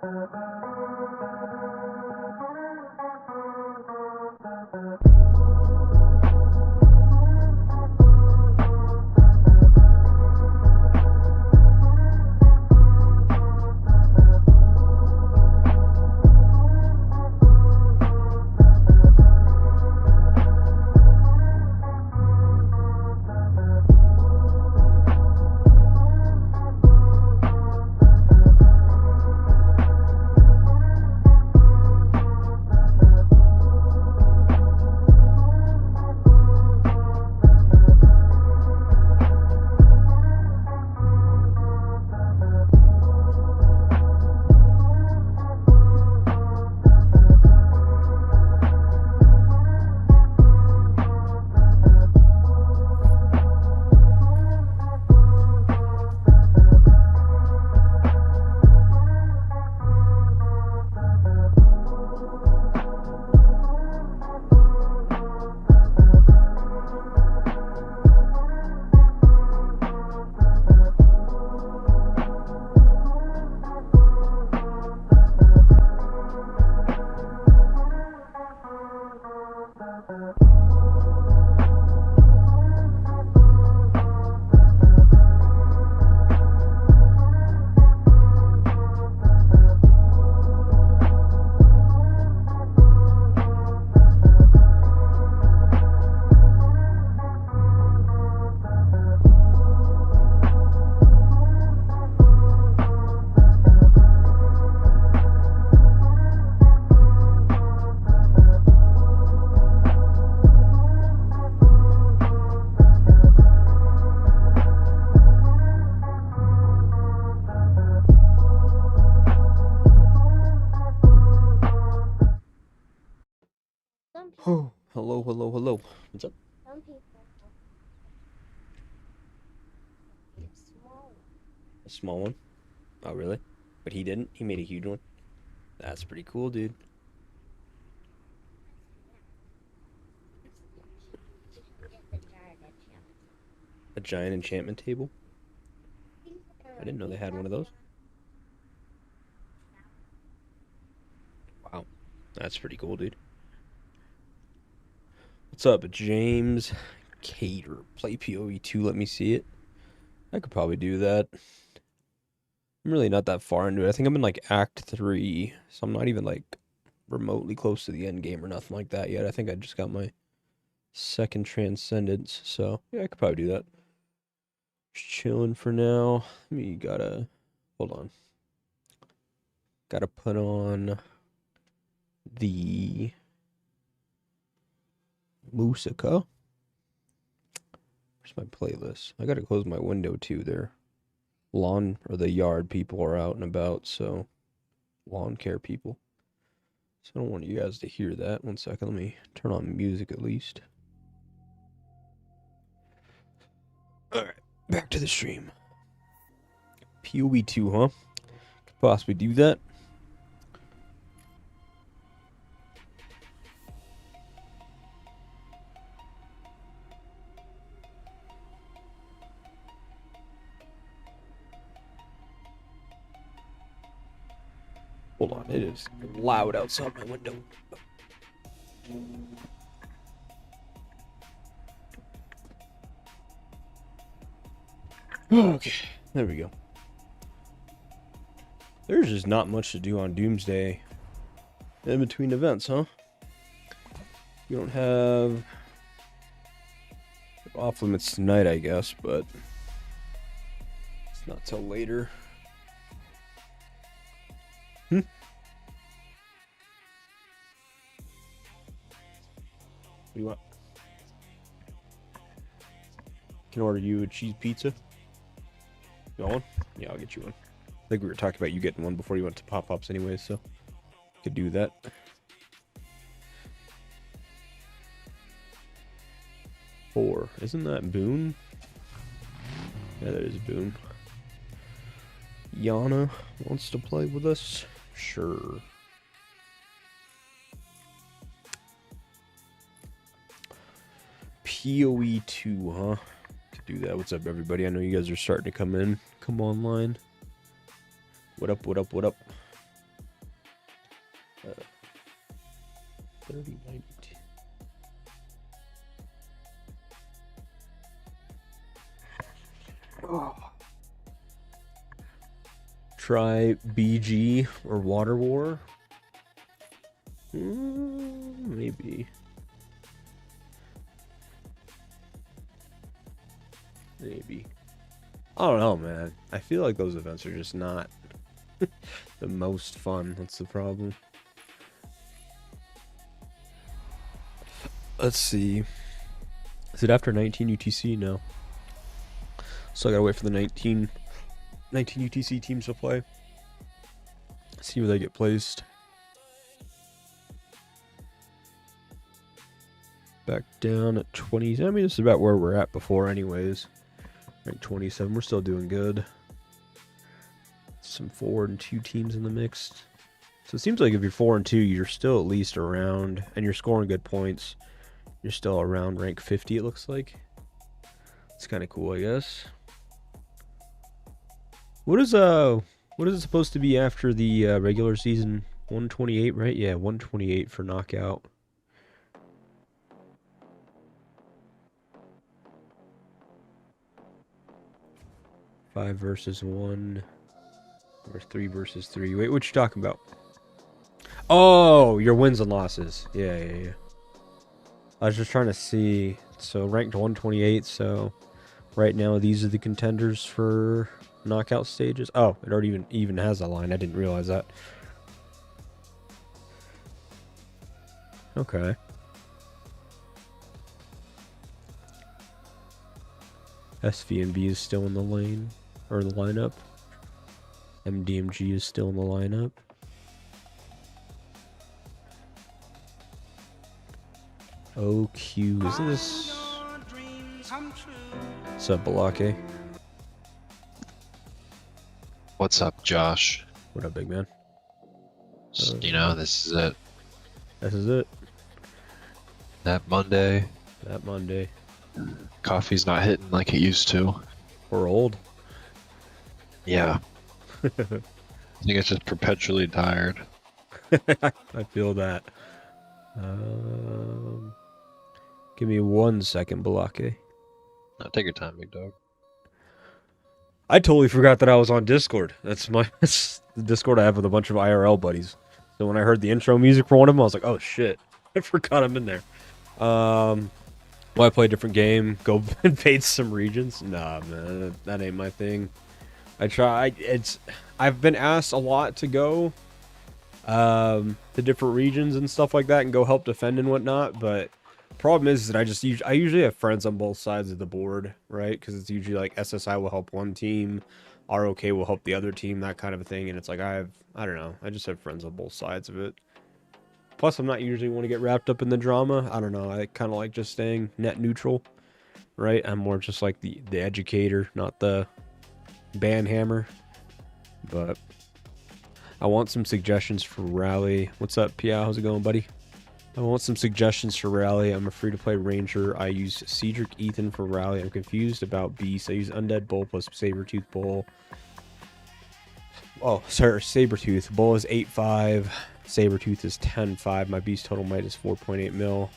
Some people, Oh, hello, hello, hello. What's up? some people make a small one. A small one? Oh, really? But he didn't? He made a huge one? That's pretty cool, dude. You should get the giant enchantment. A giant enchantment table? I didn't know they He's had one of jumping those. on Wow. That's pretty cool, dude. What's up, James Cater? Play PoE 2, let me see it. I could probably do that. I'm really not that far into it. I think I'm in like Act 3, so I'm not even like remotely close to the end game or nothing like that yet. I think I just got my second Transcendence, so yeah, I could probably do that. Just chilling for now. Hold on. Gotta put on the Musica. Where's my playlist? I gotta close my window too. There, lawn or the yard people are out and about, so lawn care people. So I don't want you guys to hear that. One second, let me turn on music at least. Alright, back to the stream. PoE 2, huh? Could possibly do that. Hold on, it is loud outside my window. Okay, there we go. There's just not much to do on Doomsday in between events, huh? You don't have off limits tonight, I guess, but it's not till later. What do you want? Can order you a cheese pizza? You want one? Yeah, I'll get you one. I think we were talking about you getting one before you went to Pop-Ups anyways, so could do that. Four. Isn't that Boone? Yeah, that is Boone. Yana wants to play with us? Sure. PoE 2, huh? Could do that. What's up, everybody? I know you guys are starting to come online. What up, what up, what up? 30, 92. Oh. Try BG or Water War. Maybe. Maybe. I don't know, man. I feel like those events are just not the most fun. That's the problem. Let's see. Is it after 19 UTC? No. So I gotta wait for the 19 UTC teams to play. See where they get placed. Back down at 20. I mean, this is about where we're at before anyways. Rank 27. We're still doing good. Some 4 and 2 teams in the mix. So it seems like if you're 4 and 2, you're still at least around, and you're scoring good points. You're still around rank 50, it looks like. It's kind of cool, I guess. What is it supposed to be after the regular season? 128, right? Yeah, 128 for knockout. Five versus 1. Or 3 versus 3. Wait, what you talking about? Oh, your wins and losses. Yeah. I was just trying to see. So ranked 128. So right now these are the contenders for knockout stages. Oh, it already even has a line. I didn't realize that. Okay. SVNB is still in the lane or the lineup. MDMG is still in the lineup. OQ, is this? What's up, Balake? What's up, Josh? What up, big man? You know, this is it. This is it. That Monday. That Monday. Coffee's not hitting like it used to. We're old. Yeah. I think it's just perpetually tired. I feel that. Give me 1 second, Balake. No, take your time, big dog. I totally forgot that I was on Discord. That's the Discord I have with a bunch of IRL buddies. So when I heard the intro music for one of them, I was like, oh shit. I forgot I'm in there. Well, I play a different game, go invade some regions. Nah, man, that ain't my thing. I've been asked a lot to go to different regions and stuff like that and go help defend and whatnot, but problem is that I usually have friends on both sides of the board, right? Because it's usually like SSI will help one team, ROK will help the other team, that kind of a thing, and it's like I don't know, I just have friends on both sides of it. Plus, I'm not usually want to get wrapped up in the drama. I don't know. I kind of like just staying net neutral, right? I'm more just like the educator, not the banhammer. But I want some suggestions for Rally. What's up, Pia? How's it going, buddy? I want some suggestions for Rally. I'm a free-to-play Ranger. I use Cedric Ethan for Rally. I'm confused about Beast. I use Undead Bull plus Sabretooth Bull. Oh, sorry, Sabretooth. Bull is 8.5. Sabretooth is 10.5. My Beast total might is 4.8 mil.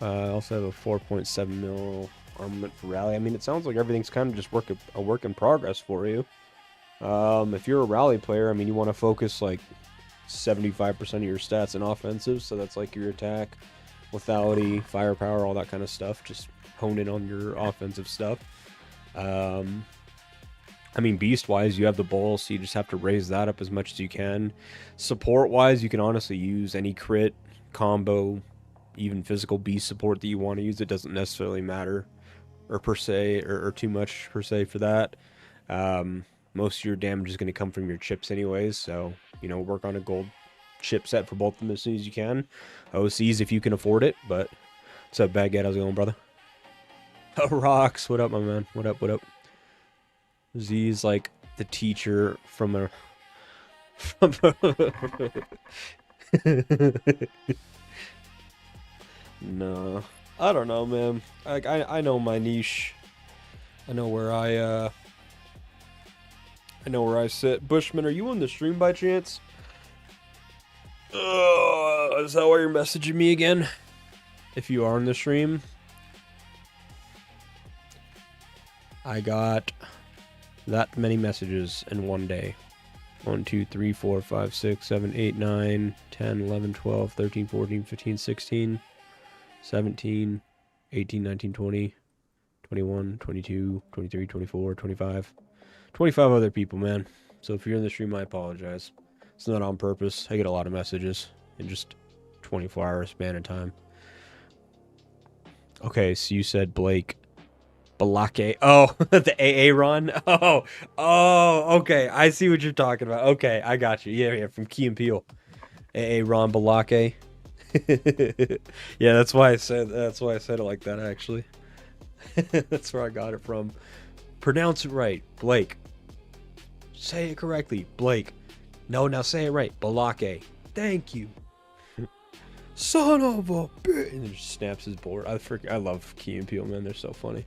I also have a 4.7 mil armament for Rally. I mean, it sounds like everything's kind of just a work in progress for you. If you're a Rally player, I mean, you want to focus like 75% of your stats in offensive, so that's like your attack, lethality, firepower, all that kind of stuff. Just hone in on your offensive stuff. I mean, beast-wise, you have the bull, so you just have to raise that up as much as you can. Support-wise, you can honestly use any crit, combo, even physical beast support that you want to use. It doesn't necessarily matter, or per se, or too much per se for that. Most of your damage is going to come from your chips anyways, so, you know, work on a gold chip set for both of them as soon as you can. OCs if you can afford it, but what's up, Baguette? How's it going, brother? Oh, Rocks, what up, my man? What up, what up? Z's like the teacher from a... No, I don't know, man. I know my niche. I know where I sit. Bushman, are you on the stream by chance? Is that why you're messaging me again? If you are in the stream. I got that many messages in one day. 1, 2, 3, 4, 5, 6, 7, 8, 9, 10, 11, 12, 13, 14, 15, 16, 17, 18, 19, 20, 21, 22, 23, 24, 25. 25 other people, man. So if you're in the stream, I apologize. It's not on purpose. I get a lot of messages in just 24-hour span of time. Okay, so you said Blake. Balake. Oh, the AA run? Okay. I see what you're talking about. Okay, I got you. Yeah, from Key and Peele. AA Ron Balake. Yeah, that's why I said it like that, actually. That's where I got it from. Pronounce it right. Blake. Say it correctly. Blake. No, now say it right. Balake. Thank you. Son of a bitch. And then just snaps his board. I love Key and Peele, man. They're so funny.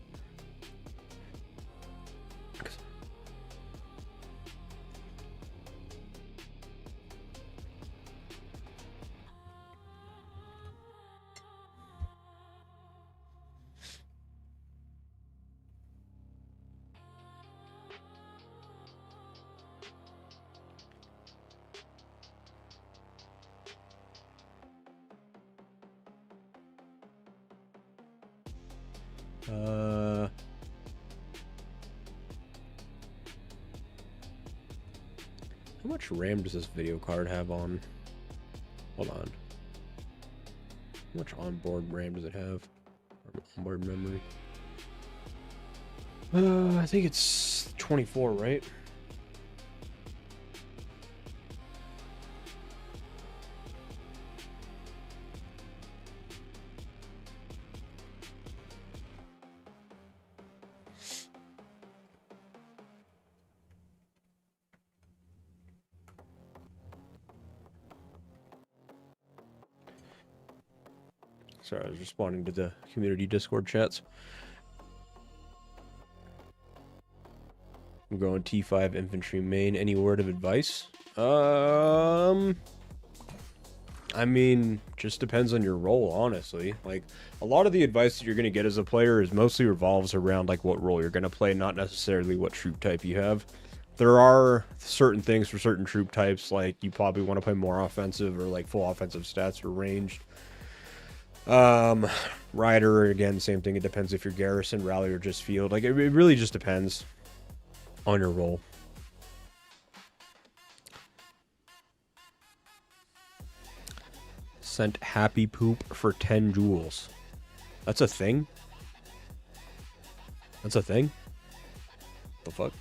How much RAM does this video card have on? Hold on. How much onboard RAM does it have? Or onboard memory? I think it's 24, right? Sorry, I was responding to the community Discord chats. I'm going T5 infantry main. Any word of advice? I mean, just depends on your role, honestly. Like, a lot of the advice that you're going to get as a player is mostly revolves around, like, what role you're going to play, not necessarily what troop type you have. There are certain things for certain troop types, like, you probably want to play more offensive or, like, full offensive stats or ranged. Rider, again, same thing. It depends if you're garrison, rally, or just field. Like, it really just depends on your role. Sent happy poop for 10 joules. That's a thing? That's a thing? The fuck?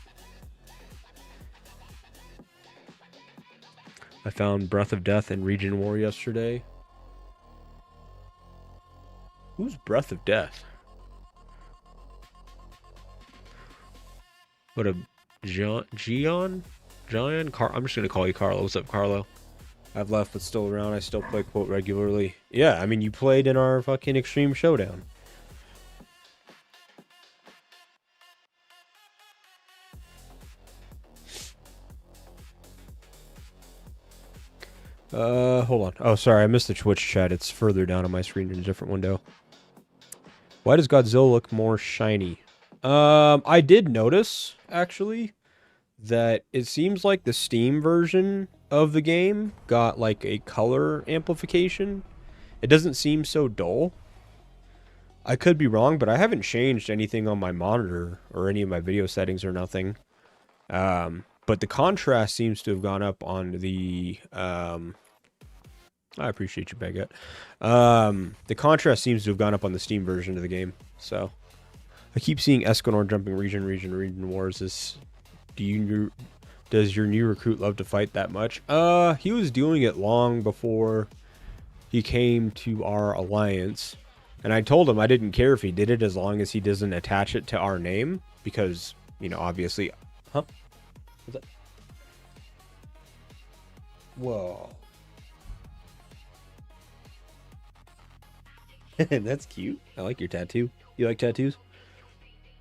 I found Breath of Death in Region War yesterday. Who's Breath of Death? What a Gian? I'm just gonna call you Carlo. What's up, Carlo? I've left, but still around. I still play quote regularly. Yeah, I mean, you played in our fucking Extreme Showdown. Hold on. Oh, sorry, I missed the Twitch chat. It's further down on my screen in a different window. Why does Godzilla look more shiny? I did notice, actually, that it seems like the Steam version of the game got, like, a color amplification. It doesn't seem so dull. I could be wrong, but I haven't changed anything on my monitor or any of my video settings or nothing. But the contrast seems to have gone up on the, I appreciate you, Baguette. The contrast seems to have gone up on the Steam version of the game. So, I keep seeing Escanor jumping region wars. Does your new recruit love to fight that much? He was doing it long before he came to our alliance. And I told him I didn't care if he did it as long as he doesn't attach it to our name. Because, you know, obviously... Huh? What's that? Whoa. That's cute. I like your tattoo. You like tattoos?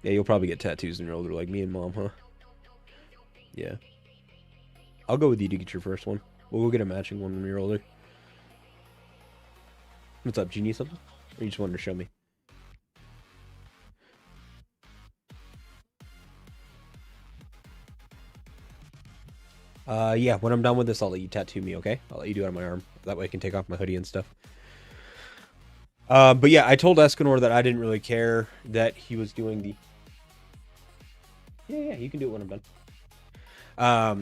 Yeah, you'll probably get tattoos when you're older, like me and Mom, huh? Yeah. I'll go with you to get your first one. We'll go get a matching one when you're older. What's up? Do you need something? Or you just wanted to show me? Yeah, when I'm done with this, I'll let you tattoo me, okay? I'll let you do it on my arm. That way I can take off my hoodie and stuff. But yeah, I told Escanor that I didn't really care that he was doing the... Yeah, you can do it when I'm done.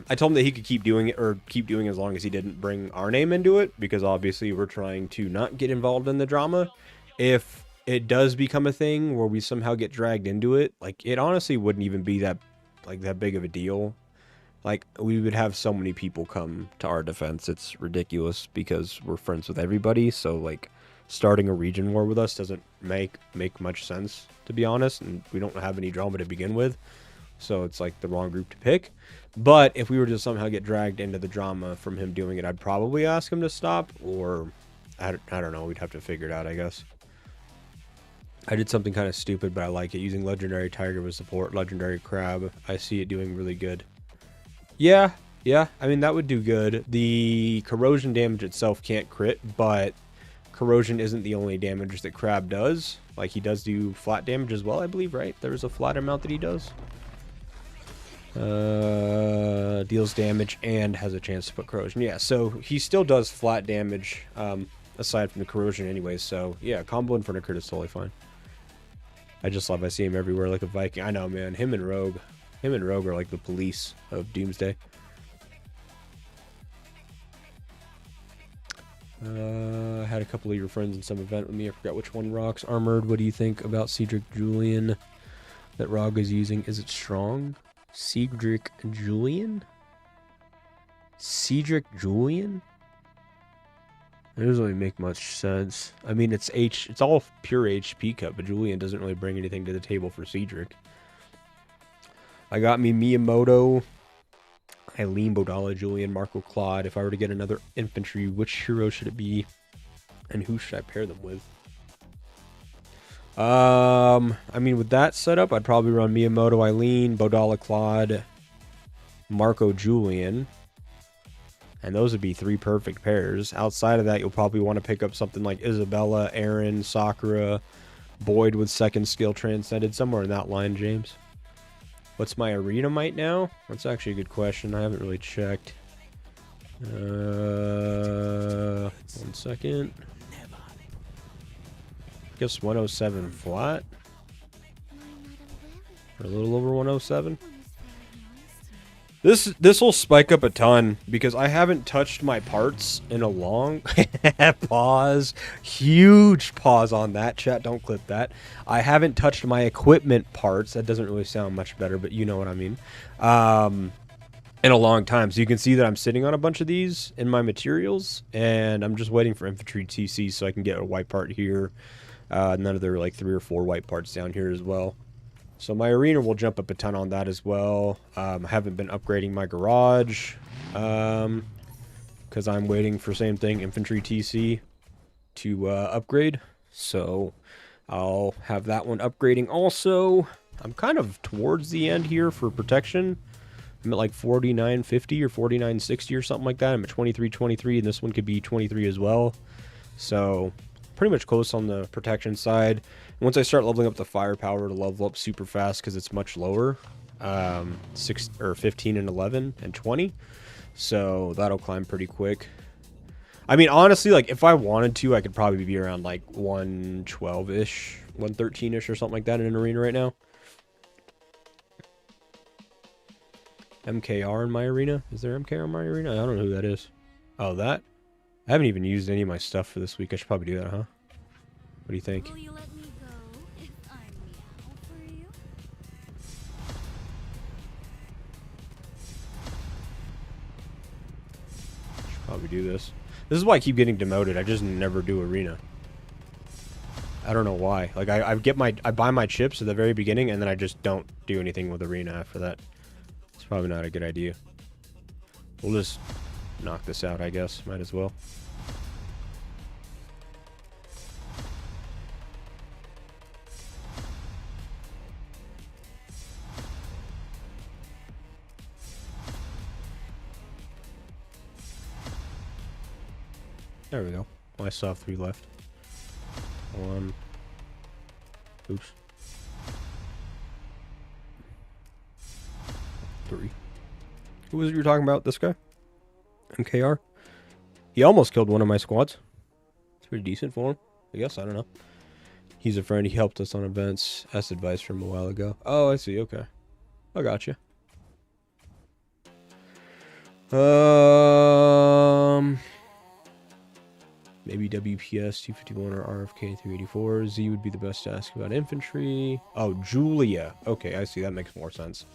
I told him that he could keep doing it, or keep doing it as long as he didn't bring our name into it, because obviously we're trying to not get involved in the drama. If it does become a thing where we somehow get dragged into it, like, it honestly wouldn't even be that big of a deal. Like, we would have so many people come to our defense, it's ridiculous, because we're friends with everybody, so, like, starting a region war with us doesn't make much sense, to be honest, and we don't have any drama to begin with, so it's, like, the wrong group to pick. But if we were to somehow get dragged into the drama from him doing it, I'd probably ask him to stop, or, I don't know, we'd have to figure it out, I guess. I did something kind of stupid, but I like it, using Legendary Tiger with support, Legendary Crab. I see it doing really good. Yeah, I mean, that would do good. The corrosion damage itself can't crit, but corrosion isn't the only damage that Crab does. Like, he does do flat damage as well, I believe, right? There's a flat amount that he does. Deals damage and has a chance to put corrosion. Yeah, so he still does flat damage, aside from the corrosion anyways. So, yeah, combo in front of crit is totally fine. I just love I see him everywhere like a Viking. I know, man. Him and Rogue are like the police of Doomsday. I had a couple of your friends in some event with me. I forgot which one. Rocks Armored. What do you think about Cedric Julian that Rog is using? Is it strong? Cedric Julian? Cedric Julian? It doesn't really make much sense. I mean, it's all pure HP cut, but Julian doesn't really bring anything to the table for Cedric. I got me Miyamoto, Eileen, Bodala, Julian, Marco, Claude. If I were to get another infantry, which hero should it be? And who should I pair them with? I mean, with that setup, I'd probably run Miyamoto, Eileen, Bodala, Claude, Marco, Julian. And those would be 3 perfect pairs. Outside of that, you'll probably want to pick up something like Isabella, Aaron, Sakura, Boyd with second skill transcended, somewhere in that line, James. What's my arena might now? That's actually a good question. I haven't really checked. 1 second. I guess 107 flat. Or a little over 107. This will spike up a ton because I haven't touched my parts in a long pause. Huge pause on that, chat. Don't clip that. I haven't touched my equipment parts. That doesn't really sound much better, but you know what I mean. In a long time. So you can see that I'm sitting on a bunch of these in my materials, and I'm just waiting for infantry TC so I can get a white part here. Another like 3 or 4 white parts down here as well. So my arena will jump up a ton on that as well. I haven't been upgrading my garage because I'm waiting for same thing, infantry TC to upgrade. So I'll have that one upgrading also. I'm kind of towards the end here for protection. I'm at like 4950 or 4960 or something like that. I'm at 2323, and this one could be 23 as well. So pretty much close on the protection side. Once I start leveling up the firepower, to level up super fast because it's much lower, 15 and 11 and 20, so that'll climb pretty quick. I mean, honestly, like if I wanted to, I could probably be around like 112-ish, 113-ish or something like that in an arena right now. MKR in my arena? Is there MKR in my arena? I don't know who that is. Oh, that? I haven't even used any of my stuff for this week. I should probably do that, huh? What do you think? Will you let me go if I meow for you? Should probably do this. This is why I keep getting demoted. I just never do arena. I don't know why. Like I buy my chips at the very beginning, and then I just don't do anything with arena after that. It's probably not a good idea. We'll just knock this out, I guess. Might as well. There we go. Well, I still have 3 left. Hold on. Oops. 3. Who was it you were talking about? This guy? MKR? He almost killed one of my squads. It's pretty decent for him, I guess. I don't know. He's a friend. He helped us on events. Asked advice from a while ago. Oh, I see. Okay. I got you. Maybe WPS 251 or RFK 384. Z would be the best to ask about infantry. Oh, Julia. Okay, I see. That makes more sense.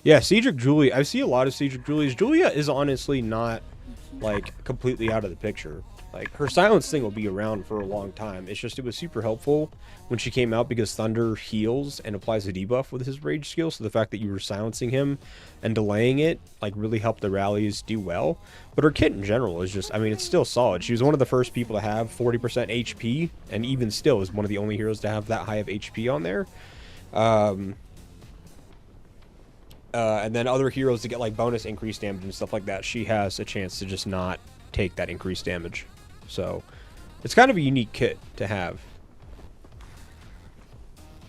Yeah, Cedric Julia. I see a lot of Cedric Julias. Julia is honestly not, like, completely out of the picture. Like, her silence thing will be around for a long time. It's just, it was super helpful when she came out because Thunder heals and applies a debuff with his rage skill. So the fact that you were silencing him and delaying it, like, really helped the rallies do well. But her kit in general is just, I mean, it's still solid. She was one of the first people to have 40% HP, and even still is one of the only heroes to have that high of HP on there. And then other heroes to get, like, bonus increased damage and stuff like that, she has a chance to just not take that increased damage. So, it's kind of a unique kit to have.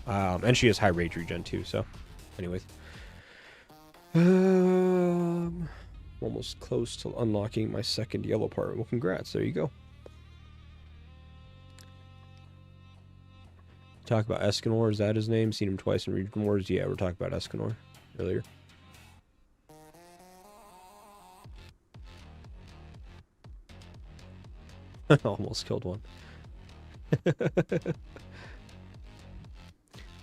And she has high rage regen too, so. Anyways. Almost close to unlocking my second yellow part. Well, congrats. There you go. Talk about Escanor. Is that his name? Seen him twice in Region Wars. Yeah, we're talking about Escanor earlier. Almost killed one.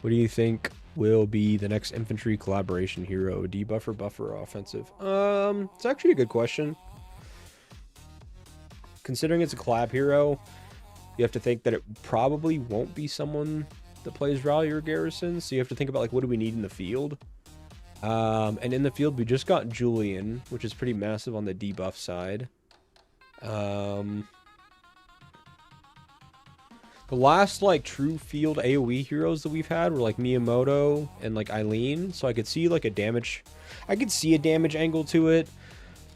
What do you think will be the next infantry collaboration hero? Debuffer, buffer, or offensive? It's actually a good question. Considering it's a collab hero, you have to think that it probably won't be someone that plays Rally or Garrison. So you have to think about, like, what do we need in the field? And in the field, we just got Julian, which is pretty massive on the debuff side. The last, like, true field AoE heroes that we've had were, like, Miyamoto and, like, Eileen. So I could see, like, a damage... I could see a damage angle to it.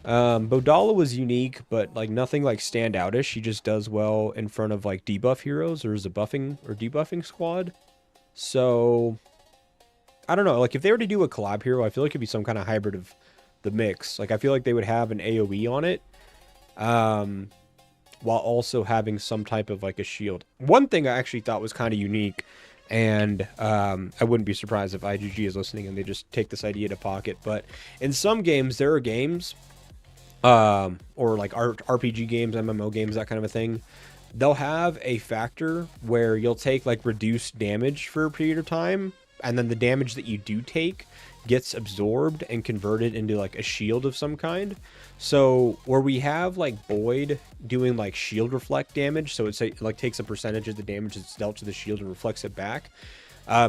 Bodala was unique, but, like, nothing, like, standoutish. She just does well in front of, like, debuff heroes or as a buffing or debuffing squad. So... I don't know. Like, if they were to do a collab hero, I feel like it'd be some kind of hybrid of the mix. Like, I feel like they would have an AoE on it. While also having some type of, like, a shield. One thing I actually thought was kind of unique, and I wouldn't be surprised if IGG is listening and they just take this idea to pocket, but in some games, there are games, or, like, RPG games, MMO games, that kind of a thing, they'll have a factor where you'll take, like, reduced damage for a period of time, and then the damage that you do take gets absorbed and converted into, like, a shield of some kind. So where we have, like, Boyd doing, like, shield reflect damage, so it's like takes a percentage of the damage that's dealt to the shield and reflects it back.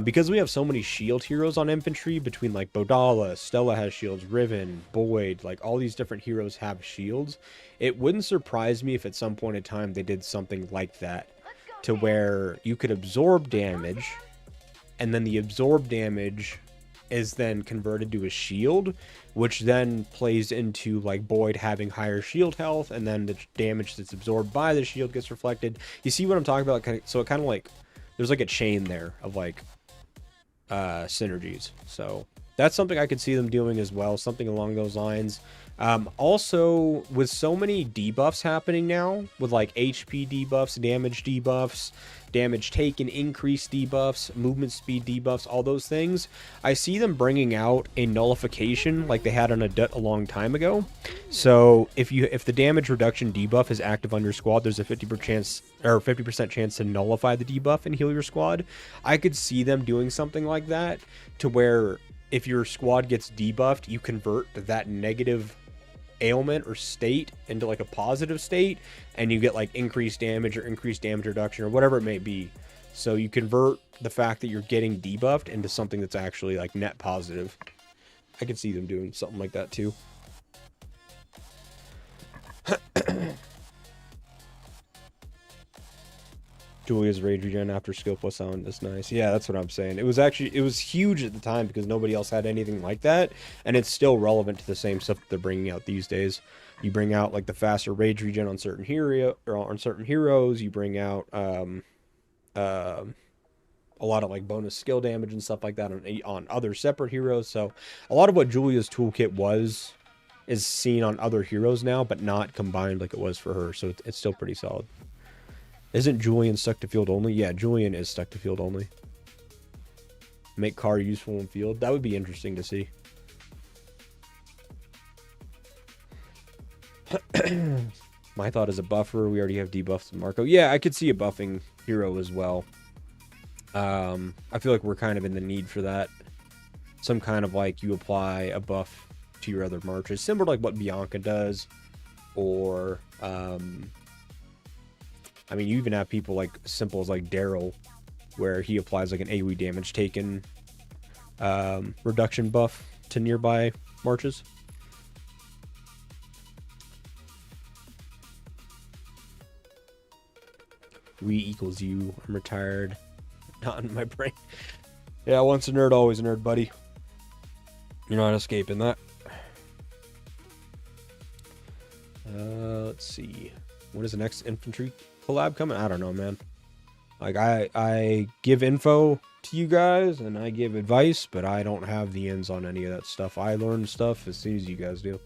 Because we have so many shield heroes on infantry, between, like, Bodala, Stella has shields, Riven, Boyd, like, all these different heroes have shields. It wouldn't surprise me if at some point in time they did something like that, to where you could absorb damage, and then the absorbed damage is then converted to a shield, which then plays into, like, Boyd having higher shield health, and then the damage that's absorbed by the shield gets reflected. You see what I'm talking about? So it kind of, like, there's, like, a chain there of, like, synergies. So that's something I could see them doing as well, something along those lines. Also, with so many debuffs happening now, with, like, HP debuffs, damage taken, increased debuffs, movement speed debuffs, all those things, I see them bringing out a nullification like they had on a DUT a long time ago. So if the damage reduction debuff is active on your squad, there's a 50% chance to nullify the debuff and heal your squad. I could see them doing something like that, to where if your squad gets debuffed, you convert that negative ailment or state into, like, a positive state, and you get, like, increased damage or increased damage reduction or whatever it may be. So you convert the fact that you're getting debuffed into something that's actually, like, net positive. I could see them doing something like that too. Julia's rage regen after skill plus sound is nice. Yeah, that's what I'm saying. It was huge at the time because nobody else had anything like that, and it's still relevant to the same stuff that they're bringing out these days. You bring out, like, the faster rage regen on certain heroes. You bring out a lot of like bonus skill damage and stuff like that on other separate heroes. So a lot of what Julia's toolkit was is seen on other heroes now, but not combined like it was for her. So it's still pretty solid. Isn't Julian stuck to field only? Yeah, Julian is stuck to field only. Make Car useful in field. That would be interesting to see. My thought is a buffer. We already have debuffs with Marco. Yeah, I could see a buffing hero as well. I feel like we're kind of in the need for that. Some kind of like you apply a buff to your other marches, similar to like what Bianca does, or I mean, you even have people like simple as like Daryl, where he applies like an AoE damage taken reduction buff to nearby marches. We equals you. I'm retired. Not in my brain. Yeah, once a nerd, always a nerd, buddy. You're not escaping that. Let's see. When is the next infantry collab coming? I don't know, man. Like, I give info to you guys, and I give advice, but I don't have the ends on any of that stuff. I learn stuff as soon as you guys do.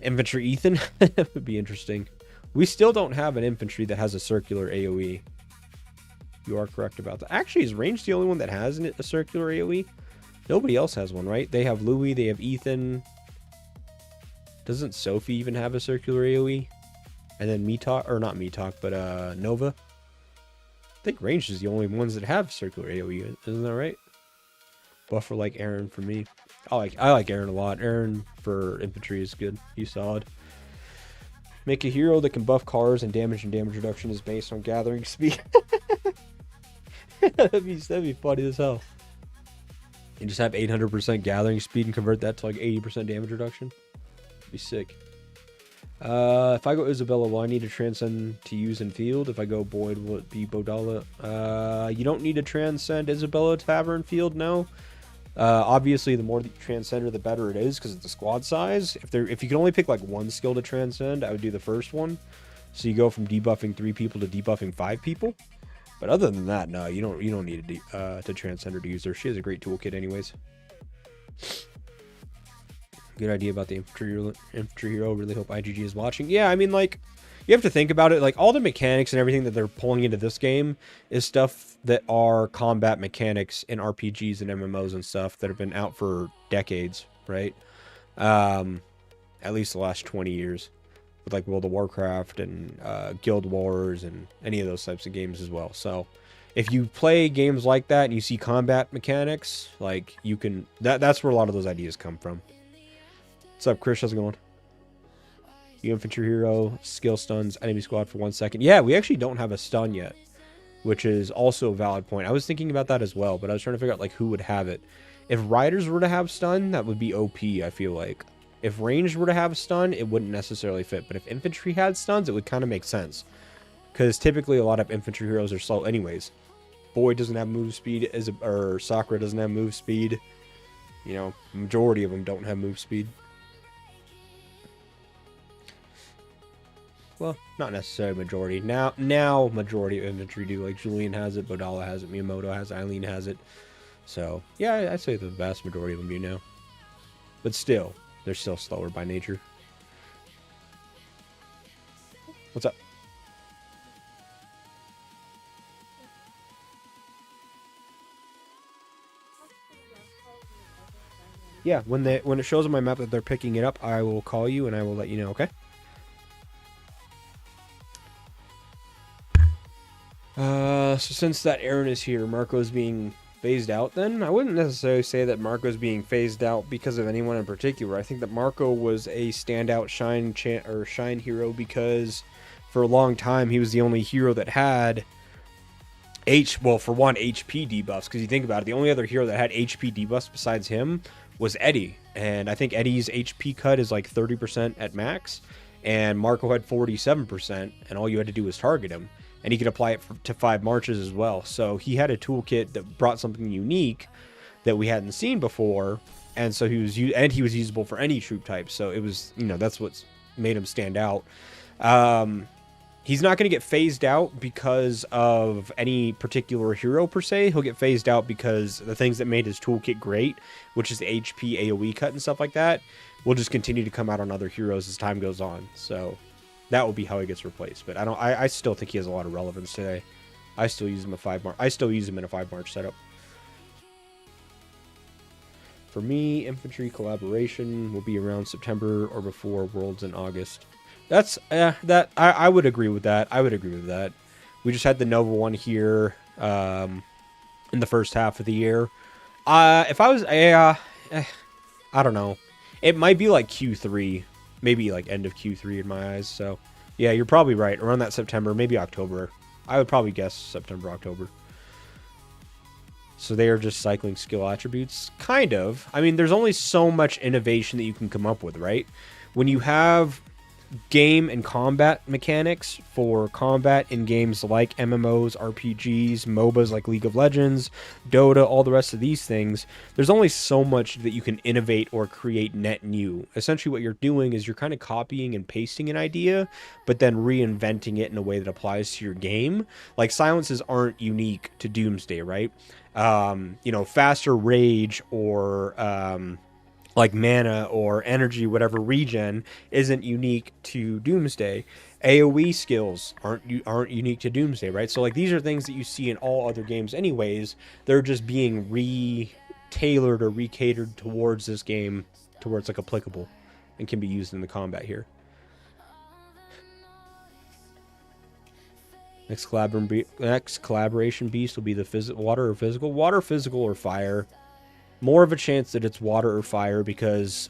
Infantry Ethan? That would be interesting. We still don't have an infantry that has a circular AoE. You are correct about that. Actually, is Range the only one that has a circular AoE? Nobody else has one, right? They have Louis, they have Ethan. Doesn't Sophie even have a circular AoE? And then Metalk, or not Metalk, but Nova. I think Range is the only ones that have circular AoE, isn't that right? Buffer like Aaron for me. I like Aaron a lot. Aaron for infantry is good. He's solid. Make a hero that can buff cars and damage reduction is based on gathering speed. that'd be funny as hell. You just have 800% gathering speed and convert that to like 80% damage reduction. That'd be sick. If I go Isabella, will I need to transcend to use in field? If I go Boyd, will it be Bodala? You don't need to transcend Isabella to have her in field, no. Obviously, the more that you transcend her, the better it is because it's the squad size. If you can only pick like one skill to transcend, I would do the first one. So you go from debuffing 3 people to debuffing 5 people. But other than that, no, you don't need to transcend her to use her. She has a great toolkit, anyways. Good idea about the infantry hero. Really hope IGG is watching. Yeah, I mean, like, you have to think about it. Like, all the mechanics and everything that they're pulling into this game is stuff that are combat mechanics in RPGs and MMOs and stuff that have been out for decades, right? At least the last 20 years. With, like, World of Warcraft and Guild Wars and any of those types of games as well. So, if you play games like that and you see combat mechanics, like, you can... That's where a lot of those ideas come from. What's up, Chris? How's it going? You infantry hero, skill stuns enemy squad for 1 second. Yeah, we actually don't have a stun yet, which is also a valid point. I was thinking about that as well, but I was trying to figure out like who would have it. If riders were to have stun, that would be OP, I feel like. If ranged were to have stun, it wouldn't necessarily fit. But if infantry had stuns, it would kind of make sense. Because typically a lot of infantry heroes are slow anyways. Boyd doesn't have move speed, or Sakura doesn't have move speed. You know, majority of them don't have move speed. Well, not necessarily majority. Now majority of infantry do. Like Julian has it, Bodala has it, Miyamoto has it, Eileen has it. So yeah, I'd say the vast majority of them do now. But still, they're still slower by nature. What's up? Yeah, when it shows on my map that they're picking it up, I will call you and I will let you know, okay? So since that Aaron is here, Marco's being phased out then? I wouldn't necessarily say that Marco's being phased out because of anyone in particular. I think that Marco was a standout shine hero because for a long time he was the only hero that had for one, HP debuffs. Because you think about it, the only other hero that had HP debuffs besides him was Eddie. And I think Eddie's HP cut is like 30% at max. And Marco had 47%, and all you had to do was target him. And he could apply it to 5 marches as well. So he had a toolkit that brought something unique that we hadn't seen before. And so he was usable for any troop type. So it was, that's what's made him stand out. He's not going to get phased out because of any particular hero per se. He'll get phased out because the things that made his toolkit great, which is the HP, AoE cut, and stuff like that, will just continue to come out on other heroes as time goes on. So that will be how he gets replaced. But I still think he has a lot of relevance today. I still use him in a 5-March setup. For me, infantry collaboration will be around September or before Worlds in August. That's I would agree with that. I would agree with that. We just had the Nova one here in the first half of the year. If I was I don't know. It might be like Q3, maybe like end of Q3 in my eyes. So yeah, you're probably right. Around that September, maybe October. I would probably guess September, October. So they are just cycling skill attributes? Kind of. I mean, there's only so much innovation that you can come up with, right? When you have game and combat mechanics for combat in games like MMOs, RPGs, MOBAs like League of Legends, Dota, all the rest of these things, there's only so much that you can innovate or create net new. Essentially what you're doing is you're kind of copying and pasting an idea, but then reinventing it in a way that applies to your game. Like silences aren't unique to Doomsday, right? Faster rage or like mana or energy, whatever regen, isn't unique to Doomsday. AoE skills aren't unique to Doomsday, right? So like these are things that you see in all other games anyways. They're just being re-tailored or re-catered towards this game, to where it's like applicable and can be used in the combat here. Next collaboration beast will be the water or physical. Water, physical, or fire. More of a chance that it's water or fire because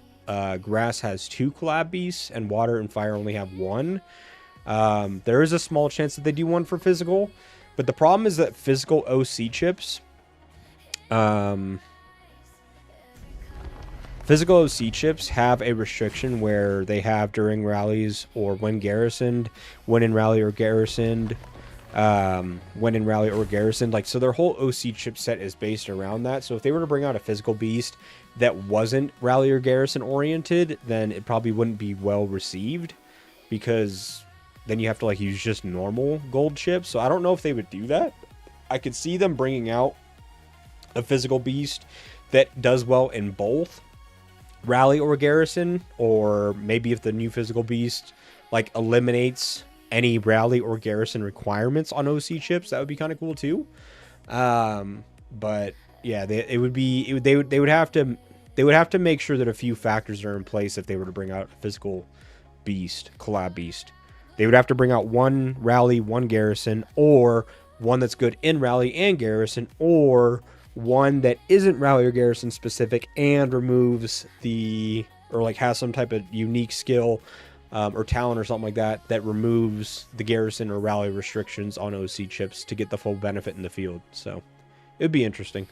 grass has 2 collab beasts and water and fire only have 1. There is a small chance that they do one for physical, but the problem is that physical OC chips, have a restriction where they have during rallies or when garrisoned, when in rally or garrisoned. Like, so their whole OC chipset is based around that. So if they were to bring out a physical beast that wasn't rally or garrison oriented, then it probably wouldn't be well received, because then you have to like use just normal gold chips. So I don't know if they would do that. I could see them bringing out a physical beast that does well in both rally or garrison, or maybe if the new physical beast like eliminates any rally or garrison requirements on OC chips, that would be kind of cool too. But yeah, they would have to make sure that a few factors are in place if they were to bring out a physical beast, collab beast. They would have to bring out 1 rally, 1 garrison, or one that's good in rally and garrison, or one that isn't rally or garrison specific and removes or like has some type of unique skill or talent or something like that that removes the garrison or rally restrictions on OC chips to get the full benefit in the field. So it'd be interesting.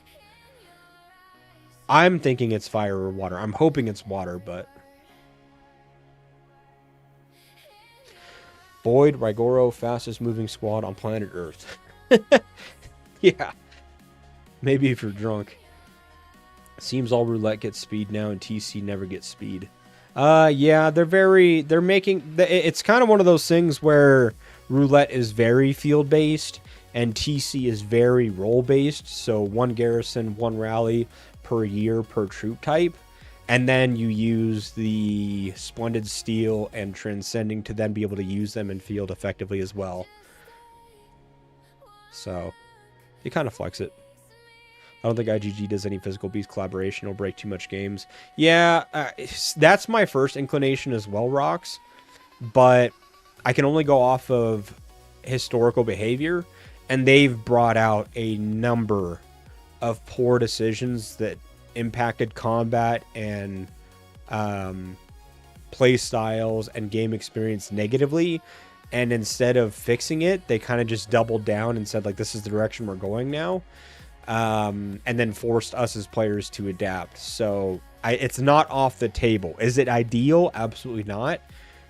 I'm thinking it's fire or water. I'm hoping it's water, but Void Rigoro, fastest moving squad on planet Earth. Yeah. Maybe if you're drunk. Seems all roulette gets speed now and TC never gets speed. Yeah, it's kind of one of those things where roulette is very field based and TC is very role based. So 1 garrison, 1 rally per year per troop type. And then you use the Splendid Steel and Transcending to then be able to use them in field effectively as well. So you kind of flex it. I don't think IGG does any physical beast collaboration. It'll break too much games. Yeah, that's my first inclination as well, Rox. But I can only go off of historical behavior. And they've brought out a number of poor decisions that impacted combat and play styles and game experience negatively. And instead of fixing it, they kind of just doubled down and said, like, this is the direction we're going now. And then forced us as players to adapt. So it's not off the table. Is it ideal? Absolutely not.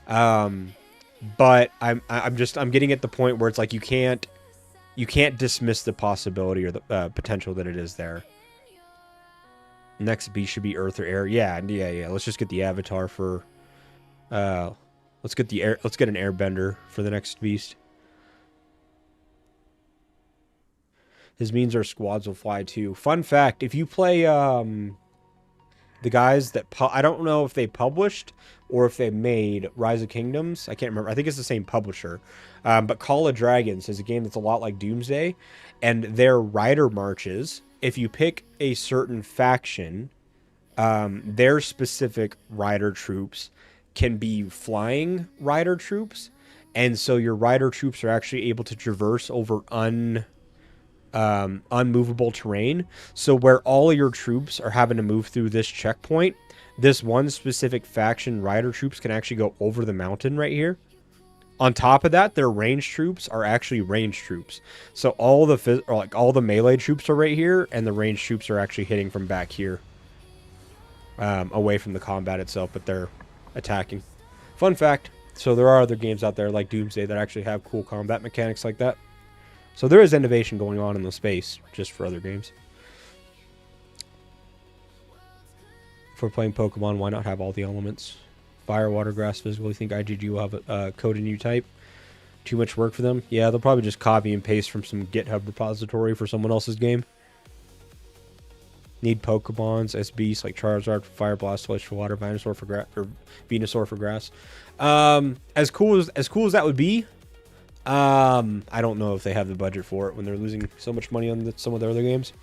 But I'm getting at the point where it's like you can't dismiss the possibility or the potential that it is there. Next beast should be Earth or Air. Yeah. Let's just get the avatar for let's get an Airbender for the next beast. His means our squads will fly too. Fun fact, if you play the guys that I don't know if they published or if they made Rise of Kingdoms. I can't remember. I think it's the same publisher. But Call of Dragons is a game that's a lot like Doomsday, and their rider marches, if you pick a certain faction, their specific rider troops can be flying rider troops, and so your rider troops are actually able to traverse over unmovable terrain. So where all of your troops are having to move through this checkpoint, this one specific faction rider troops can actually go over the mountain right here. On top of that, their ranged troops are actually ranged troops. So all the melee troops are right here, and the ranged troops are actually hitting from back here, away from the combat itself, but they're attacking. Fun fact. So there are other games out there like Doomsday that actually have cool combat mechanics like that. So there is innovation going on in the space, just for other games. If we're playing Pokemon, why not have all the elements? Fire, water, grass, physical. You think IGG will have a code a new type? Too much work for them? Yeah, they'll probably just copy and paste from some GitHub repository for someone else's game. Need Pokemons as beasts like Charizard for fire, Blastoise for water, Venusaur for grass, or Venusaur for grass. As cool as that would be, I don't know if they have the budget for it when they're losing so much money on some of their other games.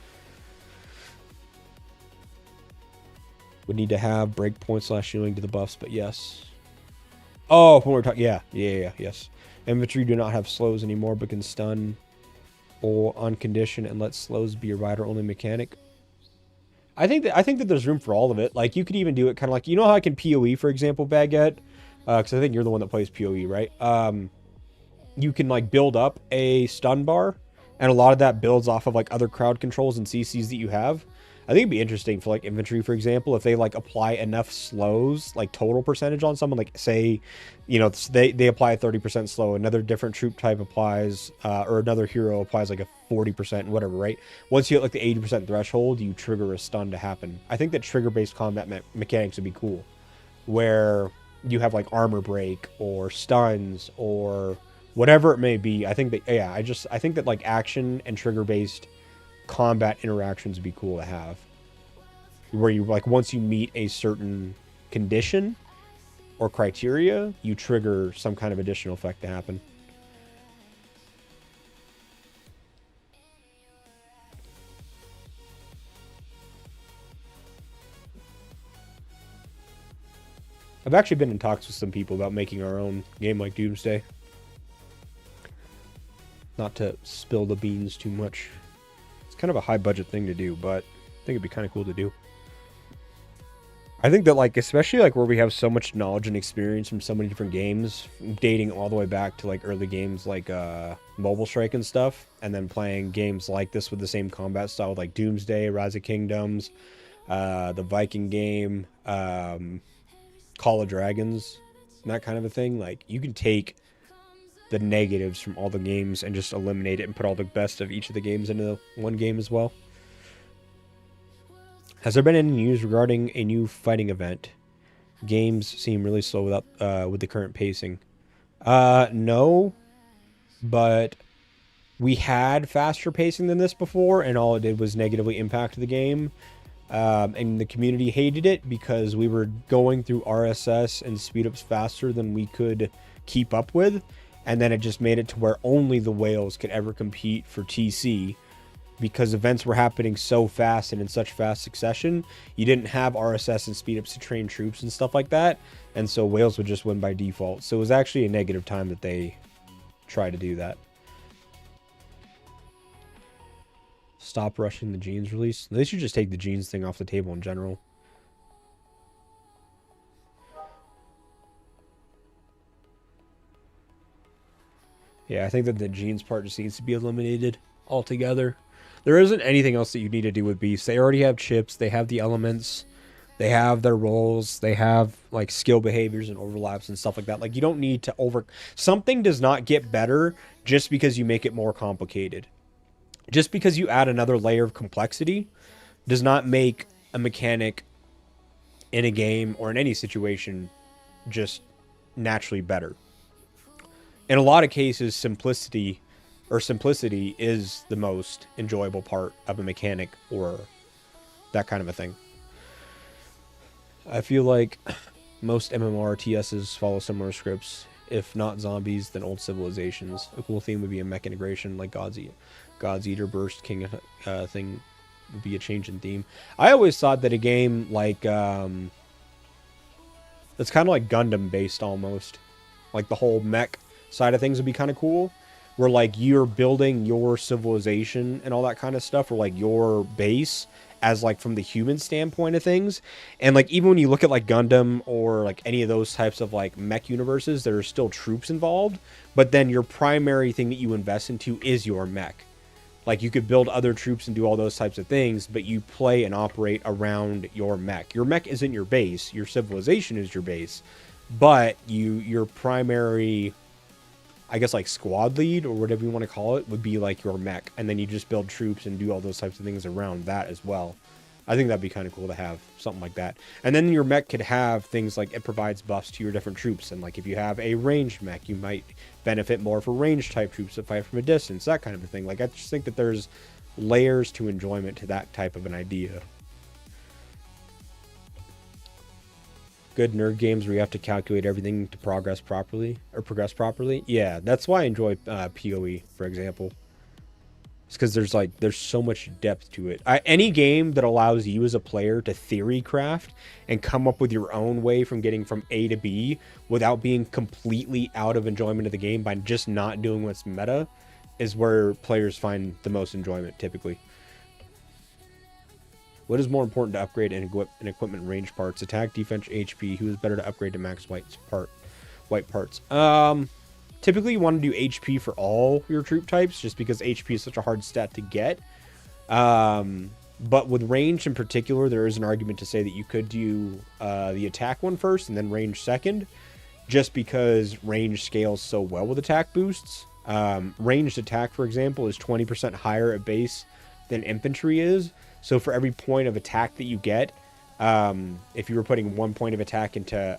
Would need to have breakpoint / shielding to the buffs, but yes. Oh, when we're talking, yes. Infantry do not have slows anymore, but can stun or on condition and let slows be a rider only mechanic. I think that there's room for all of it. Like you could even do it kind of like, you know how I can PoE, for example, Baguette, because I think you're the one that plays PoE, right? You can like build up a stun bar, and a lot of that builds off of like other crowd controls and CCs that you have. I think it'd be interesting for like infantry, for example, if they like apply enough slows, like total percentage on someone, like say, you know, they apply a 30% slow, another different troop type applies, or another hero applies like a 40%, whatever, right? Once you hit like the 80% threshold, you trigger a stun to happen. I think that trigger-based combat mechanics would be cool, where you have like armor break or stuns or whatever it may be. I think that, yeah, I think that like action and trigger-based combat interactions would be cool to have, where you like once you meet a certain condition or criteria, you trigger some kind of additional effect to happen. I've actually been in talks with some people about making our own game like Doomsday. Not to spill the beans too much. It's kind of a high budget thing to do, but I think it'd be kind of cool to do. I think that like, especially like where we have so much knowledge and experience from so many different games, dating all the way back to like early games like Mobile Strike and stuff, and then playing games like this with the same combat style like Doomsday, Rise of Kingdoms, the Viking game, Call of Dragons, and that kind of a thing. Like you can take the negatives from all the games and just eliminate it and put all the best of each of the games into one game as well. Has there been any news regarding a new fighting event? Games seem really slow without with the current pacing. No, but we had faster pacing than this before, and all it did was negatively impact the game. And the community hated it because we were going through RSS and speedups faster than we could keep up with. And then it just made it to where only the whales could ever compete for TC, because events were happening so fast and in such fast succession. You didn't have RSS and speedups to train troops and stuff like that. And so whales would just win by default. So it was actually a negative time that they tried to do that. Stop rushing the Genes release. They should just take the Genes thing off the table in general. Yeah, I think that the Genes part just needs to be eliminated altogether. There isn't anything else that you need to do with Beasts. They already have chips. They have the elements. They have their roles. They have like skill behaviors and overlaps and stuff like that. Like you don't need to something does not get better just because you make it more complicated. Just because you add another layer of complexity does not make a mechanic in a game or in any situation just naturally better. In a lot of cases, simplicity or simplicity is the most enjoyable part of a mechanic or that kind of a thing. I feel like most MMORTSs follow similar scripts. If not zombies, then old civilizations. A cool theme would be a mech integration like God's Eater Burst King thing would be a change in theme. I always thought that a game like it's kind of like Gundam based almost. Like the whole mech side of things would be kind of cool. Where like you're building your civilization and all that kind of stuff, or like your base as like from the human standpoint of things. And like even when you look at like Gundam or like any of those types of like mech universes, there are still troops involved, but then your primary thing that you invest into is your mech. Like you could build other troops and do all those types of things, but you play and operate around your mech. Your mech isn't your base, your civilization is your base, but your primary, I guess, like squad lead or whatever you want to call it would be like your mech, and then you just build troops and do all those types of things around that as well. I think that'd be kind of cool to have something like that. And then your mech could have things like it provides buffs to your different troops, and like if you have a ranged mech, you might benefit more for ranged type troops that fight from a distance, that kind of a thing. Like I just think that there's layers to enjoyment to that type of an idea. Good nerd games where you have to calculate everything to progress properly. Yeah, that's why I enjoy PoE, for example. It's because there's so much depth to it. Any game that allows you as a player to theory craft and come up with your own way from getting from A to B without being completely out of enjoyment of the game by just not doing what's meta is where players find the most enjoyment typically. What is more important to upgrade in equipment range parts? Attack, defense, HP. Who is better to upgrade to max white parts? Typically you want to do HP for all your troop types just because HP is such a hard stat to get. But with range in particular, there is an argument to say that you could do the attack one first and then range second, just because range scales so well with attack boosts. Ranged attack, for example, is 20% higher at base than infantry is. So for every point of attack that you get, if you were putting 1 point of attack into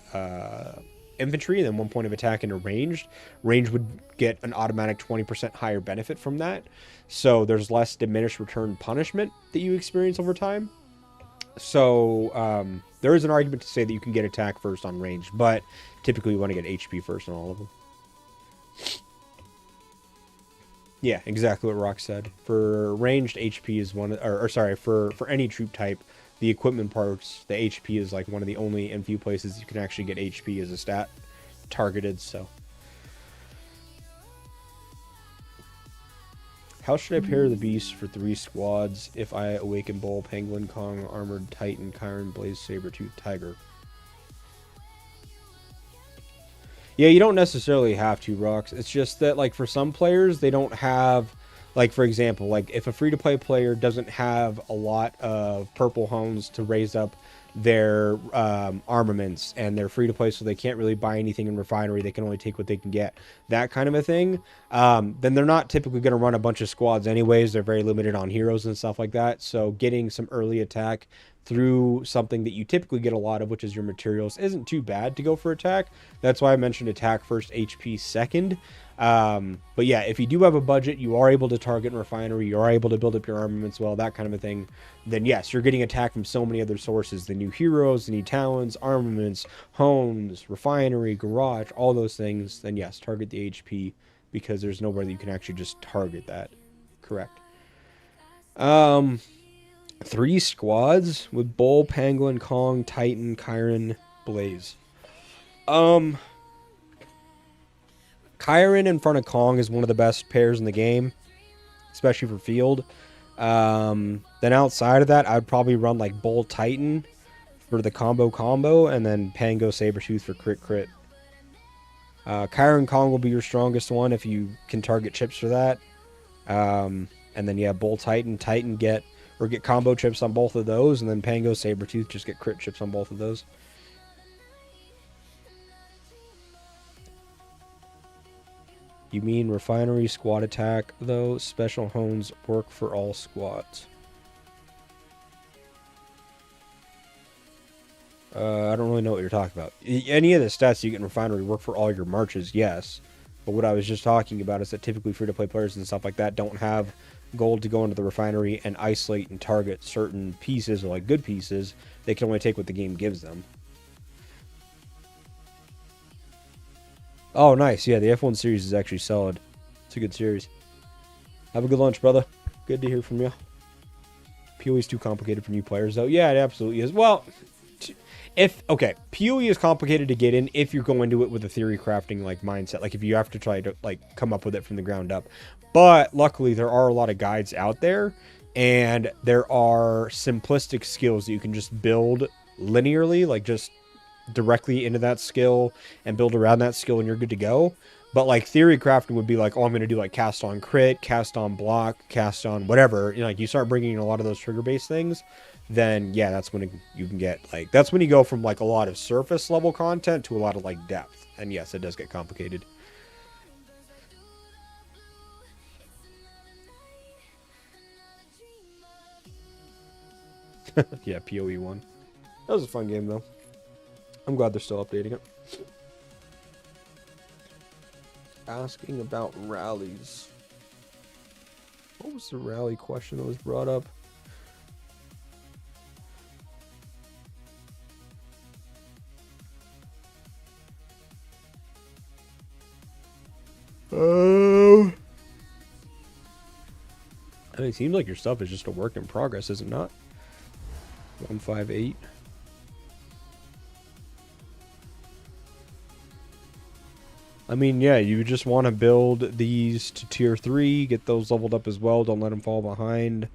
infantry and then 1 point of attack into ranged, range would get an automatic 20% higher benefit from that. So there's less diminished return punishment that you experience over time. So there is an argument to say that you can get attack first on range, but typically you want to get HP first on all of them. Yeah, exactly what Rock said. For ranged, HP is one, or sorry, for any troop type, the equipment parts, the HP is like one of the only and few places you can actually get HP as a stat targeted. So, how should I pair the beasts for 3 squads if I awaken Bull, Penguin, Kong, Armored Titan, Chiron, Blaze, Sabertooth, Tiger? Yeah, you don't necessarily have to, Rocks. It's just that, like, for some players, they don't have, like, for example, like, if a free-to-play player doesn't have a lot of purple hones to raise up their armaments, and they're free-to-play, so they can't really buy anything in Refinery, they can only take what they can get, that kind of a thing, then they're not typically going to run a bunch of squads anyways. They're very limited on heroes and stuff like that, so getting some early attack through something that you typically get a lot of, which is your materials, isn't too bad to go for attack. That's why I mentioned attack first, HP second. But yeah, if you do have a budget, you are able to target in Refinery, you are able to build up your armaments well, that kind of a thing, then yes, you're getting attack from so many other sources. The new heroes, the new talents, armaments, homes, Refinery, garage, all those things, then yes, target the HP, because there's nowhere that you can actually just target that. Correct. 3 squads with Bull, Penguin, Kong, Titan, Chiron, Blaze. Chiron in front of Kong is one of the best pairs in the game, especially for field. Then outside of that, I'd probably run like Bull, Titan for the combo, and then Pango, Sabertooth for crit. Chiron Kong will be your strongest one if you can target chips for that. And then yeah, Bull, Titan get combo chips on both of those, and then Pango, Sabertooth just get crit chips on both of those. You mean Refinery squad attack, though? Special hones work for all squads. I don't really know what you're talking about. Any of the stats you get in Refinery work for all your marches, yes. But what I was just talking about is that typically free-to-play players and stuff like that don't have gold to go into the refinery and isolate and target certain pieces, or like good pieces. They can only take what the game gives them. Oh, nice. Yeah, the F1 series is actually solid. It's a good series. Have a good lunch, brother. Good to hear from you. PoE is too complicated for new players, though. Yeah, it absolutely is. Well, okay, PoE is complicated to get in if you're going to it with a theory crafting like mindset. Like if you have to try to like come up with it from the ground up. But luckily, there are a lot of guides out there, and there are simplistic skills that you can just build linearly, like just directly into that skill and build around that skill, and you're good to go. But like theory crafting would be like, oh, I'm going to do like cast on crit, cast on block, cast on whatever. You know, like you start bringing in a lot of those trigger based things, then yeah, that's when you can get like, that's when you go from like a lot of surface level content to a lot of like depth. And yes, it does get complicated. Yeah, PoE 1. That was a fun game though. I'm glad they're still updating it. Asking about rallies. What was the rally question that was brought up? I mean, it seems like your stuff is just a work in progress, is it not? 158. I mean, yeah, you just want to build these to tier 3, get those leveled up as well, don't let them fall behind.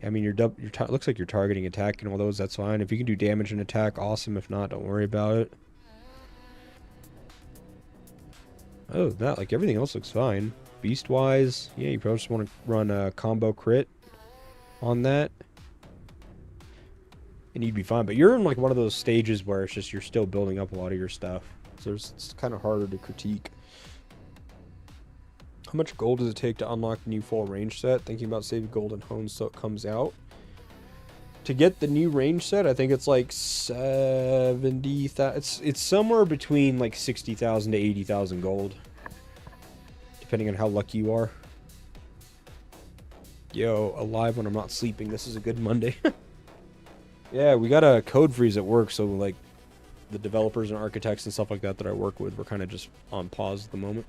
I mean, looks like you're targeting attack and all those, that's fine. If you can do damage and attack, awesome. If not, don't worry about it. Oh, that, like, everything else looks fine. Beast-wise, yeah, you probably just want to run a combo crit on that. And you'd be fine. But you're in, like, one of those stages where it's just you're still building up a lot of your stuff. So it's kind of harder to critique. How much gold does it take to unlock the new full range set? Thinking about saving gold and hones so it comes out. To get the new range set, I think it's like 70,000. It's somewhere between like 60,000 to 80,000 gold, depending on how lucky you are. Yo, alive when I'm not sleeping. This is a good Monday. Yeah, we got a code freeze at work, so like the developers and architects and stuff like that I work with, we're kind of just on pause at the moment.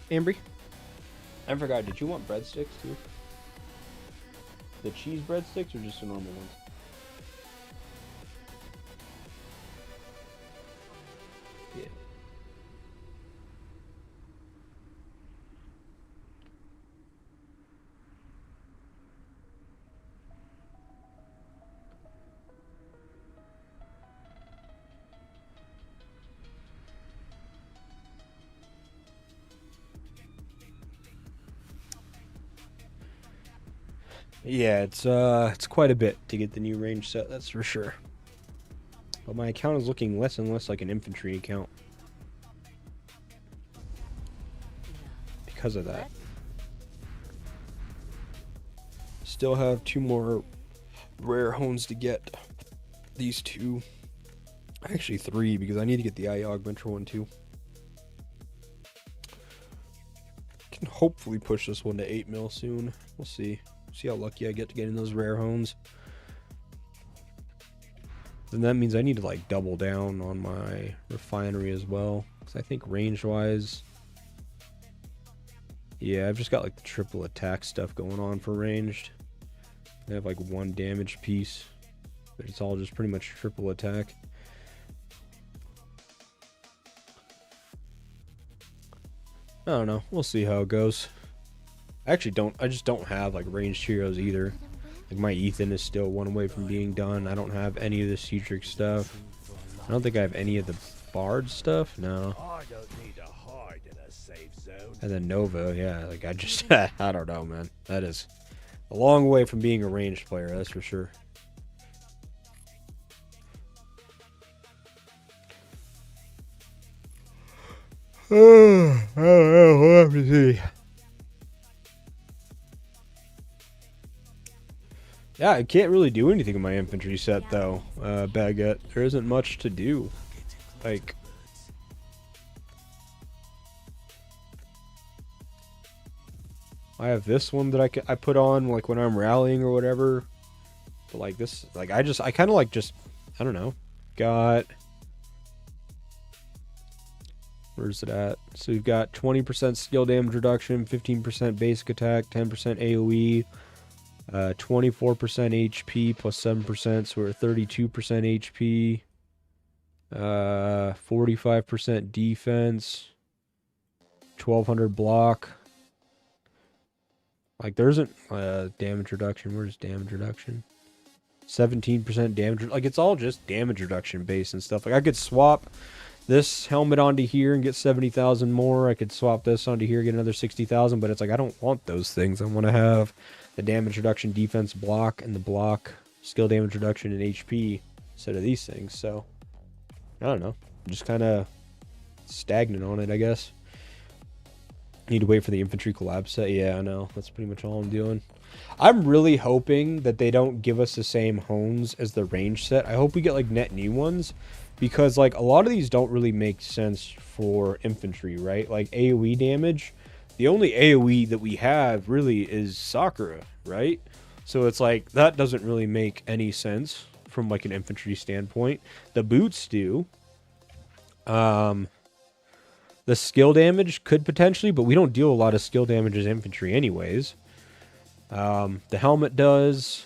Ambry, I forgot, did you want breadsticks too? The cheese breadsticks or just the normal ones? Yeah. Yeah, it's quite a bit to get the new range set, that's for sure. But my account is looking less and less like an infantry account because of that. Still have 2 more rare hones to get. These 2. Actually 3, because I need to get the IA Augmenter one too. Can hopefully push this one to 8 mil soon. We'll see. See how lucky I get to get in those rare hones. Then that means I need to like double down on my refinery as well. Because I think range wise, yeah, I've just got like the triple attack stuff going on for ranged. I have like 1 damage piece, but it's all just pretty much triple attack. I don't know. We'll see how it goes. I just don't have like ranged heroes either. Like my Ethan is still one away from being done. I don't have any of the Cedric stuff. I don't think I have any of the Bard stuff. No. I don't need a hide in a safe zone. And then Nova, yeah. Like I just, I don't know, man. That is a long way from being a ranged player. That's for sure. I don't know. We'll have to see. Yeah, I can't really do anything in my infantry set though, Baguette. There isn't much to do. Like, I have this one that I put on like when I'm rallying or whatever. But like this, like I kind of like just, I don't know. Got, where's it at? So we've got 20% skill damage reduction, 15% basic attack, 10% AoE. 24% HP plus 7%, so we're at 32% HP. 45% defense. 1200 block. Like there isn't damage reduction. Where's damage reduction? 17% damage. Like it's all just damage reduction base and stuff. Like I could swap this helmet onto here and get 70,000 more. I could swap this onto here, get another 60,000, but it's like I don't want those things. I want to have the damage reduction, defense, block, and the block, skill damage reduction, and HP instead of these things. So, I don't know. I'm just kind of stagnant on it, I guess. Need to wait for the infantry collab set. Yeah, I know. That's pretty much all I'm doing. I'm really hoping that they don't give us the same hones as the range set. I hope we get, like, net new ones. Because, like, a lot of these don't really make sense for infantry, right? Like, AoE damage. The only AoE that we have really is Sakura, right? So it's like, that doesn't really make any sense from like an infantry standpoint. The boots do. The skill damage could potentially, but we don't deal a lot of skill damage as infantry anyways. The helmet does.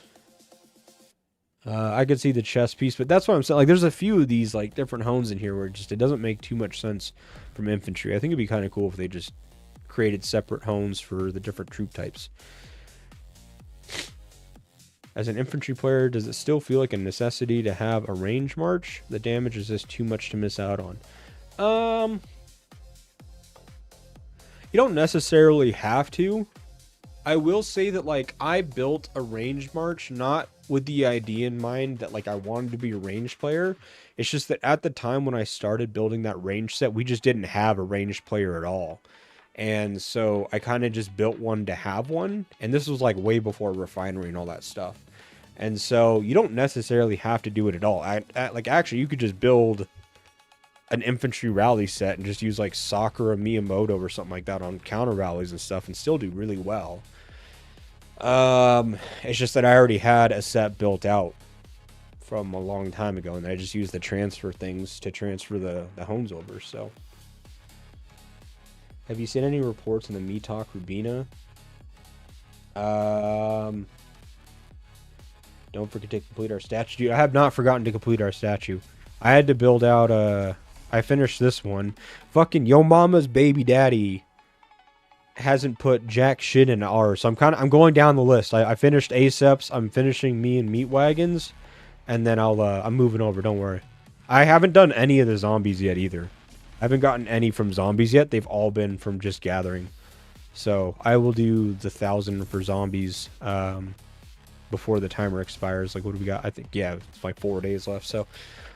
I could see the chest piece, but that's what I'm saying. Like, there's a few of these like different hones in here where it doesn't make too much sense from infantry. I think it'd be kind of cool if they just created separate hones for the different troop types. As an infantry player, does it still feel like a necessity to have a range march? The damage is just too much to miss out on. You don't necessarily have to. I will say that like I built a range march not with the idea in mind that like I wanted to be a ranged player. It's just that at the time when I started building that range set, we just didn't have a ranged player at all. And so I kind of just built one to have one. And this was like way before refinery and all that stuff. And so you don't necessarily have to do it at all. Like actually you could just build an infantry rally set and just use like Sakura Miyamoto or something like that on counter rallies and stuff and still do really well. It's just that I already had a set built out from a long time ago and I just used the transfer things to transfer the hones over. So have you seen any reports on the Metalk Rubina? Don't forget to complete our statue. Dude, I have not forgotten to complete our statue. I had to build out I finished this one. Fucking Yo Mama's baby daddy hasn't put jack shit in ours. So I'm going down the list. I finished Aceps. I'm finishing me and Meat Wagons. And then I'm moving over, don't worry. I haven't done any of the zombies yet either. I haven't gotten any from zombies yet. They've all been from just gathering. So I will do the 1,000 for zombies before the timer expires. Like, what do we got? I think, yeah, it's like 4 days left. So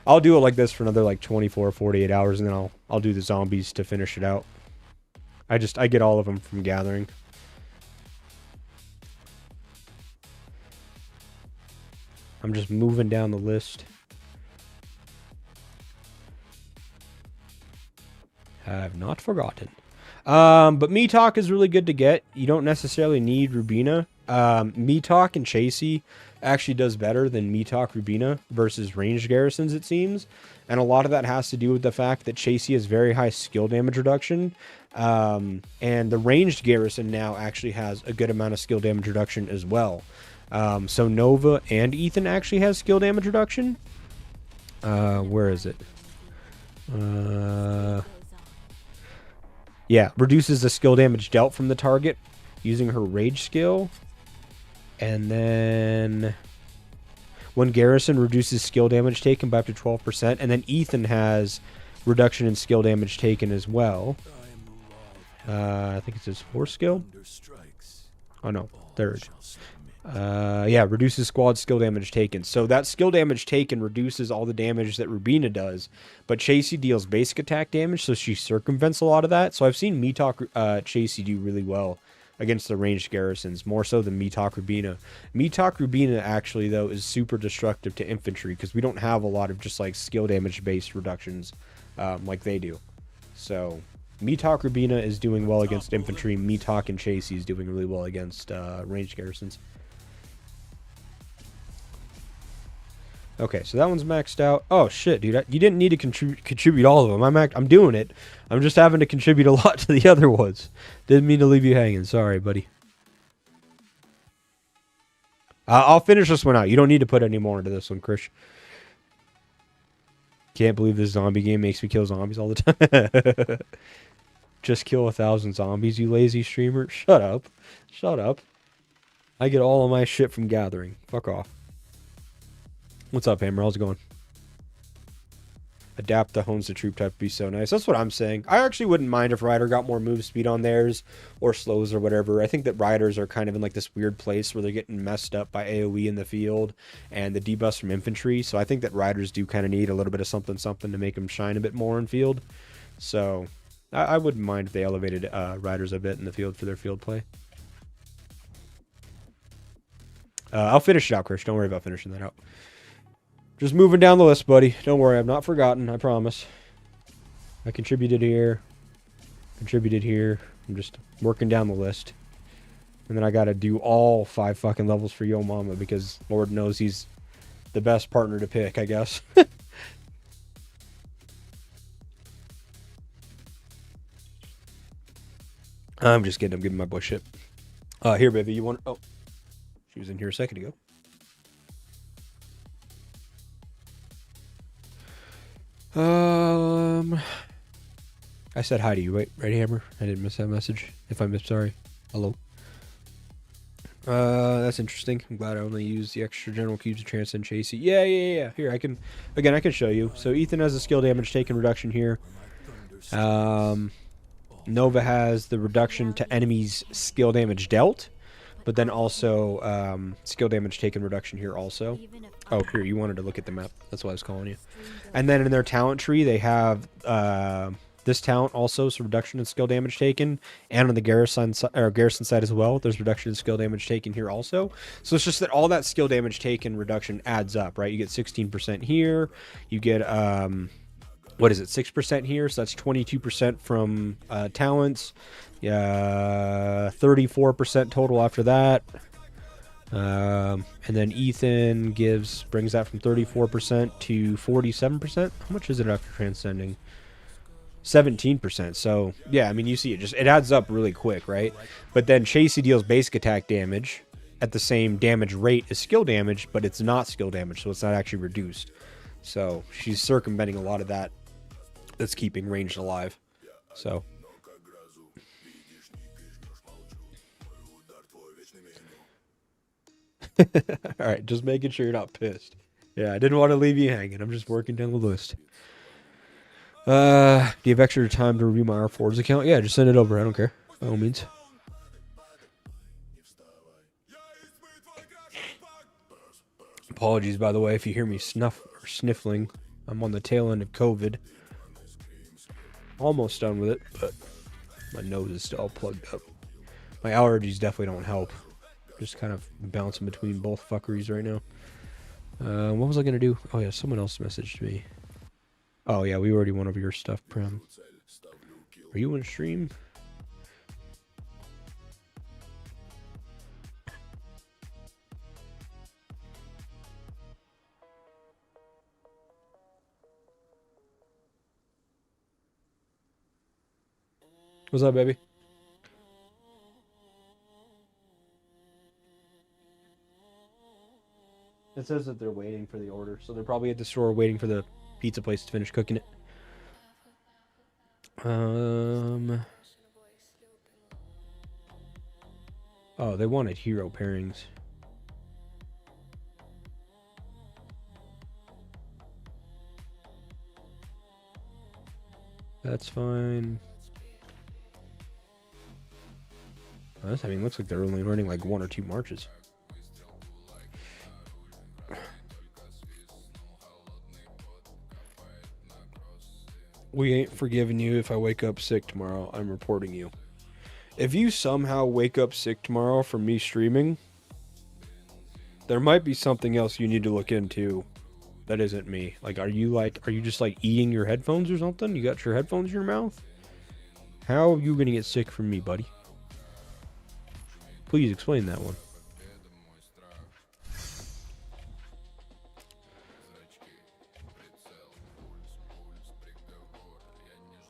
I'll do it like this for another like 24 or 48 hours. And then I'll do the zombies to finish it out. I get all of them from gathering. I'm just moving down the list. I have not forgotten. But Metalk is really good to get. You don't necessarily need Rubina. Metalk and Chasey actually does better than Metalk Rubina versus ranged garrisons, it seems. And a lot of that has to do with the fact that Chasey has very high skill damage reduction. And the ranged garrison now actually has a good amount of skill damage reduction as well. So Nova and Ethan actually has skill damage reduction. Where is it? Yeah, reduces the skill damage dealt from the target using her rage skill. And then when Garrison reduces skill damage taken by up to 12%. And then Ethan has reduction in skill damage taken as well. I think it's his 4th skill. Oh no, 3rd. Yeah, reduces squad skill damage taken. So that skill damage taken reduces all the damage that Rubina does, but Chasey deals basic attack damage, so she circumvents a lot of that. So I've seen Metalk Chasey do really well against the ranged garrisons, more so than Metalk Rubina. Metalk Rubina actually, though, is super destructive to infantry because we don't have a lot of just like skill damage based reductions like they do. So Metalk Rubina is doing well against infantry. Metalk and Chasey is doing really well against ranged garrisons. Okay, so that one's maxed out. Oh shit, dude! You didn't need to contribute all of them. I'm doing it. I'm just having to contribute a lot to the other ones. Didn't mean to leave you hanging. Sorry, buddy. I'll finish this one out. You don't need to put any more into this one, Krish. Can't believe this zombie game makes me kill zombies all the time. Just kill 1,000 zombies, you lazy streamer. Shut up. Shut up. I get all of my shit from gathering. Fuck off. What's up, Hammer? How's it going? Adapt the hones to troop type would be so nice. That's what I'm saying. I actually wouldn't mind if Rider got more move speed on theirs or slows or whatever. I think that Riders are kind of in like this weird place where they're getting messed up by AoE in the field and the debuffs from infantry. So I think that Riders do kind of need a little bit of something to make them shine a bit more in field. So I wouldn't mind if they elevated Riders a bit in the field for their field play. I'll finish it out, Chris. Don't worry about finishing that out. Just moving down the list, buddy. Don't worry, I've not forgotten, I promise. I contributed here. Contributed here. I'm just working down the list. And then I gotta do all 5 fucking levels for Yo Mama because Lord knows he's the best partner to pick, I guess. I'm just kidding. I'm giving my boy shit. Here, baby. You want... Oh. She was in here a second ago. I said hi to you, right, Hammer? I didn't miss that message. If I missed, sorry. Hello. That's interesting. I'm glad I only used the extra general cubes to transcend Chasey. Yeah. Here, I can show you. So Ethan has a skill damage taken reduction here. Nova has the reduction to enemies' skill damage dealt, but then also skill damage taken reduction here also. Oh, here, you wanted to look at the map. That's why I was calling you. And then in their talent tree, they have this talent also, so reduction in skill damage taken. And on the garrison side as well, there's reduction in skill damage taken here also. So it's just that all that skill damage taken reduction adds up, right? You get 16% here. You get, what is it, 6% here? So that's 22% from talents. Yeah, 34% total after that. And then Ethan brings that from 34% to 47%. How much is it after transcending? 17%. So yeah, I mean, you see it adds up really quick, right? But then Chasey deals basic attack damage at the same damage rate as skill damage, but it's not skill damage, so it's not actually reduced. So she's circumventing a lot of that. That's keeping ranged alive. So all right, just making sure you're not pissed. Yeah, I didn't want to leave you hanging. I'm just working down the list. Do you have extra time to review my R4's account? Yeah, just send it over. I don't care. By all means. Apologies, by the way, if you hear me sniffling. I'm on the tail end of COVID. Almost done with it, but my nose is still plugged up. My allergies definitely don't help. Just kind of bouncing between both fuckeries right now. What was I going to do? Oh, yeah, someone else messaged me. Oh, yeah, we already went over your stuff, Prem. Are you on stream? What's up, baby? It says that they're waiting for the order, so they're probably at the store waiting for the pizza place to finish cooking it. Oh, they wanted hero pairings. That's fine. I mean, looks like they're only running like 1 or 2 marches. We ain't forgiving you if I wake up sick tomorrow. I'm reporting you. If you somehow wake up sick tomorrow from me streaming, there might be something else you need to look into that isn't me. Like, are you just like eating your headphones or something? You got your headphones in your mouth? How are you gonna get sick from me, buddy? Please explain that one.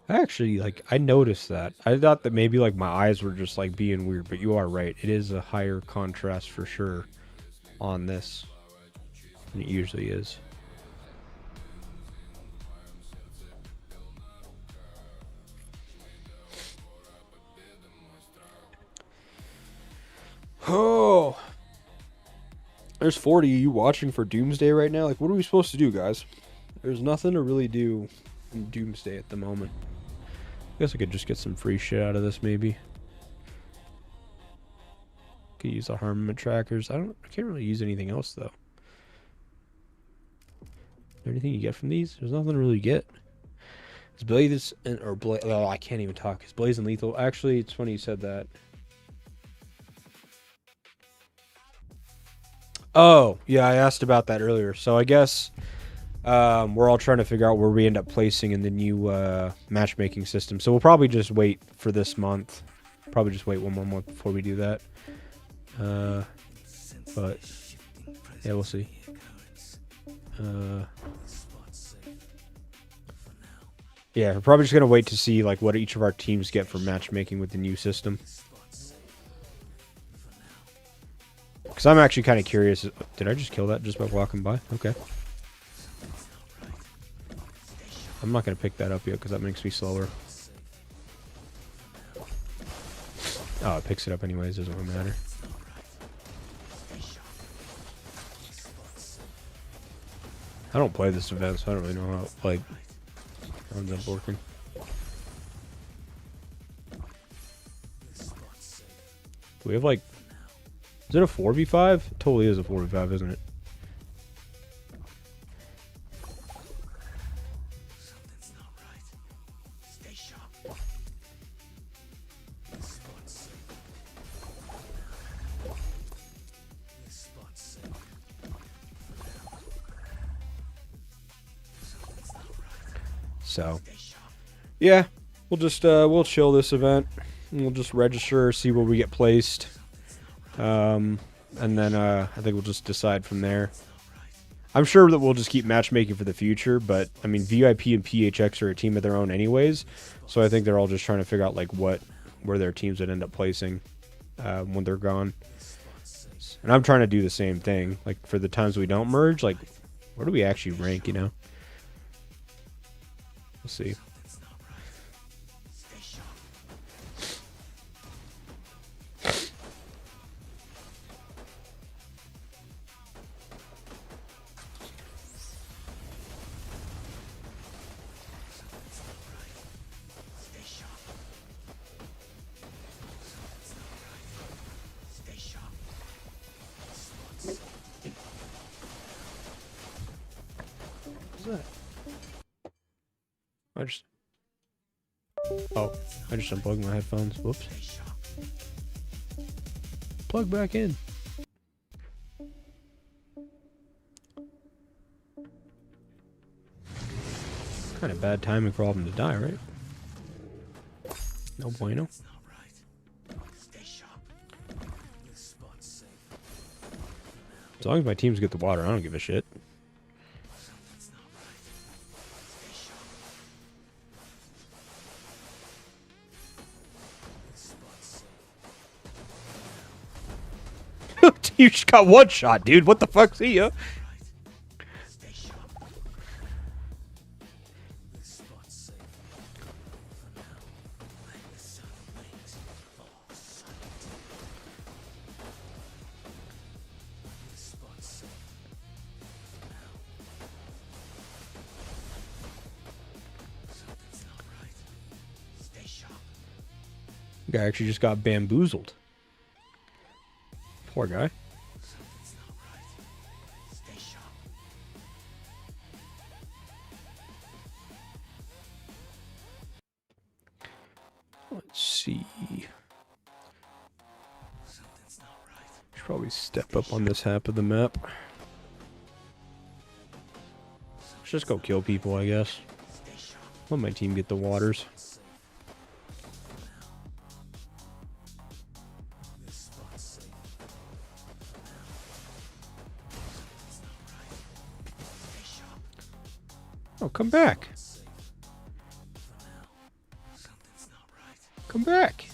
Actually, like, I noticed that. I thought that maybe, like, my eyes were just, like, being weird, but you are right. It is a higher contrast for sure on this than it usually is. Oh! There's 40 of you watching for Doomsday right now. Like, what are we supposed to do, guys? There's nothing to really do in Doomsday at the moment. I guess I could just get some free shit out of this, maybe. Could use the armament trackers. I can't really use anything else, though. Anything you get from these? There's nothing to really get. Is Blaze or Blaze? Oh, I can't even talk. Is Blaze and Lethal? Actually, it's funny you said that. Oh, yeah, I asked about that earlier. So I guess we're all trying to figure out where we end up placing in the new matchmaking system. So we'll probably just wait for this month. Probably just wait one more month before we do that. But yeah, we'll see. Yeah, we're probably just gonna wait to see like what each of our teams get for matchmaking with the new system. Because I'm actually kind of curious. Did I just kill that just by walking by? Okay. I'm not going to pick that up yet because that makes me slower. Oh, it picks it up anyways. Doesn't really matter. I don't play this event, so I don't really know how like how it ends up working. Do we have like... Is it a 4v5? It totally is a 4v5, isn't it? So, yeah, we'll just we'll chill this event. And we'll just register, see where we get placed. And then I think we'll just decide from there. I'm sure that we'll just keep matchmaking for the future, but I mean VIP and PHX are a team of their own anyways, so I think they're all just trying to figure out like where their teams would end up placing when they're gone. And I'm trying to do the same thing. Like for the times we don't merge, like where do we actually rank, you know? We'll see. I just unplugged my headphones. Whoops. Plug back in. Kind of bad timing for all of them to die, right? No bueno. As long as my teams get the water, I don't give a shit. You just got one shot, dude. What the fuck? See ya. guy actually just got bamboozled. Poor guy. Let's see. Should probably step up on this half of the map. Let's just go kill people, I guess. Let my team get the waters. Oh, come back. Come back.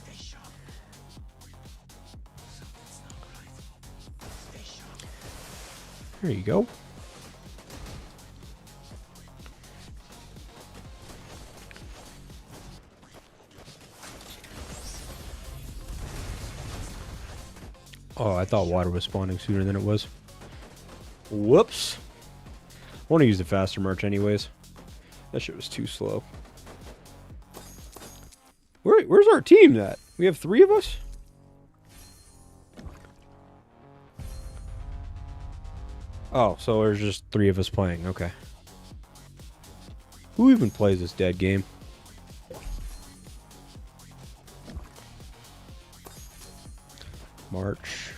There you go. Oh, I thought water was spawning sooner than it was. Whoops. I want to use the faster march anyways. That shit was too slow. Where's our team at? We have 3 of us? Oh, so there's just 3 of us playing. Okay. Who even plays this dead game? March.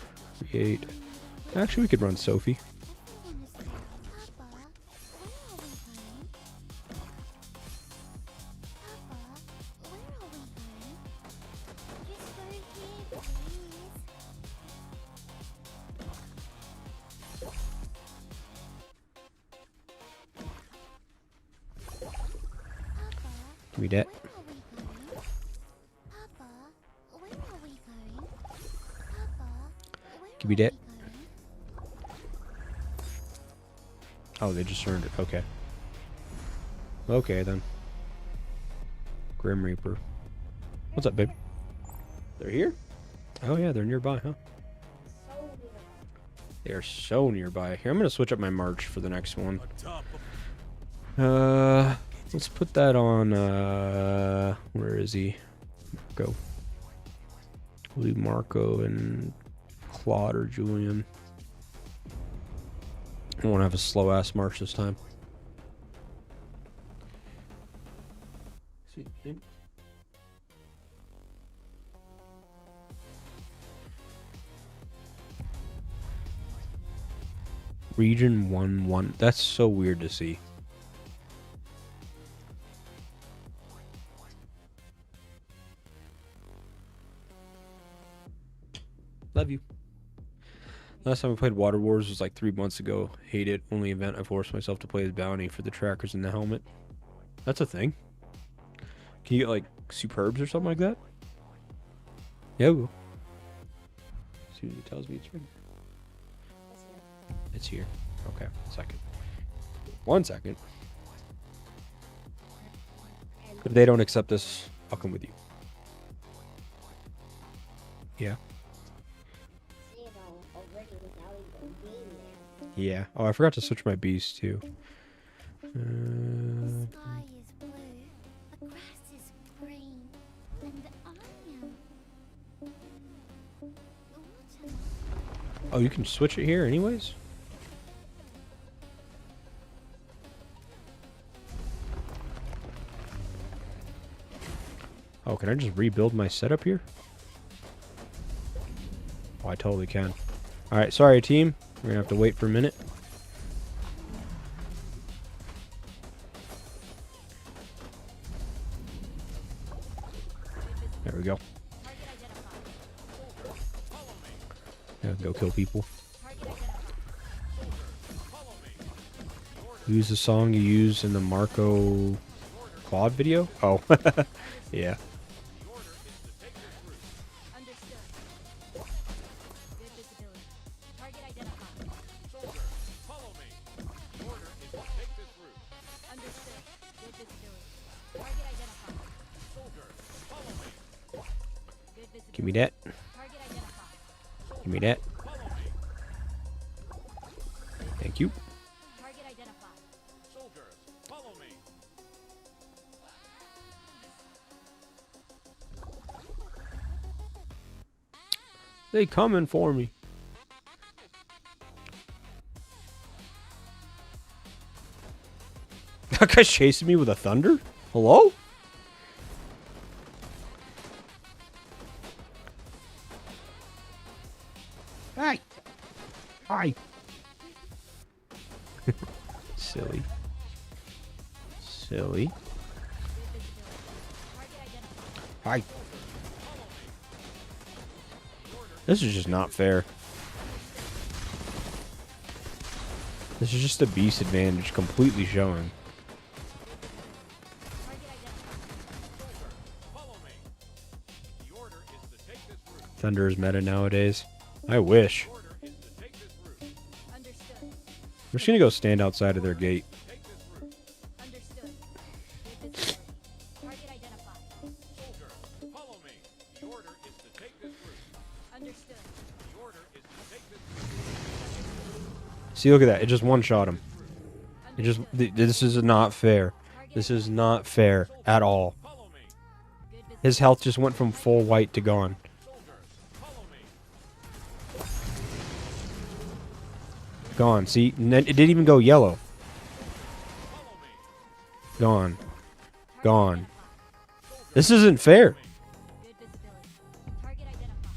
Create. Actually, we could run Sophie. Give me that. Give me that. Oh, they just earned it. Okay. Okay, then. Grim Reaper. What's up, babe? They're here? Oh, yeah, they're nearby, huh? They are so nearby. Here, I'm going to switch up my march for the next one. Let's put that on, where is he? Go. We'll leave Marco and Claude or Julian. I won't have a slow-ass march this time. Region 1-1. That's so weird to see. Love you. Last time I played Water Wars was like 3 months ago. Hate it. Only event I forced myself to play is Bounty for the trackers and the helmet. That's a thing. Can you get like superbs or something like that? Yeah, we will. As soon as it tells me it's ready. It's here. Okay, 1 second. If they don't accept this, I'll come with you. Yeah. Yeah. Oh, I forgot to switch my beast too. The sky is blue, the grass is green, and I am autumn. Oh, you can switch it here anyways? Oh, can I just rebuild my setup here? Oh, I totally can. Alright, sorry team. We're gonna have to wait for a minute. There we go. Yeah, go kill people. Use the song you use in the Marco Claude video? Oh, yeah. Give me that. Give me that. Thank you. They coming for me. That guy's chasing me with a thunder? Hello? Hi. Hi. Silly. Silly. Hi. This is just not fair. This is just a beast advantage completely showing. Thunder is meta nowadays. I wish. Understood. I'm just gonna go stand outside of their gate. Understood. Good visibility. Target identified. Follow me. The order is to take this route. Understood. The order is to take this route. See, look at that. It just one-shot him. It just. This is not fair. This is not fair at all. Follow me. Good visibility. His health just went from full white to gone. Follow me. Gone. See, and then it didn't even go yellow. Follow me. Gone. Gone. This isn't fair. Good visibility. Target identified.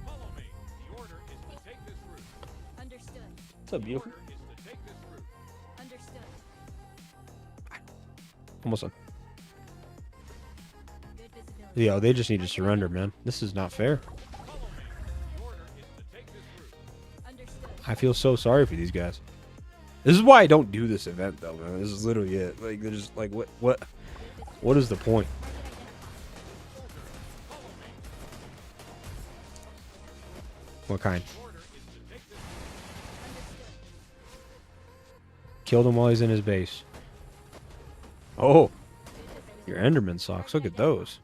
Follow me. The order is to take this route. Understood. What's up, beautiful? Order is to take this route. Understood. Almost done. Good visibility. Yo, they just need to surrender, man. This is not fair. Follow me. The order is to take this route. Understood. I feel so sorry for these guys. This is why I don't do this event, though, man. This is literally it. Like, they're just like, what is the point? What kind? Killed him while he's in his base. Oh, your Enderman socks. Look at those.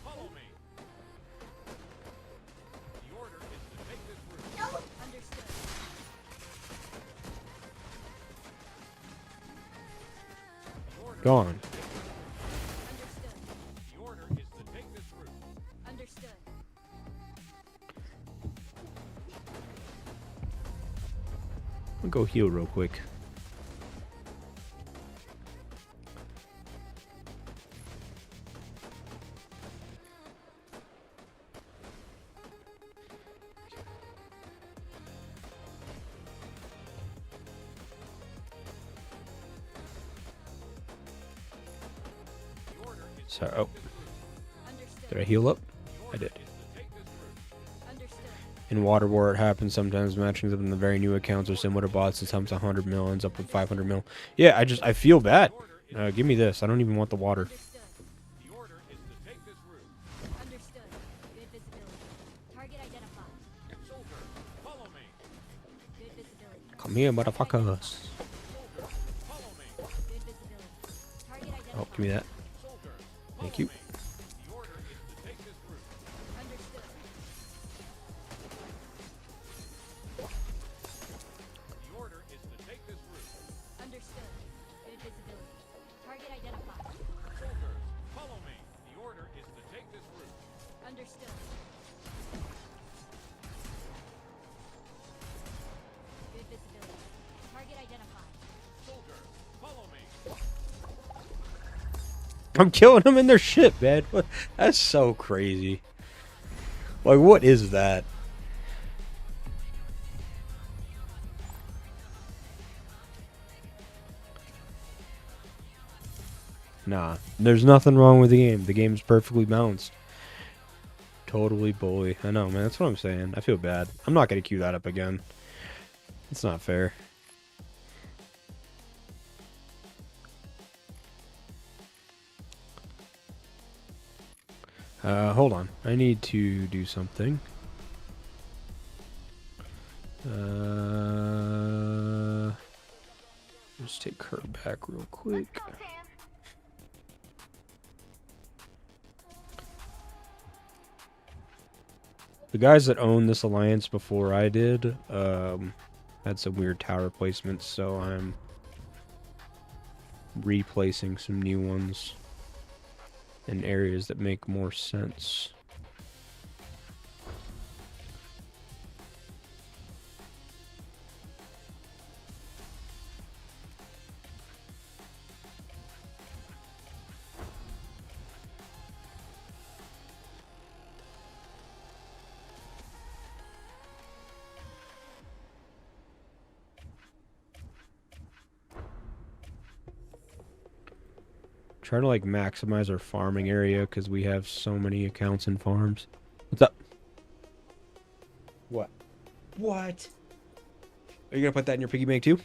Follow me. The order is to take this route. Understood. Gone. Understood. The order is to take this route. Understood. I'll go heal real quick. So, oh, Understood. did I heal up? I did. Understood. In Water War, it happens sometimes. Matching up in the very new accounts or similar bots. Sometimes 100 mil ends up with 500 mil. Yeah, I feel bad. Give me this. I don't even want the water. Understood. The order is to take this route. Understood. Good visibility. Target identified. Soldier, follow me. Good visibility. Come here, motherfuckers. Follow me. Good visibility. Target identified. Oh, give me that. Soldier, Thank you. the order is to take this route. Understood. The order is to take this route. Understood. Good visibility. Target identified. Soldiers, follow me. The order is to take this route. Understood. Good visibility. Target identified. Soldier, follow me. I'm killing them in their shit, man. That's so crazy. Like, what is that? Nah, there's nothing wrong with the game. The game's perfectly balanced. Totally bully. I know, man. That's what I'm saying. I feel bad. I'm not going to queue that up again. It's not fair. Hold on. I need to do something. Just take her back real quick. The guys that owned this alliance before I did, had some weird tower placements, so I'm replacing some new ones in areas that make more sense. Trying to like maximize our farming area because we have so many accounts and farms. What's up? What? What? Are you gonna put that in your piggy bank too?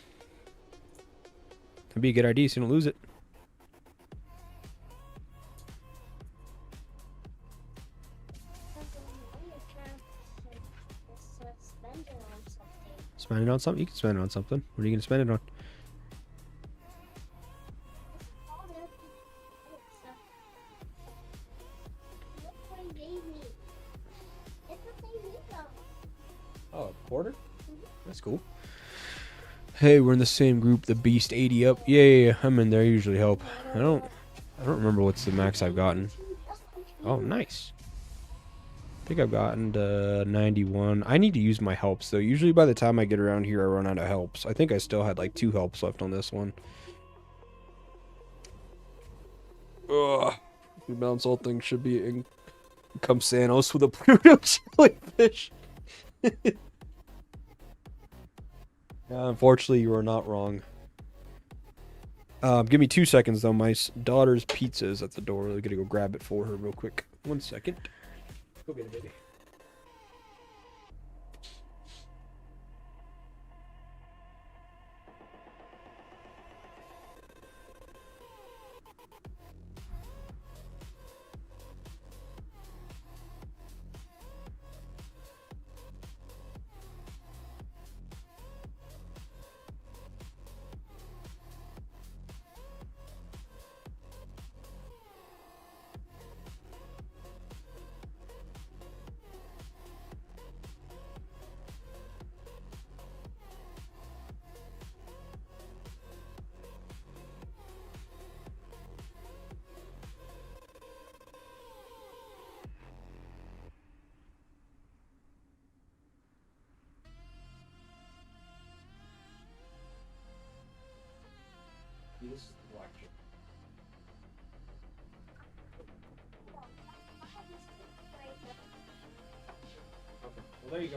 That'd be a good idea so you don't lose it. Spend it on something. Spend it on something? You can spend it on something. What are you gonna spend it on? All that stuff. Look what he gave me. It's what they need though. Oh, a quarter? That's cool. Hey, we're in the same group, the Beast 80 up. Yeah, I'm in there. I usually help. I don't remember what's the max I've gotten. Oh, nice. I think I've gotten to 91. I need to use my helps though. Usually by the time I get around here, I run out of helps. I think I still had like 2 helps left on this one. Ugh. The bounce all thing should be in. Come Sanos with a Pluto jellyfish. Unfortunately, you are not wrong. Give me 2 seconds, though. My daughter's pizza is at the door. I'm gonna go grab it for her real quick. 1 second. Go get it, baby. This is the black chip. Okay, well there you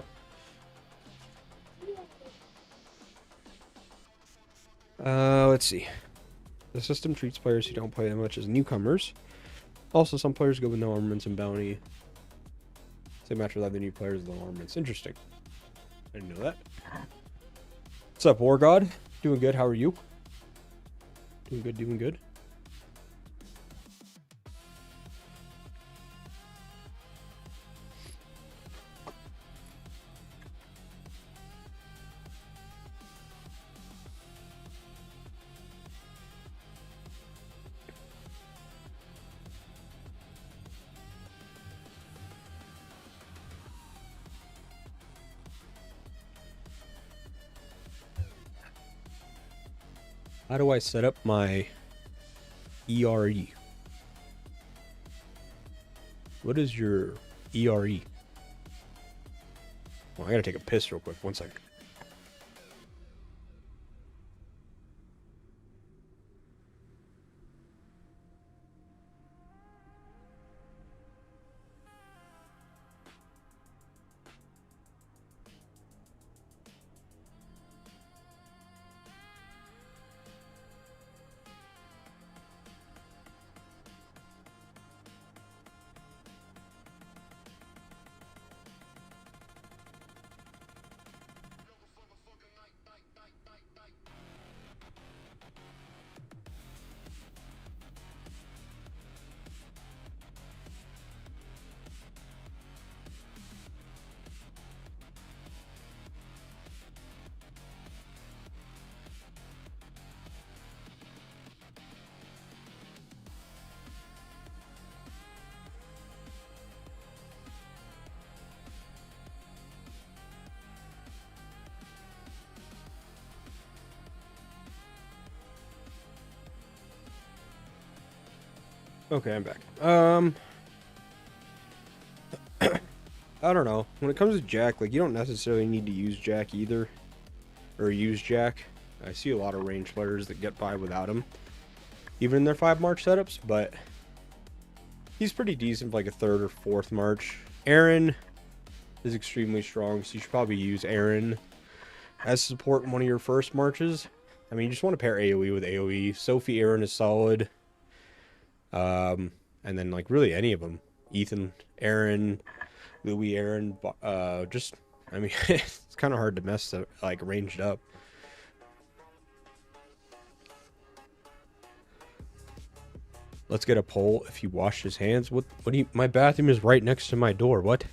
go. Let's see. The system treats players who don't play that much as newcomers. Also, some players go with no armaments and bounty. Same match with other new players with no armaments. Interesting. I didn't know that. What's up, War God? Doing good. How are you? Doing good, doing good. How do I set up my ERE? What is your ERE? Well, I gotta take a piss real quick. 1 second. Okay, I'm back. I don't know. When it comes to Jack, like, you don't necessarily need to use Jack either. Or use Jack. I see a lot of range players that get by without him. Even in their 5 March setups, but he's pretty decent for like a 3rd or 4th March. Aaron is extremely strong, so you should probably use Aaron as support in one of your first marches. I mean, you just want to pair AoE with AoE. Sophie Aaron is solid. And then like really any of them. Ethan, Aaron, Louis, Aaron, just I mean it's kind of hard to mess up, like range it up. Let's get a poll if he washed his hands. What do you, my bathroom is right next to my door. What?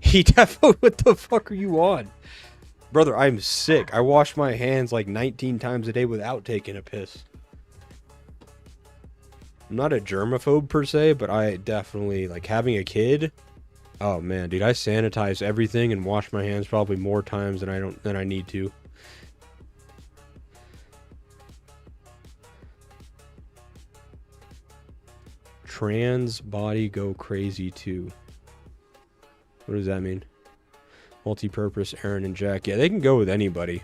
He definitely, what the fuck are you on? Brother, I'm sick. I wash my hands like 19 times a day without taking a piss. I'm not a germaphobe per se, but I definitely, like, having a kid. Oh man, dude, I sanitize everything and wash my hands probably more times than I need to. Trans body go crazy too. What does that mean? Multi-purpose, Aaron and Jack. Yeah, they can go with anybody.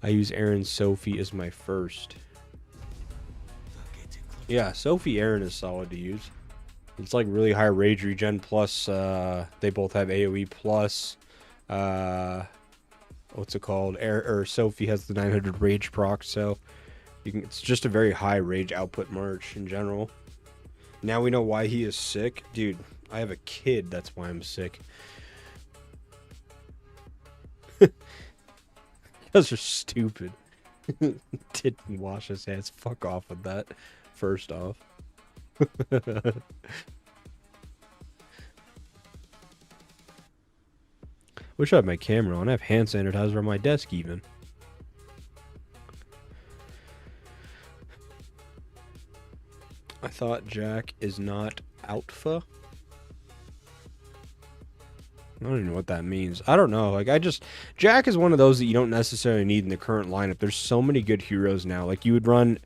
I use Aaron Sophie as my first. Yeah, Sophie Aaron is solid to use. It's like really high rage regen plus they both have AoE plus what's it called? Sophie has the 900 rage proc, so it's just a very high rage output March in general. Now we know why he is sick. Dude, I have a kid, that's why I'm sick. You guys are stupid. Didn't wash his hands. Fuck off with that. First off. Wish I had my camera on. I have hand sanitizer on my desk even. I thought Jack is not alpha. I don't even know what that means. I don't know. Like, Jack is one of those that you don't necessarily need in the current lineup. There's so many good heroes now. Like, you would run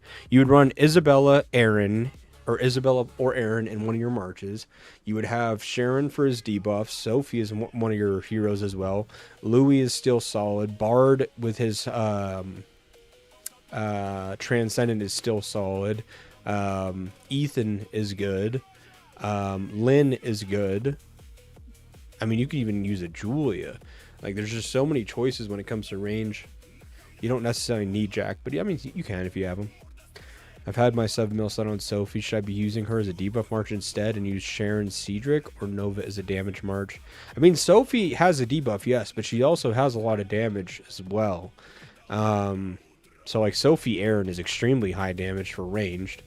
Isabella, Aaron, or Isabella or Aaron in one of your marches. You would have Sharon for his debuffs. Sophie is one of your heroes as well. Louis is still solid. Bard with his Transcendent is still solid. Ethan is good. Lynn is good. I mean, you could even use a Julia. Like, there's just so many choices when it comes to range. You don't necessarily need Jack, but I mean, you can if you have him. I've had my 7 mil set on Sophie. Should I be using her as a debuff march instead and use Sharon Cedric or Nova as a damage march? I mean, Sophie has a debuff, yes, but she also has a lot of damage as well. So, like, Sophie Aaron is extremely high damage for ranged.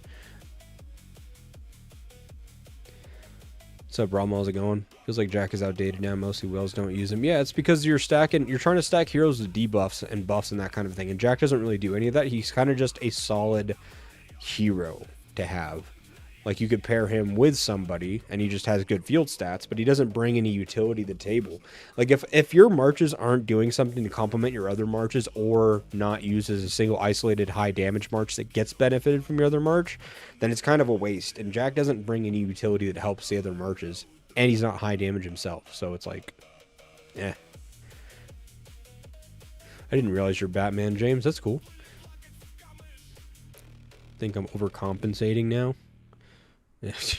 What's up, Brom? How's it going? Feels like Jack is outdated now. Mostly Wells don't use him. Yeah, it's because you're trying to stack heroes with debuffs and buffs and that kind of thing. And Jack doesn't really do any of that. He's kind of just a solid hero to have. Like, you could pair him with somebody and he just has good field stats, but he doesn't bring any utility to the table. Like, if your marches aren't doing something to complement your other marches or not used as a single isolated high damage march that gets benefited from your other march, then it's kind of a waste. And Jack doesn't bring any utility that helps the other marches. And he's not high damage himself, so it's like, eh. I didn't realize you're Batman, James. That's cool. Think I'm overcompensating now.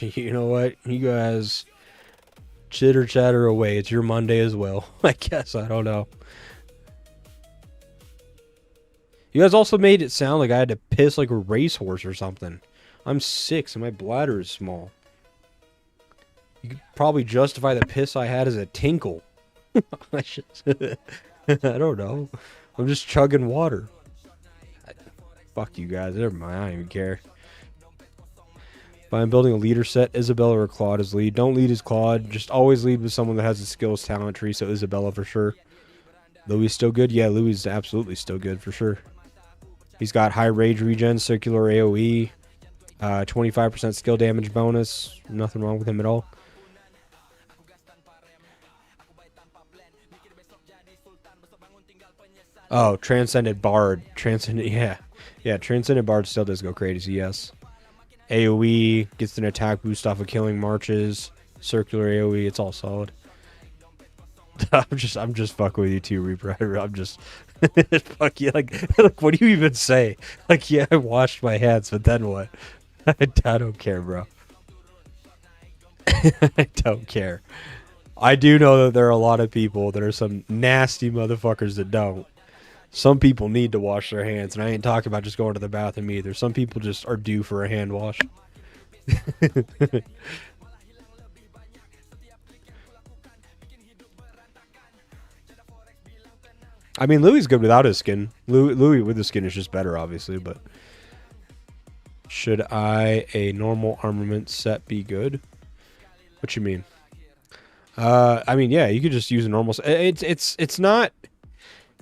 You know what? You guys chitter chatter away. It's your Monday as well. I guess. I don't know. You guys also made it sound like I had to piss like a racehorse or something. I'm 6 and my bladder is small. You could probably justify the piss I had as a tinkle. I don't know. I'm just chugging water. Fuck you guys. Never mind. I don't even care. If I'm building a leader set, Isabella or Claude as lead. Don't lead as Claude. Just always lead with someone that has a skills talent tree. So Isabella for sure. Louis still good? Yeah, Louis is absolutely still good for sure. He's got high rage regen, circular AoE, 25% skill damage bonus. Nothing wrong with him at all. Oh, Transcendent Bard. Transcendent, yeah. Yeah, Transcendent Bard still does go crazy, yes. AoE, gets an attack boost off of killing marches. Circular AoE, it's all solid. I'm just fucking with you too, Reaper. I'm just fuck you. Like, what do you even say? Like, yeah, I washed my hands, but then what? I don't care, bro. I don't care. I do know that there are a lot of people that are some nasty motherfuckers that don't. Some people need to wash their hands, and I ain't talking about just going to the bathroom either. Some people just are due for a hand wash. I mean, Louis's good without his skin. Louis with the skin is just better, obviously, but should a normal armament set be good? What you mean? I mean, yeah, you could just use a normal set. It's not.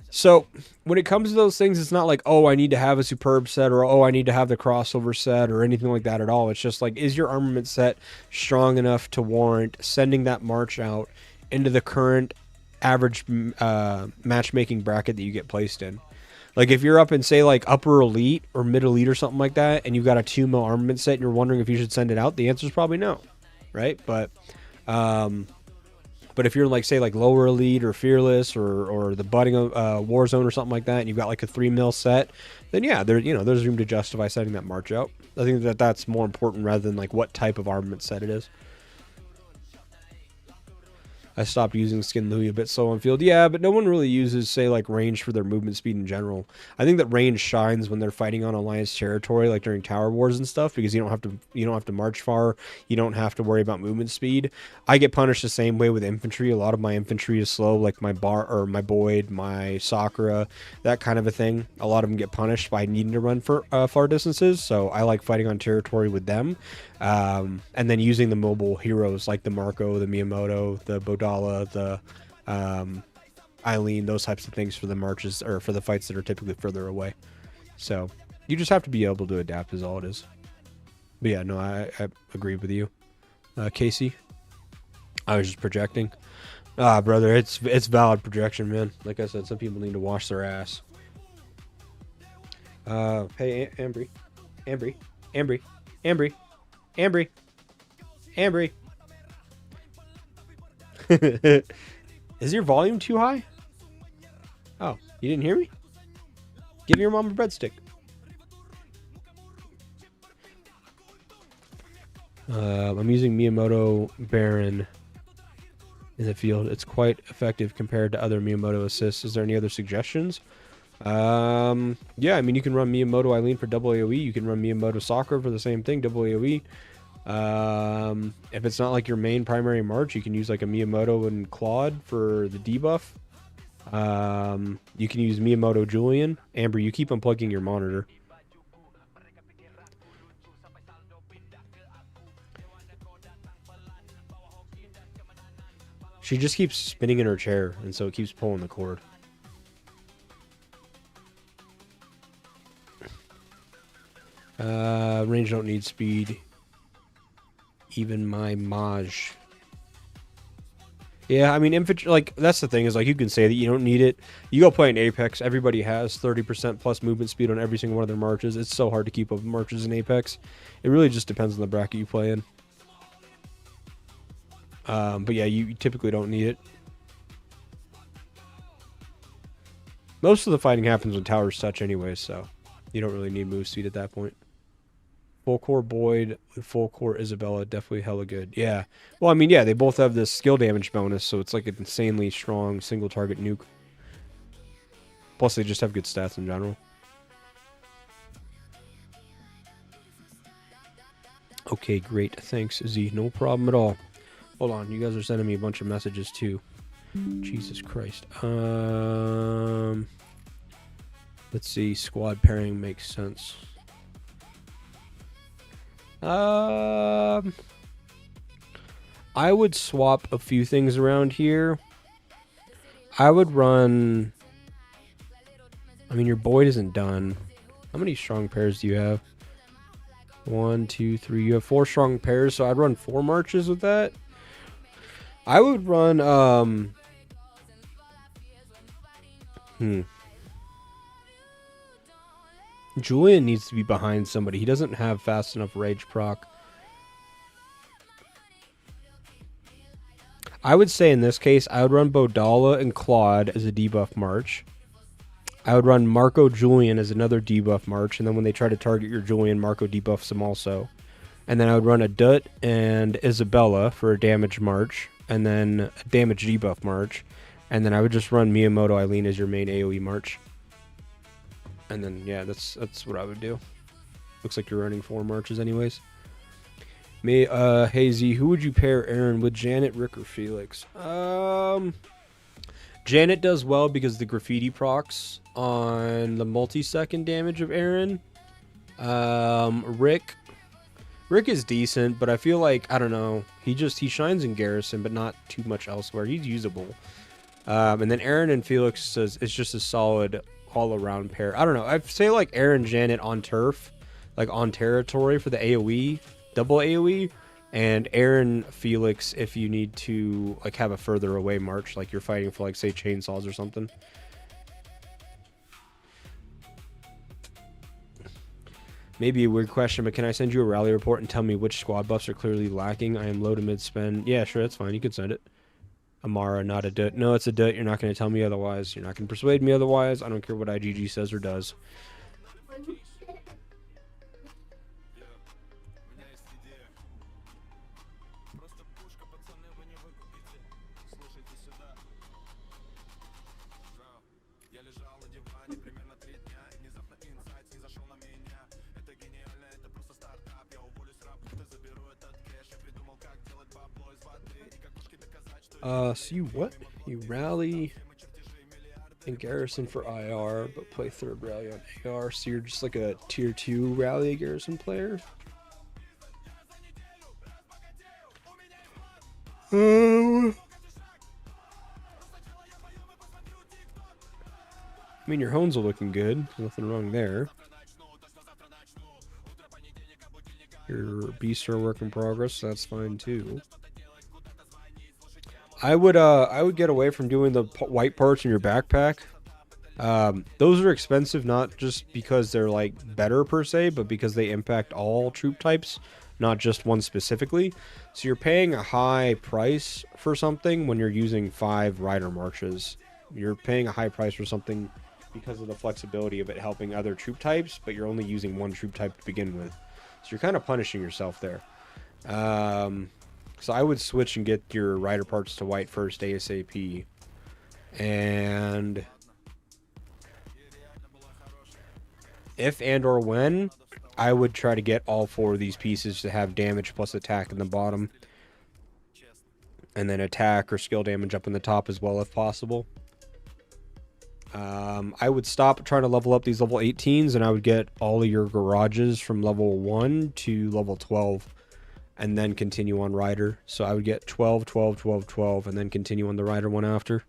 So when it comes to those things, it's not like, oh, I need to have a superb set, or oh, I need to have the crossover set, or anything like that at all. It's just like, is your armament set strong enough to warrant sending that march out into the current average matchmaking bracket that you get placed in? Like if you're up in, say, like upper elite or mid elite or something like that, and you've got a 2 mil armament set and you're wondering if you should send it out, the answer is probably no, right? But if you're like, say, like lower elite or fearless or the budding Warzone or something like that, and you've got like a 3 mil set, then yeah, there's room to justify sending that march out. I think that's more important rather than like what type of armament set it is. I stopped using Skin Louis a bit slow on field. Yeah, but no one really uses, say, like range for their movement speed in general. I think that range shines when they're fighting on Alliance territory, like during tower wars and stuff, because you don't have to march far. You don't have to worry about movement speed. I get punished the same way with infantry. A lot of my infantry is slow, like my Boyd, my Sakura, that kind of a thing. A lot of them get punished by needing to run for far distances. So I like fighting on territory with them. And then using the mobile heroes like the Marco, the Miyamoto, the Bodala, the Eileen, those types of things for the marches or for the fights that are typically further away. So you just have to be able to adapt is all it is. But yeah, no, I agree with you. Casey, I was just projecting. Brother, it's valid projection, man. Like I said, some people need to wash their ass. Hey, Ambry. Is your volume too high? Oh, you didn't hear me? Give your mom a breadstick. I'm using Miyamoto Baron in the field. It's quite effective compared to other Miyamoto assists. Is there any other suggestions? Yeah, I mean, you can run Miyamoto Eileen for double AoE. You can run Miyamoto Sakura for the same thing, double AoE. If it's not like your main primary march, you can use like a Miyamoto and Claude for the debuff. You can use Miyamoto Julian. Amber, you keep unplugging your monitor. She just keeps spinning in her chair, and so it keeps pulling the cord. Range don't need speed. Even my Maj. Yeah, I mean, infantry, like, that's the thing, is, like, you can say that you don't need it. You go play in Apex, everybody has 30% plus movement speed on every single one of their marches. It's so hard to keep up with marches in Apex. It really just depends on the bracket you play in. But yeah, you typically don't need it. Most of the fighting happens when towers touch anyway, so you don't really need move speed at that point. Full core Boyd with full core Isabella, definitely hella good. Yeah. Well, I mean, yeah, they both have this skill damage bonus, so it's like an insanely strong single target nuke. Plus, they just have good stats in general. Okay, great. Thanks, Z. No problem at all. Hold on, you guys are sending me a bunch of messages too. Jesus Christ. Let's see. Squad pairing makes sense. I would swap a few things around here. I would run... I mean, your Boyd isn't done. How many strong pairs do you have? 1, 2, 3. You have 4 strong pairs, so I'd run 4 marches with that. I would run, Julian needs to be behind somebody. He doesn't have fast enough rage proc. I would say in this case, I would run Bodala and Claude as a debuff march. I would run Marco Julian as another debuff march, and then when they try to target your Julian, Marco debuffs them also. And then I would run a Dut and Isabella for a damage march, and then a damage debuff march, and then I would just run Miyamoto Eileen as your main AoE march. And then yeah, that's what I would do. Looks like you're running 4 marches anyways. Hey Z, who would you pair Aaron with, Janet, Rick, or Felix? Janet does well because the graffiti procs on the multi-second damage of Aaron. Rick is decent, but I feel like, I don't know, he shines in Garrison, but not too much elsewhere. He's usable. And then Aaron and Felix is just a solid all-around pair. I don't know, I'd say like Aaron, Janet on turf, like on territory for the AoE, double AoE, and Aaron, Felix if you need to like have a further away march, like you're fighting for like say chainsaws or something. Maybe a weird question, but can I send you a rally report and tell me which squad buffs are clearly lacking? I am low to mid spend. Yeah, sure, that's fine. You can send it. Amara, not a dut. No, it's a dut. You're not going to tell me otherwise. You're not going to persuade me otherwise. I don't care what IGG says or does. So you what? You rally and Garrison for IR, but play third rally on AR, so you're just like a tier 2 rally Garrison player? I mean, your hones are looking good. Nothing wrong there. Your beasts are a work in progress, so that's fine too. I would get away from doing the white parts in your backpack. Those are expensive, not just because they're like better per se, but because they impact all troop types, not just one specifically. So you're paying a high price for something when you're using 5 rider marches. You're paying a high price for something because of the flexibility of it helping other troop types, but you're only using one troop type to begin with. So you're kind of punishing yourself there. So I would switch and get your rider parts to white first ASAP. And if and or when, I would try to get all 4 of these pieces to have damage plus attack in the bottom. And then attack or skill damage up in the top as well if possible. I would stop trying to level up these level 18s and I would get all of your garages from level 1 to level 12. And then continue on rider. So I would get 12, 12, 12, 12, and then continue on the rider one after.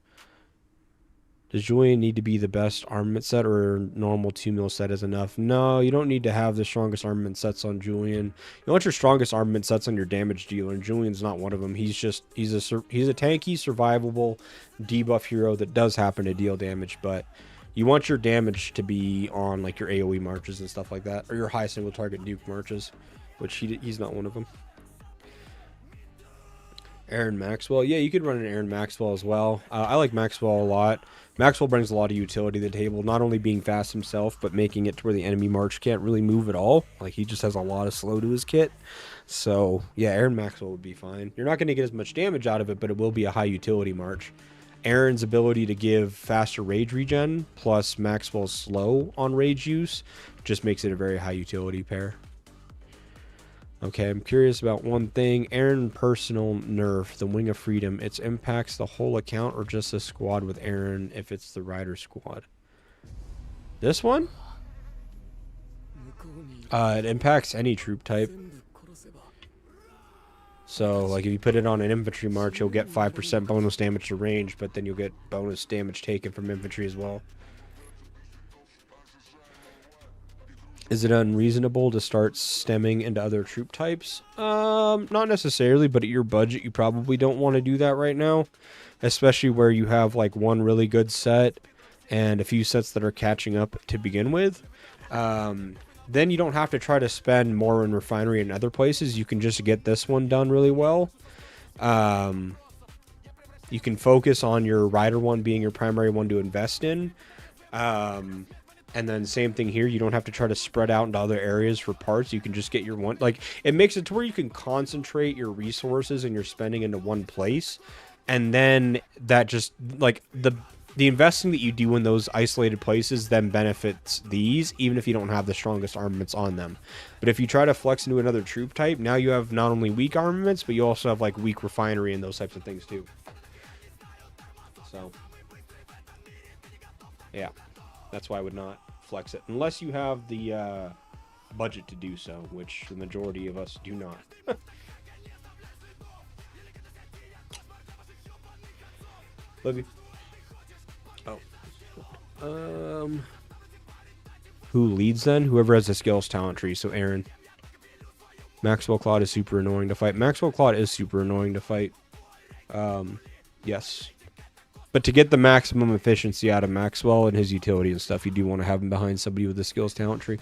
Does Julian need to be the best armament set, or normal 2 mil set is enough? No, you don't need to have the strongest armament sets on Julian. You want your strongest armament sets on your damage dealer, and Julian's not one of them. He's a tanky, survivable debuff hero that does happen to deal damage, but you want your damage to be on like your AoE marches and stuff like that, or your high single target nuke marches, which he's not one of them. Aaron Maxwell. Yeah, you could run an Aaron Maxwell as well. I like Maxwell a lot. Maxwell brings a lot of utility to the table, not only being fast himself, but making it to where the enemy march can't really move at all. Like, he just has a lot of slow to his kit. So, yeah, Aaron Maxwell would be fine. You're not going to get as much damage out of it, but it will be a high utility march. Aaron's ability to give faster rage regen, plus Maxwell's slow on rage use, just makes it a very high utility pair. Okay, I'm curious about one thing. Aaron personal nerf, the Wing of Freedom. It impacts the whole account or just a squad with Aaron if it's the rider squad? This one? It impacts any troop type. So, like, if you put it on an infantry march, you'll get 5% bonus damage to range, but then you'll get bonus damage taken from infantry as well. Is it unreasonable to start stemming into other troop types? Not necessarily, but at your budget, you probably don't want to do that right now. Especially where you have, like, one really good set and a few sets that are catching up to begin with. Then you don't have to try to spend more in refinery and other places. You can just get this one done really well. You can focus on your rider one being your primary one to invest in. And then same thing here. You don't have to try to spread out into other areas for parts. You can just get your one. Like, it makes it to where you can concentrate your resources and your spending into one place. And then that just, like, the the investing that you do in those isolated places then benefits these, even if you don't have the strongest armaments on them. But if you try to flex into another troop type, now you have not only weak armaments, but you also have like weak refinery and those types of things too. So, yeah, that's why I would not flex it unless you have the budget to do so, which the majority of us do not. Love you. Oh. Who leads then? Whoever has the skills talent tree. So Aaron. Maxwell Claude is super annoying to fight. Maxwell Claude is super annoying to fight. Yes. But to get the maximum efficiency out of Maxwell and his utility and stuff, you do want to have him behind somebody with the skills talent tree.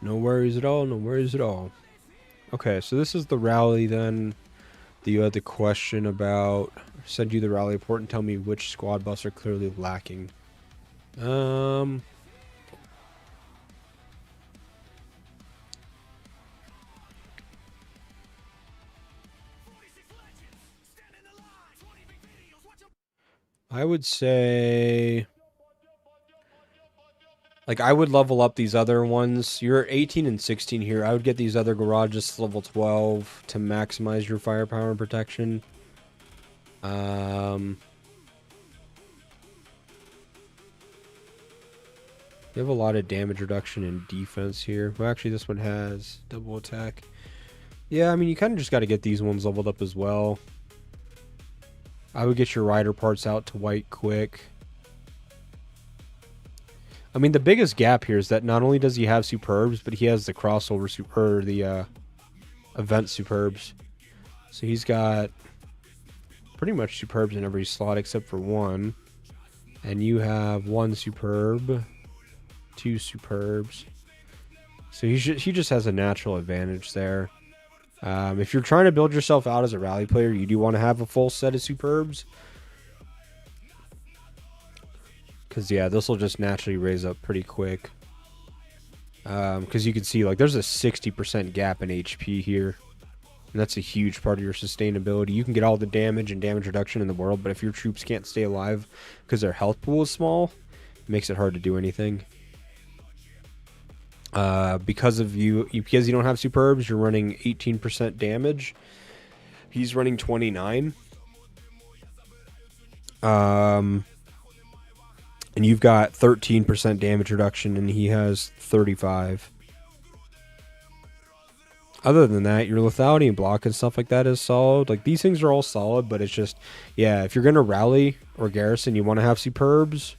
No worries at all, no worries at all. Okay, so this is the rally then that you had the question about. Send you the rally report and tell me which squad buffs are clearly lacking. I would say, like, I would level up these other ones. You're 18 and 16 here. I would get these other garages to level 12 to maximize your firepower and protection. You have a lot of damage reduction and defense here. Well, actually, this one has double attack. Yeah, I mean, you kind of just got to get these ones leveled up as well. I would get your rider parts out to white quick. I mean, the biggest gap here is that not only does he have superbs, but he has the crossover super, the event superbs. So he's got pretty much superbs in every slot except for one. And you have one superb, two superbs. So he just has a natural advantage there. If you're trying to build yourself out as a rally player, you do want to have a full set of superbs. Because, yeah, this will just naturally raise up pretty quick. Because you can see, like, there's a 60% gap in HP here. And that's a huge part of your sustainability. You can get all the damage and damage reduction in the world, but if your troops can't stay alive because their health pool is small, it makes it hard to do anything. Because you don't have superbs, you're running 18% damage. He's running 29. And you've got 13% damage reduction, and he has 35. Other than that, your lethality and block and stuff like that is solid. Like, these things are all solid, but it's just, yeah, if you're going to rally or garrison, you want to have superbs.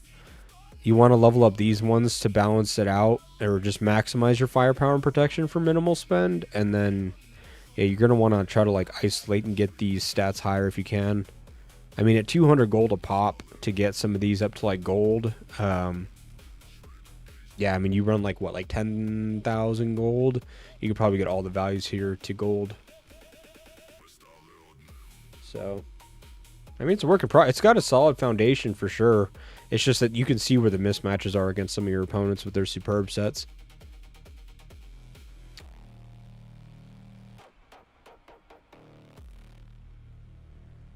You want to level up these ones to balance it out, or just maximize your firepower and protection for minimal spend. And then, yeah, you're going to want to try to, like, isolate and get these stats higher if you can. I mean, at 200 gold a pop to get some of these up to, like, gold. Yeah, I mean, you run, like, what, like 10,000 gold? You could probably get all the values here to gold. So, I mean, it's a work in progress. It's got a solid foundation for sure. It's just that you can see where the mismatches are against some of your opponents with their superb sets.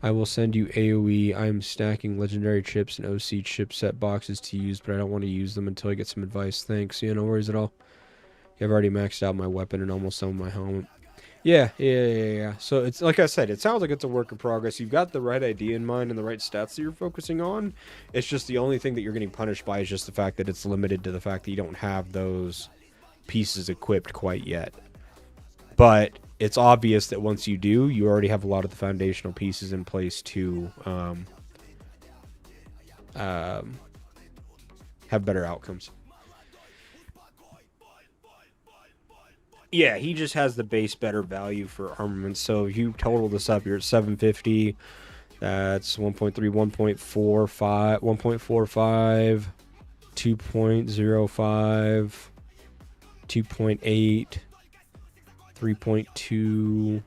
I will send you AoE. I'm stacking legendary chips and OC chipset boxes to use, but I don't want to use them until I get some advice. Thanks. Yeah, no worries at all. Yeah, I've already maxed out my weapon and almost some of my helmet. Yeah. So it's like I said, it sounds like it's a work in progress. You've got the right idea in mind and the right stats that you're focusing on. It's just the only thing that you're getting punished by is just the fact that it's limited to the fact that you don't have those pieces equipped quite yet. But it's obvious that once you do, you already have a lot of the foundational pieces in place to have better outcomes. Yeah, he just has the base better value for armaments. So if you total this up, you're at 750. That's 1.3, 1.45, 1.45, 2.05, 2.8, 3.2,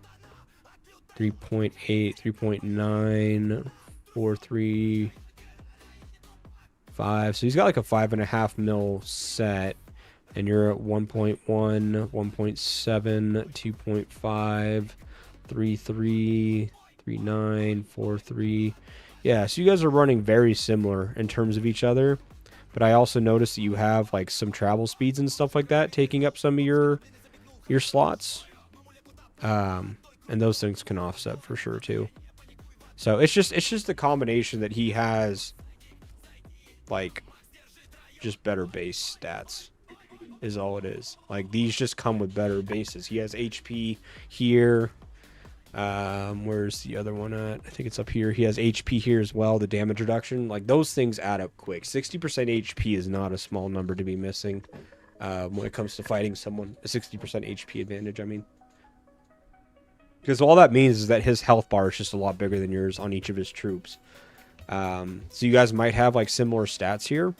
3.8, 3.9, 4.3, 5. So he's got like a 5.5 mil set, and you're at 1.1, 1.7, 2.5, 3.3, 3.9, 4.3. Yeah, so you guys are running very similar in terms of each other. But I also noticed that you have like some travel speeds and stuff like that taking up some of your slots. And those things can offset for sure too. So it's just the combination that he has like just better base stats is all it is. Like these just come with better bases. He has HP here. Where's the other one at? I think it's up here. He has HP here as well, the damage reduction. Like those things add up quick. 60% HP is not a small number to be missing when it comes to fighting someone. A 60% HP advantage, I mean. Because all that means is that his health bar is just a lot bigger than yours on each of his troops. So you guys might have like similar stats here.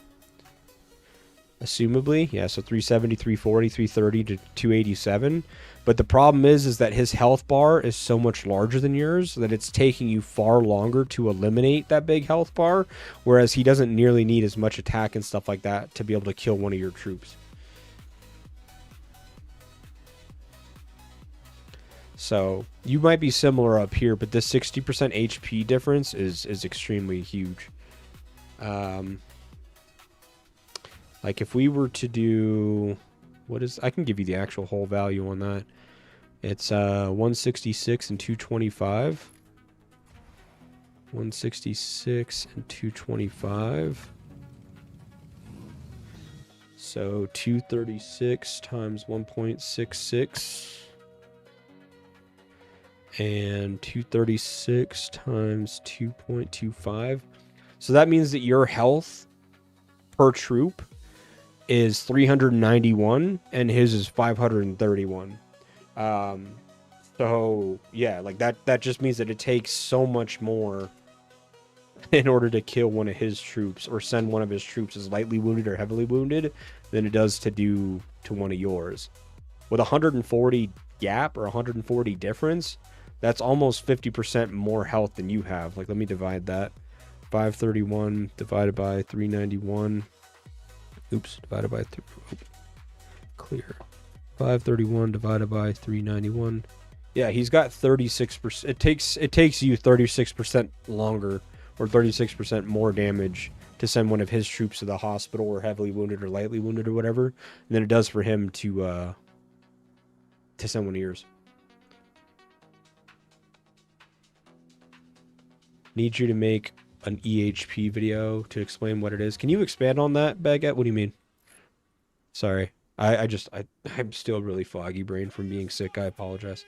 Assumably. Yeah, so 370, 340, 330 to 287. But the problem is that his health bar is so much larger than yours that it's taking you far longer to eliminate that big health bar, whereas he doesn't nearly need as much attack and stuff like that to be able to kill one of your troops. So you might be similar up here, but this 60% HP difference is extremely huge. Like if we were to do, I can give you the actual whole value on that. It's 166 and 225. 166 and 225. So 236 times 1.66. And 236 times 2.25. So that means that your health per troop is 391 and his is 531. So yeah, like that just means that it takes so much more in order to kill one of his troops or send one of his troops as lightly wounded or heavily wounded than it does to do to one of yours. With 140 gap or 140 difference, that's almost 50% more health than you have. Like, let me divide that. 531 divided by 391. Oops, divided by 3. Clear. 531 divided by 391. Yeah, he's got 36%. It takes you 36% longer or 36% more damage to send one of his troops to the hospital or heavily wounded or lightly wounded or whatever than it does for him to send one of yours. Need you to make an EHP video to explain what it is. Can you expand on that, Baguette? What do you mean? Sorry. I'm still really foggy brain from being sick. I apologize.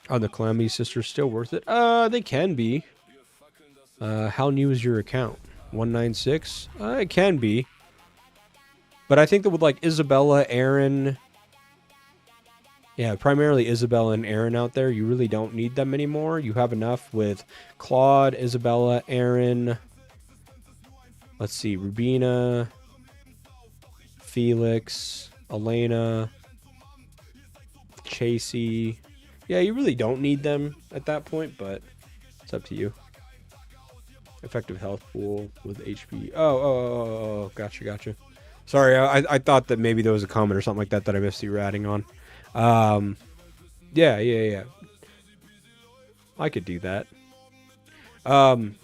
Are the Calamity Sisters still worth it? They can be. How new is your account? 196? It can be. But I think that with like Isabella, Aaron... Yeah, primarily Isabella and Aaron out there. You really don't need them anymore. You have enough with Claude, Isabella, Aaron. Let's see, Rubina, Felix, Elena, Chasey. Yeah, you really don't need them at that point, but it's up to you. Effective health pool with HP. Oh, gotcha. Sorry, I thought that maybe there was a comment or something like that I missed you ratting on. Yeah. I could do that. I'm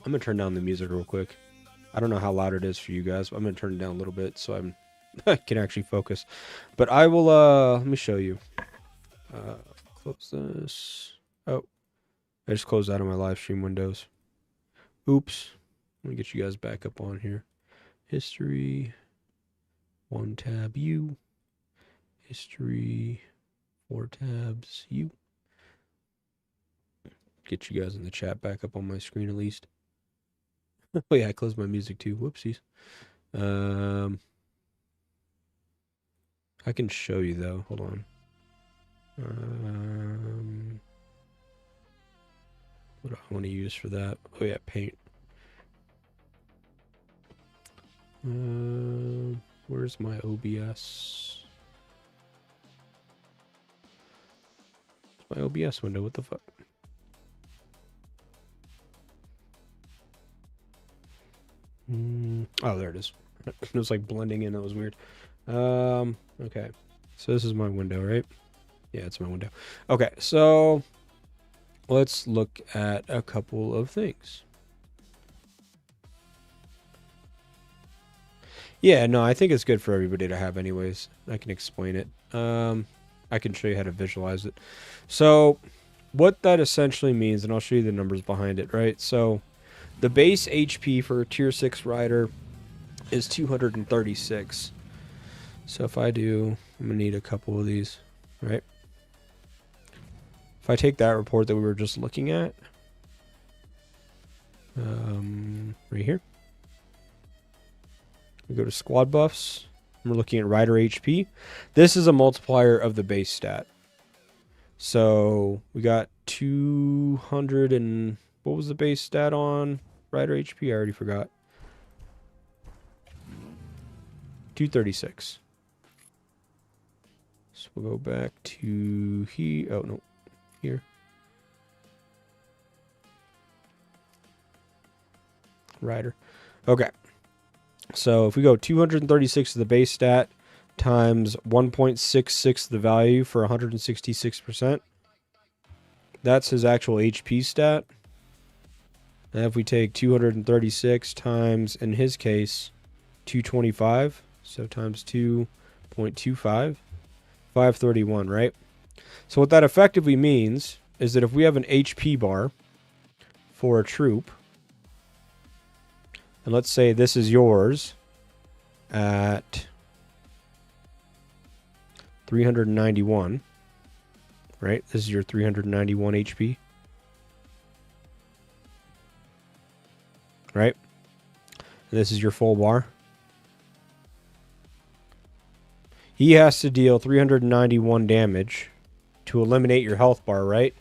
gonna turn down the music real quick. I don't know how loud it is for you guys, but I'm gonna turn it down a little bit so I can actually focus. But I will, let me show you. Close this. Oh, I just closed out of my live stream windows. Oops. Let me get you guys back up on here. History. 1 tab U. History. 4 tabs U. Get you guys in the chat back up on my screen at least. Oh yeah, I closed my music too. Whoopsies. I can show you though. Hold on. What do I want to use for that? Oh yeah, paint. Where's my OBS? It's my OBS window. What the fuck? Oh, there it is. It was like blending in. That was weird. Okay. So this is my window, right? Yeah, it's my window. Okay, so let's look at a couple of things. Yeah, no, I think it's good for everybody to have anyways. I can explain it. I can show you how to visualize it. So what that essentially means, and I'll show you the numbers behind it, right? So the base HP for a tier 6 rider is 236. So if I do, I'm going to need a couple of these, right? If I take that report that we were just looking at, right here, we go to squad buffs, and we're looking at rider HP. This is a multiplier of the base stat. So we got 200 and what was the base stat on rider HP? I already forgot. 236. So we'll go back to here. Oh, no. Here. Rider. Okay. So if we go 236 to the base stat times 1.66 the value for 166%, that's his actual HP stat. And if we take 236 times, in his case, 225, so times 2.25, 531, right? So what that effectively means is that if we have an HP bar for a troop, and let's say this is yours at 391, right? This is your 391 HP, right? And this is your full bar. He has to deal 391 damage to eliminate your health bar, right?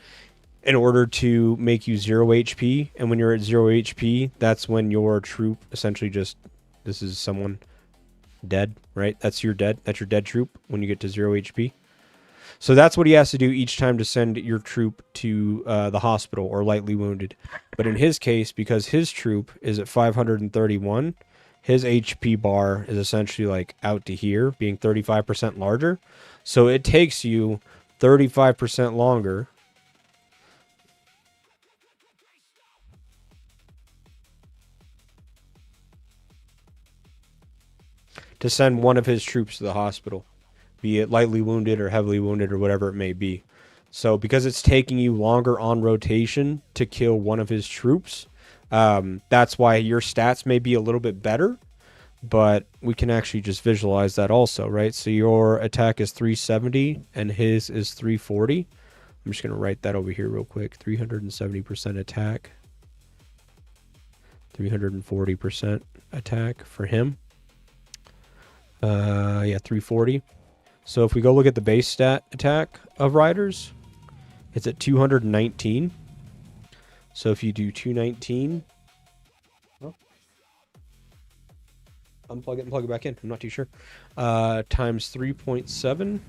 In order to make you 0 HP. And when you're at 0 HP, that's when your troop essentially just, this is someone dead, right? That's your dead. That's your dead troop when you get to 0 HP. So that's what he has to do each time to send your troop to the hospital or lightly wounded. But in his case, because his troop is at 531, his HP bar is essentially like out to here, being 35% larger. So it takes you 35% longer to send one of his troops to the hospital, be it lightly wounded or heavily wounded or whatever it may be. So because it's taking you longer on rotation to kill one of his troops, that's why your stats may be a little bit better, but we can actually just visualize that also, right? So your attack is 370 and his is 340. I'm just going to write that over here real quick. 370% attack, 340% attack for him. Yeah, 340. So if we go look at the base stat attack of riders, it's at 219. So if you do 219, oh, unplug it and plug it back in. I'm not too sure. Times 3.7.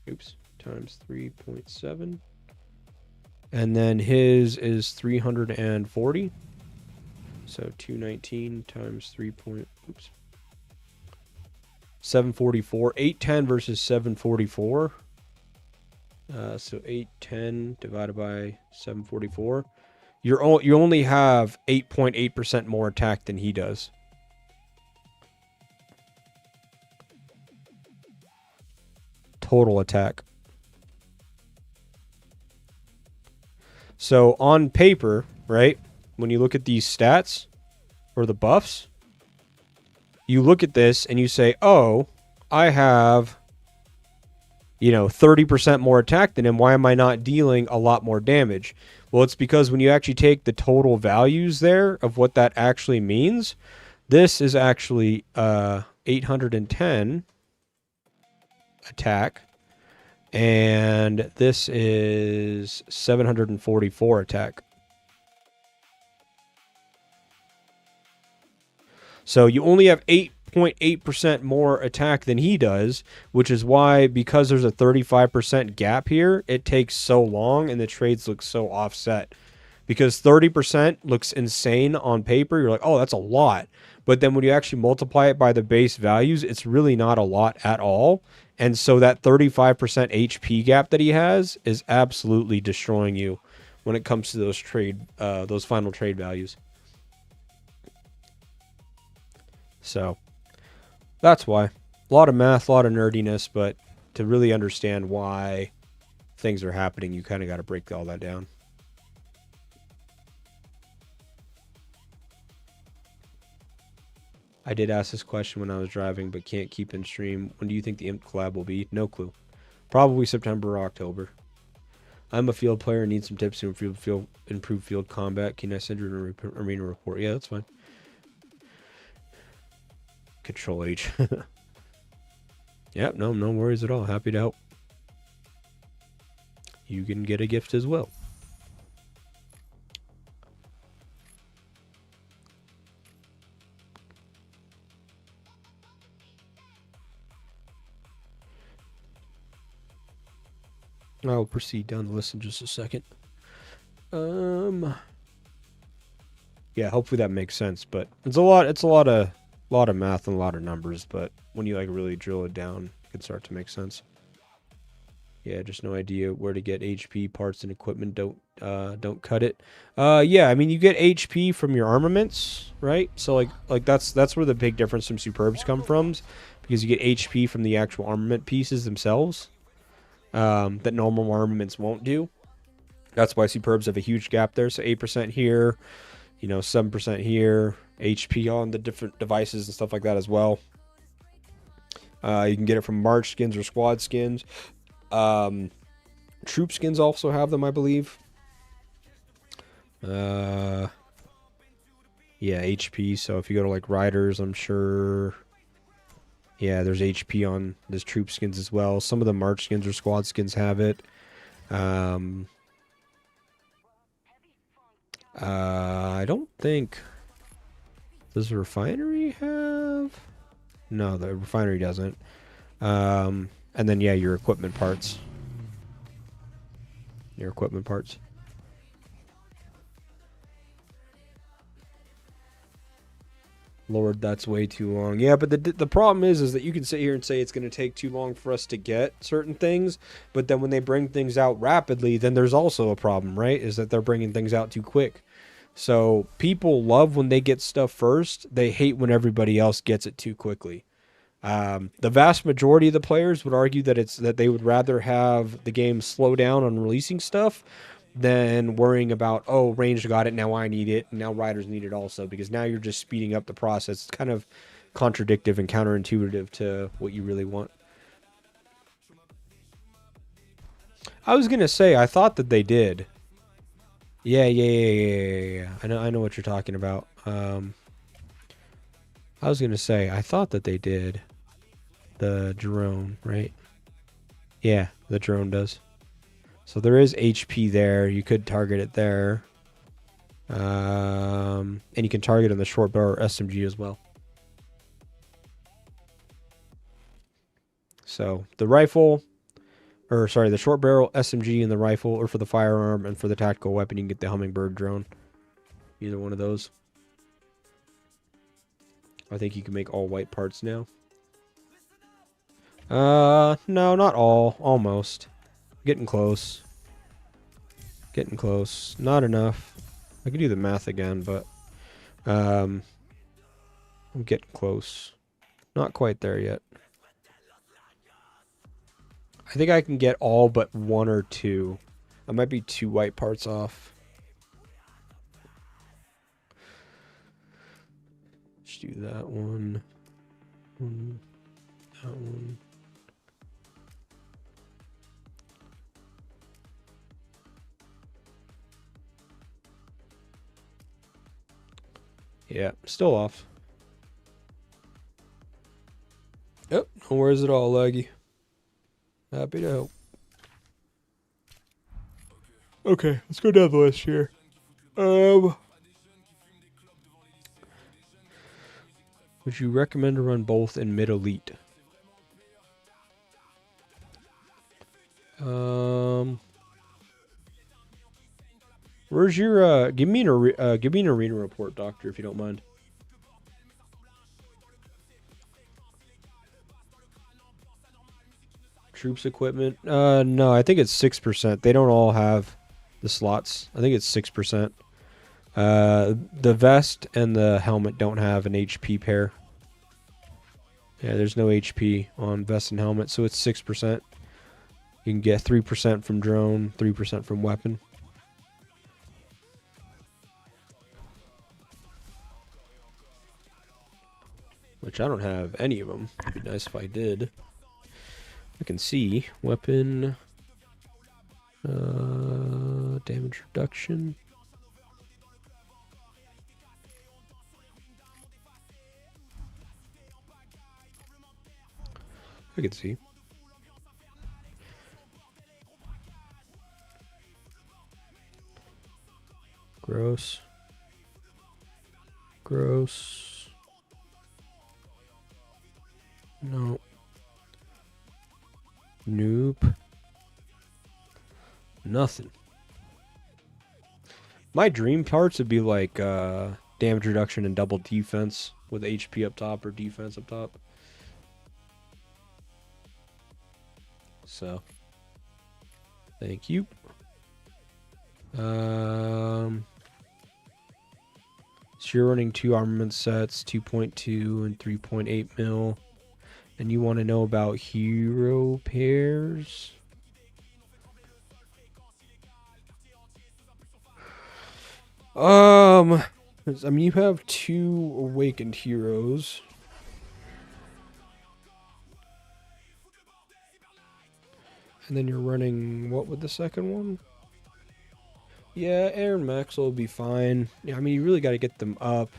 Oops. Times 3.7. And then his is 340. So 219 times 3. Oops. 744. 810 versus 744. So 810 divided by 744. You only have 8.8% more attack than he does. Total attack. So on paper, right, when you look at these stats or the buffs, you look at this and you say, oh, I have, 30% more attack than him. Why am I not dealing a lot more damage? Well, it's because when you actually take the total values there of what that actually means, this is actually 810 attack, and this is 744 attack. So you only have 8.8% more attack than he does, which is why, because there's a 35% gap here, it takes so long and the trades look so offset. because 30% looks insane on paper. You're like, oh, that's a lot. But then when you actually multiply it by the base values, it's really not a lot at all. And so that 35% HP gap that he has is absolutely destroying you when it comes to those final trade values. So that's why. A lot of math, a lot of nerdiness, but to really understand why things are happening, you kind of got to break all that down. I did ask this question when I was driving, but can't keep in stream. When do you think the Imp collab will be? No clue. Probably September or October. I'm a field player and need some tips to improve field combat. Can I send you an arena report? Yeah, that's fine. Control H. Yep, no worries at all. Happy to help. You can get a gift as well. I'll proceed down the list in just a second. Yeah, hopefully that makes sense, but it's a lot of math and a lot of numbers, but when you like really drill it down, it can start to make sense. Yeah, just no idea where to get HP parts and equipment. Don't cut it. Yeah, I mean you get HP from your armaments, right? So like that's where the big difference from Superbs come from, because you get HP from the actual armament pieces themselves. That normal armaments won't do. That's why Superbs have a huge gap there. So 8% here, 7% here, HP on the different devices and stuff like that as well. You can get it from March skins or squad skins. Troop skins also have them, I believe. Yeah, HP. So if you go to like Riders, I'm sure. Yeah, there's HP on this troop skins as well. Some of the March skins or squad skins have it. I don't think... Does the refinery have... No, the refinery doesn't. And then, yeah, your equipment parts. Lord, that's way too long. Yeah, but the problem is that you can sit here and say it's going to take too long for us to get certain things, but then when they bring things out rapidly, then there's also a problem, right? Is that they're bringing things out too quick. So people love when they get stuff first. They hate when everybody else gets it too quickly. The vast majority of the players would argue that they would rather have the game slow down on releasing stuff than worrying about, oh, Ranged got it, now I need it, and now Riders need it also, because now you're just speeding up the process. It's kind of contradictive and counterintuitive to what you really want. I was gonna say, I thought that they did. Yeah. I know what you're talking about. I was gonna say, I thought that they did. The drone, right? Yeah, the drone does. So there is HP there. You could target it there. And you can target on the short barrel SMG as well. So the rifle, the short barrel SMG and the rifle, or for the firearm, and for the tactical weapon, you can get the Hummingbird drone. Either one of those. I think you can make all white parts now. No, not all. Almost. Getting close. Not enough. I can do the math again, but I'm getting close. Not quite there yet. I think I can get all but one or two. I might be 2 white parts off. Let's do that one. That one. Yeah, still off. Yep, no worries at all, Laggy. Happy to help. Okay, let's go down the list here. Would you recommend to run both in mid elite? Where's your give me an arena report, doctor, if you don't mind. Troops equipment. No, I think it's 6%. They don't all have the slots. I think it's 6%. The vest and the helmet don't have an HP pair. Yeah, there's no HP on vest and helmet, so it's 6%. You can get 3% from drone, 3% from weapon. Which I don't have any of them. It'd be nice if I did. I can see weapon, damage reduction. I can see. Gross. Gross. No. Nope. Nothing. My dream parts would be like damage reduction and double defense with HP up top or defense up top. So, thank you. So you're running 2 armament sets, 2.2 and 3.8 mil. And you want to know about hero pairs? I mean, you have 2 awakened heroes. And then you're running what with the second one? Yeah, Aaron Maxwell will be fine. Yeah, I mean, you really got to get them up.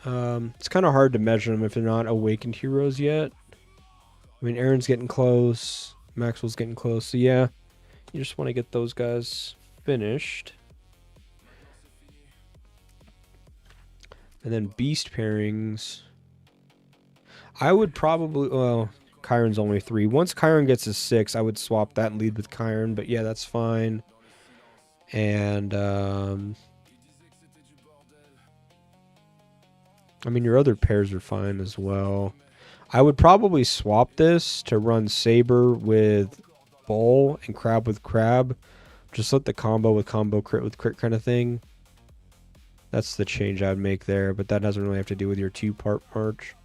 It's kind of hard to measure them if they're not awakened heroes yet. I mean, Aaron's getting close. Maxwell's getting close. So, yeah, you just want to get those guys finished. And then beast pairings. I would probably... Well, Chiron's only 3. Once Chiron gets to 6, I would swap that and lead with Chiron. But, yeah, that's fine. And, I mean, your other pairs are fine as well. I would probably swap this to run Saber with Bull and Crab with Crab. Just let the combo with combo, crit with crit kind of thing. That's the change I'd make there, but that doesn't really have to do with your 2-part march.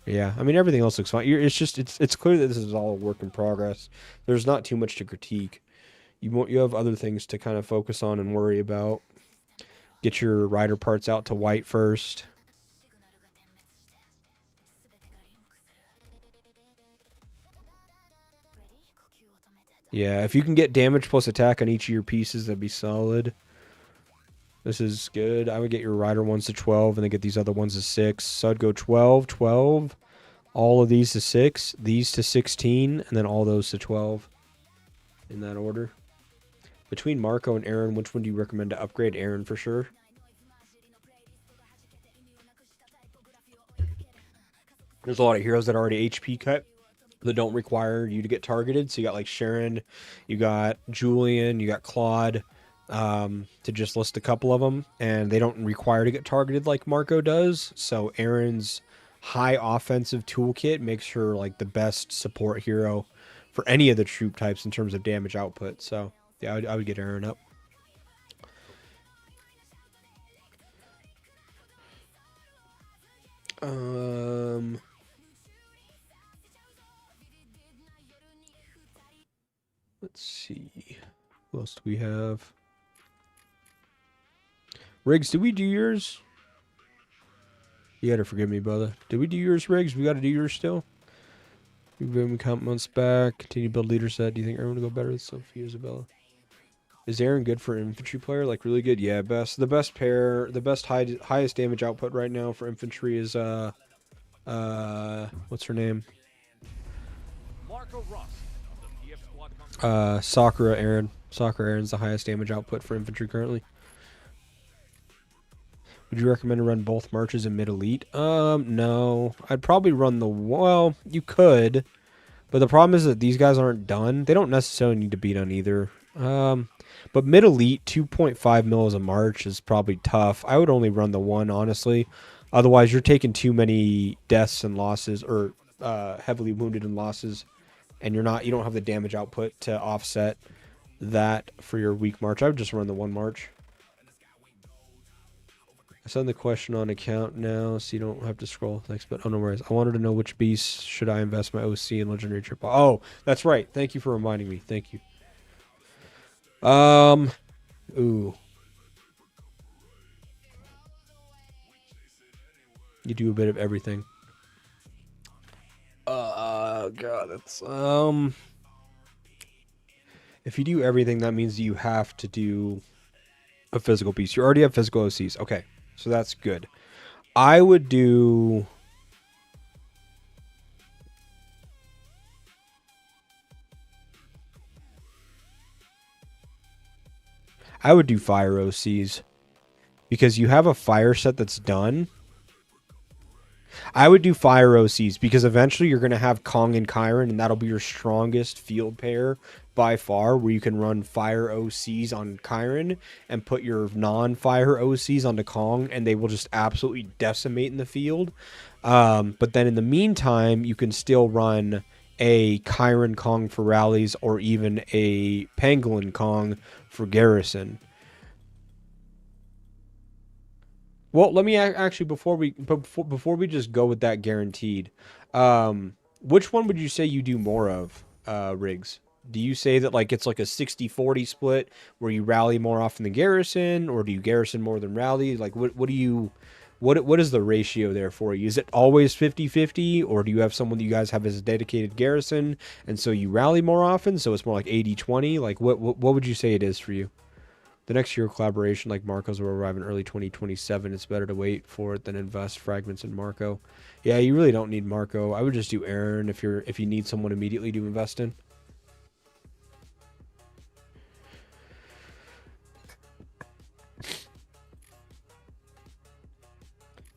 Yeah, I mean, everything else looks fine. It's clear that this is all a work in progress. There's not too much to critique. You have other things to kind of focus on and worry about. Get your rider parts out to white first. Yeah, if you can get damage plus attack on each of your pieces, that'd be solid. This is good. I would get your rider ones to 12 and then get these other ones to 6. So I'd go 12, 12, all of these to 6, these to 16, and then all those to 12 in that order. Between Marco and Aaron, which one do you recommend to upgrade? Aaron for sure. There's a lot of heroes that are already HP cut that don't require you to get targeted. So you got like Sharon, you got Julian, you got Claude, to just list a couple of them. And they don't require to get targeted like Marco does. So Aaron's high offensive toolkit makes her like the best support hero for any of the troop types in terms of damage output. So yeah, I would get Aaron up. Let's see. What else do we have? Riggs, did we do yours? You gotta forgive me, brother. Did we do yours, Riggs? We gotta do yours still? We've been count months back. Continue to build leader set. Do you think Aaron will go better with Sophie Isabella? Is Aaron good for an infantry player? Like really good? Yeah, best. The best pair, the best highest damage output right now for infantry is what's her name? Marco Ross of the PF Squad. Sakura Aaron. Sakura Aaron's the highest damage output for infantry currently. Would you recommend to run both marches in mid elite? No. I'd probably run the... Well, you could. But the problem is that these guys aren't done. They don't necessarily need to be done either. But mid elite 2.5 mil as a march is probably tough. I would only run the one, honestly. Otherwise, you're taking too many deaths and losses, or heavily wounded and losses, and you don't have the damage output to offset that for your weak march. I would just run the one march. I send the question on account now, so you don't have to scroll. Thanks, but oh no worries. I wanted to know which beasts should I invest my OC in legendary trip. Oh, that's right. Thank you for reminding me. Thank you. Ooh. You do a bit of everything. God, that's if you do everything, that means you have to do a physical piece. You already have physical OCs. Okay, so that's good. I would do fire OCs because you have a fire set that's done. I would do fire OCs because eventually you're going to have Kong and Chiron, and that'll be your strongest field pair by far, where you can run fire OCs on Chiron and put your non-fire OCs onto Kong, and they will just absolutely decimate in the field. But then in the meantime, you can still run a Chiron Kong for rallies or even a Pangolin Kong for garrison. Well, let me actually before we just go with that guaranteed, which one would you say you do more of, Riggs? Do you say that like it's like a 60-40 split where you rally more often than garrison, or do you garrison more than rally? Like what is the ratio there for you? Is it always 50-50, or do you have someone that you guys have as a dedicated garrison and so you rally more often, so it's more like 80-20? Like what would you say it is for you? The next Hero collaboration like Marco's will arrive in early 2027. It's better to wait for it than invest fragments in Marco. Yeah, you really don't need Marco. I would just do Aaron if you need someone immediately to invest in.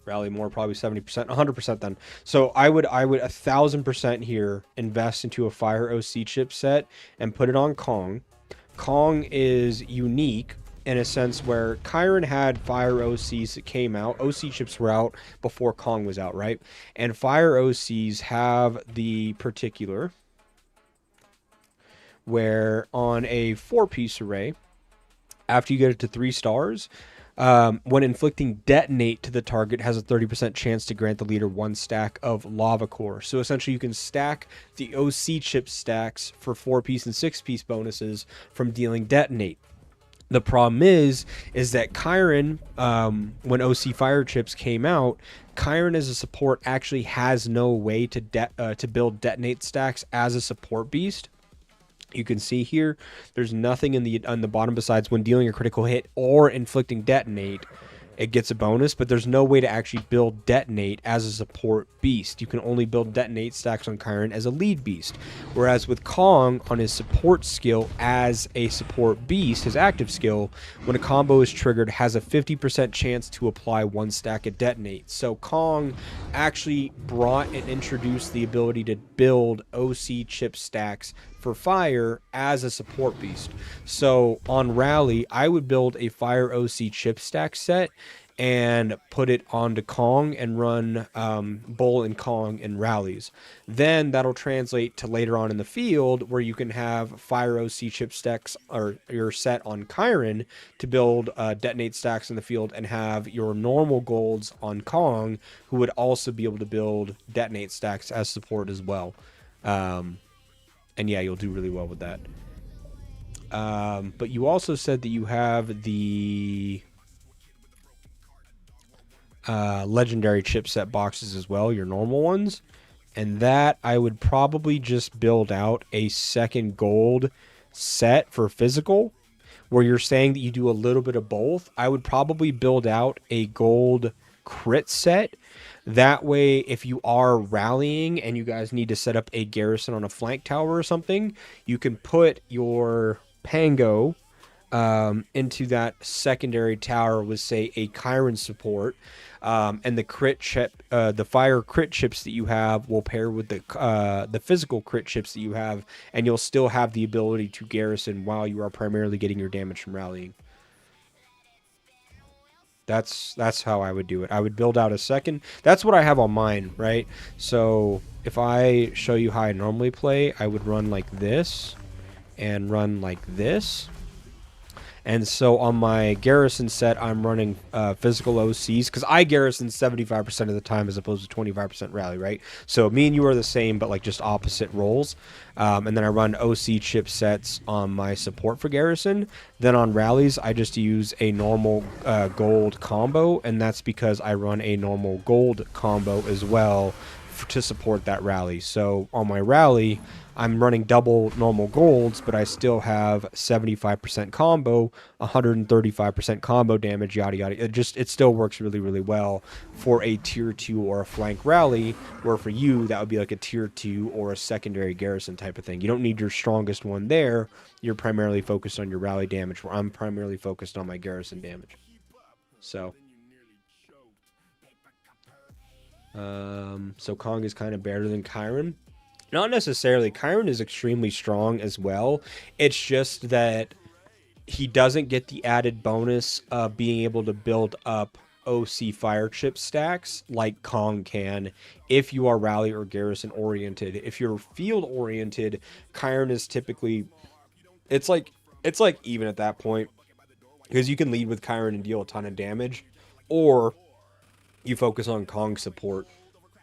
Rally more, probably 70%, 100% then. So I would 1,000% here invest into a Fire OC chipset and put it on Kong. Kong is unique in a sense where Chiron had Fire OCs that came out. OC chips were out before Kong was out, right? And Fire OCs have the particular where on a 4-piece array, after you get it to 3 stars, when inflicting detonate to the target, has a 30% chance to grant the leader 1 stack of lava core. So essentially you can stack the OC chip stacks for 4-piece and 6-piece bonuses from dealing detonate. The problem is that Chiron, when OC fire chips came out, Chiron as a support actually has no way to build detonate stacks as a support beast. You can see here, there's nothing on the bottom besides when dealing a critical hit or inflicting detonate, it gets a bonus, but there's no way to actually build detonate as a support beast. You can only build detonate stacks on Chiron as a lead beast. Whereas with Kong, on his support skill as a support beast, his active skill, when a combo is triggered, has a 50% chance to apply 1 stack of detonate. So Kong actually brought and introduced the ability to build OC chip stacks for fire as a support beast. So on rally, I would build a fire OC chip stack set and put it onto Kong and run Bull and Kong in rallies. Then that'll translate to later on in the field where you can have fire OC chip stacks or your set on Chiron to build detonate stacks in the field, and have your normal golds on Kong, who would also be able to build detonate stacks as support as well. And yeah, you'll do really well with that. But you also said that you have the legendary chipset boxes as well, your normal ones. And that I would probably just build out a second gold set for physical, where you're saying that you do a little bit of both. I would probably build out a gold crit set. That way, if you are rallying and you guys need to set up a garrison on a flank tower or something, you can put your Pango into that secondary tower with, say, a Chiron support, and the crit chip, the fire crit chips that you have will pair with the physical crit chips that you have, and you'll still have the ability to garrison while you are primarily getting your damage from rallying. That's how I would do it. I would build out a second. That's what I have on mine, right? So if I show you how I normally play, I would run like this and run like this. And so on my garrison set, I'm running physical OCs because I garrison 75% of the time as opposed to 25% rally, right? So me and you are the same, but like just opposite roles. And then I run OC chip sets on my support for garrison. Then on rallies, I just use a normal gold combo, and that's because I run a normal gold combo as well to support that rally. So on my rally, I'm running double normal golds, but I still have 75% combo, 135% combo damage, yada yada. It still works really, really well for a tier 2 or a flank rally, where for you that would be like a tier 2 or a secondary garrison type of thing. You don't need your strongest one there. You're primarily focused on your rally damage, where I'm primarily focused on my garrison damage. So Kong is kind of better than Chiron. Not necessarily. Chiron is extremely strong as well. It's just that he doesn't get the added bonus of being able to build up OC fire chip stacks like Kong can if you are rally or garrison oriented. If you're field oriented, Chiron is typically it's like even at that point, because you can lead with Chiron and deal a ton of damage, or you focus on Kong support.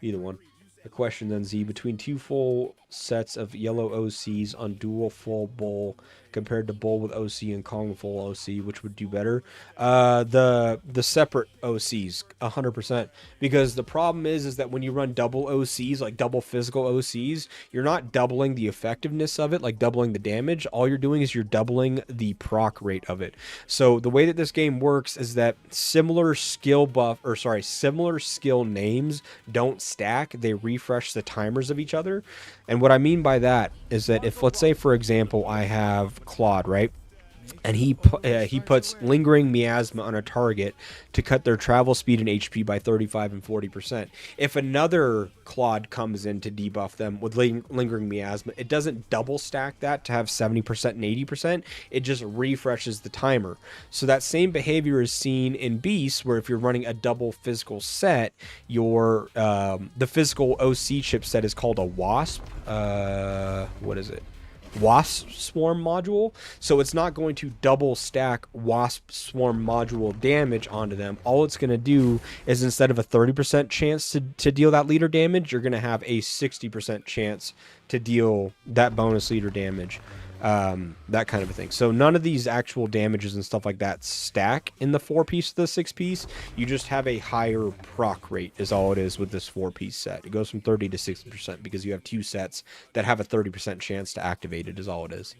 Either one. A question then, Z, between two full sets of yellow OCs on dual full bull compared to bull with OC and Kong full OC, which would do better? The separate OCs, 100%. Because the problem is that when you run double OCs, like double physical OCs, you're not doubling the effectiveness of it, like doubling the damage. All you're doing is you're doubling the proc rate of it. So the way that this game works is that similar skill names don't stack. They refresh the timers of each other. And what I mean by that is that if, let's say, for example, I have Claude, right? And he puts Lingering Miasma on a target to cut their travel speed and HP by 35 and 40%. If another Claude comes in to debuff them with Lingering Miasma, it doesn't double stack that to have 70% and 80%. It just refreshes the timer. So that same behavior is seen in Beast, where if you're running a double physical set, your the physical OC chip set is called a Wasp. What is it? Wasp Swarm module. So it's not going to double stack Wasp Swarm module damage onto them. All it's going to do is, instead of a 30% chance to deal that leader damage, you're going to have a 60% chance to deal that bonus leader damage. That kind of a thing. So none of these actual damages and stuff like that stack in the 4-piece to the 6-piece. You just have a higher proc rate is all it is with this 4-piece set. It goes from 30 to 60% because you have 2 sets that have a 30% chance to activate it is all it is.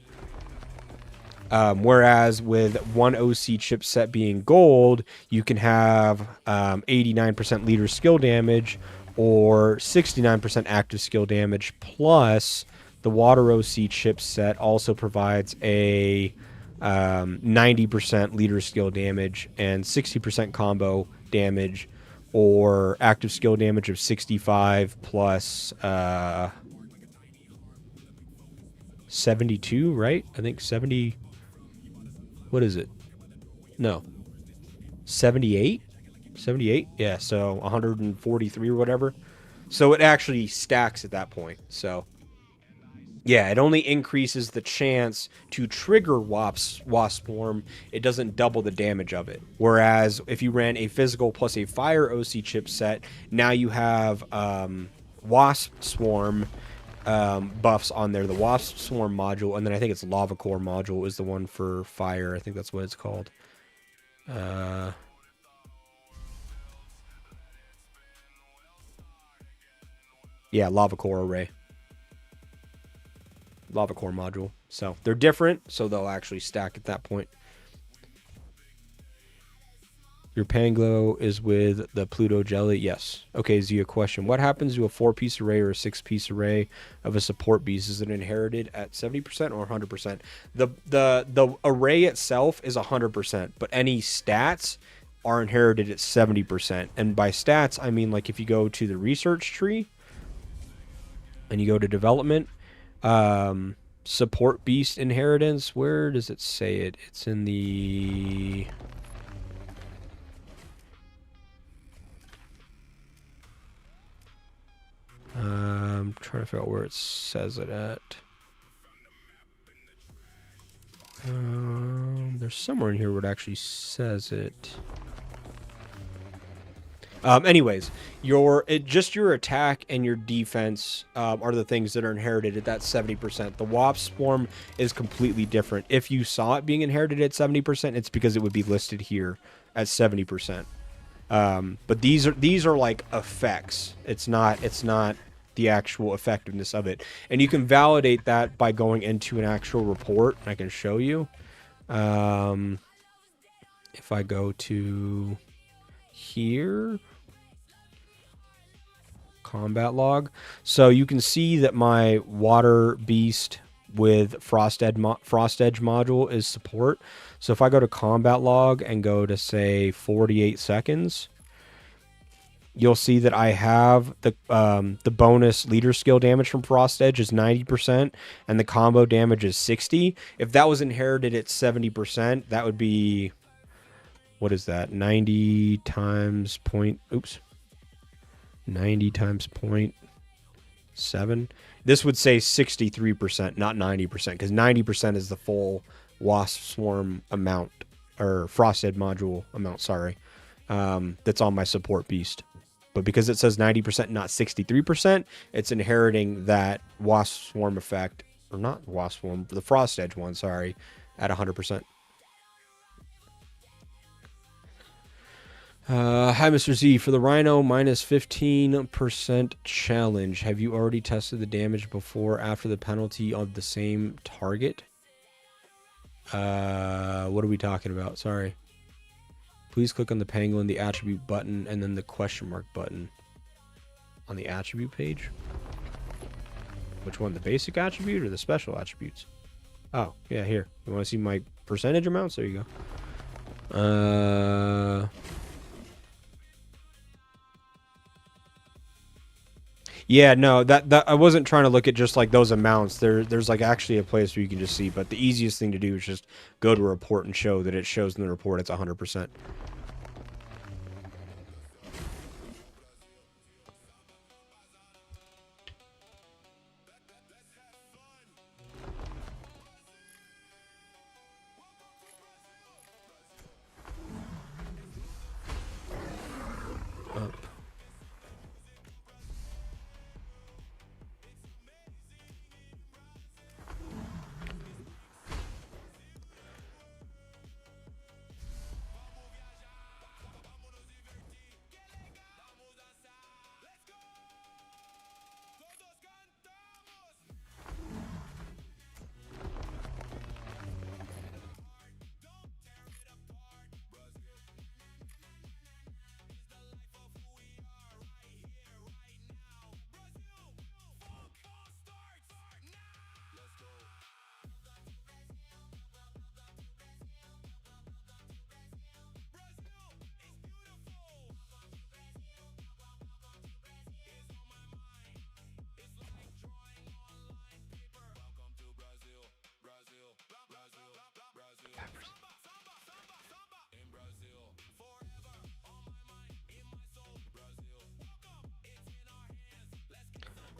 Whereas with one OC chip set being gold, you can have 89% leader skill damage or 69% active skill damage, plus the Water OC chipset also provides a 90% leader skill damage and 60% combo damage, or active skill damage of 65 plus 72, right? I think 70. What is it? No. 78? 78? Yeah, so 143 or whatever. So it actually stacks at that point. So yeah, it only increases the chance to trigger Wasp Swarm. It doesn't double the damage of it. Whereas if you ran a physical plus a fire OC chipset, now you have Wasp Swarm buffs on there. The Wasp Swarm module, and then I think it's Lava Core module is the one for fire. I think that's what it's called. Yeah, Lava Core Array. Lava Core module. So they're different, so they'll actually stack at that point. Your Panglo is with the Pluto jelly. Yes. Okay, Zia, question. What happens to a 4-piece array or a 6-piece array of a support beast? Is it inherited at 70% or 100%? The array itself is 100%, but any stats are inherited at 70%. And by stats, I mean like if you go to the research tree and you go to development, support beast inheritance, where does it say it? It's in the... I'm trying to figure out where it says it at. There's somewhere in here where it actually says it. Anyways, just your attack and your defense are the things that are inherited at that 70%. The Wasp Swarm is completely different. If you saw it being inherited at 70%, it's because it would be listed here at 70%. But these are like effects. It's not the actual effectiveness of it. And you can validate that by going into an actual report. I can show you. If I go to here, combat log, so you can see that my water beast with Frost Edge module is support. So if I go to combat log and go to say 48 seconds, you'll see that I have the bonus leader skill damage from Frost Edge is 90% and the combo damage is 60. If that was inherited at 70%, that would be, what is that? 90 times 0.7. This would say 63%, not 90%, because 90% is the full Wasp Swarm amount, or Frost Edge module amount, sorry, that's on my support beast. But because it says 90%, not 63%, it's inheriting that Wasp Swarm effect, or not Wasp Swarm, the Frost Edge one, sorry, at 100%. Hi, Mr. Z. For the Rhino minus 15% challenge, have you already tested the damage before after the penalty of the same target? What are we talking about? Sorry. Please click on the pangolin, the attribute button, and then the question mark button on the attribute page. Which one? The basic attribute or the special attributes? Oh, yeah, here. You want to see my percentage amounts? There you go. Yeah, no, that I wasn't trying to look at just like those amounts. There's like actually a place where you can just see, but the easiest thing to do is just go to a report and show that it shows in the report it's 100%. Up.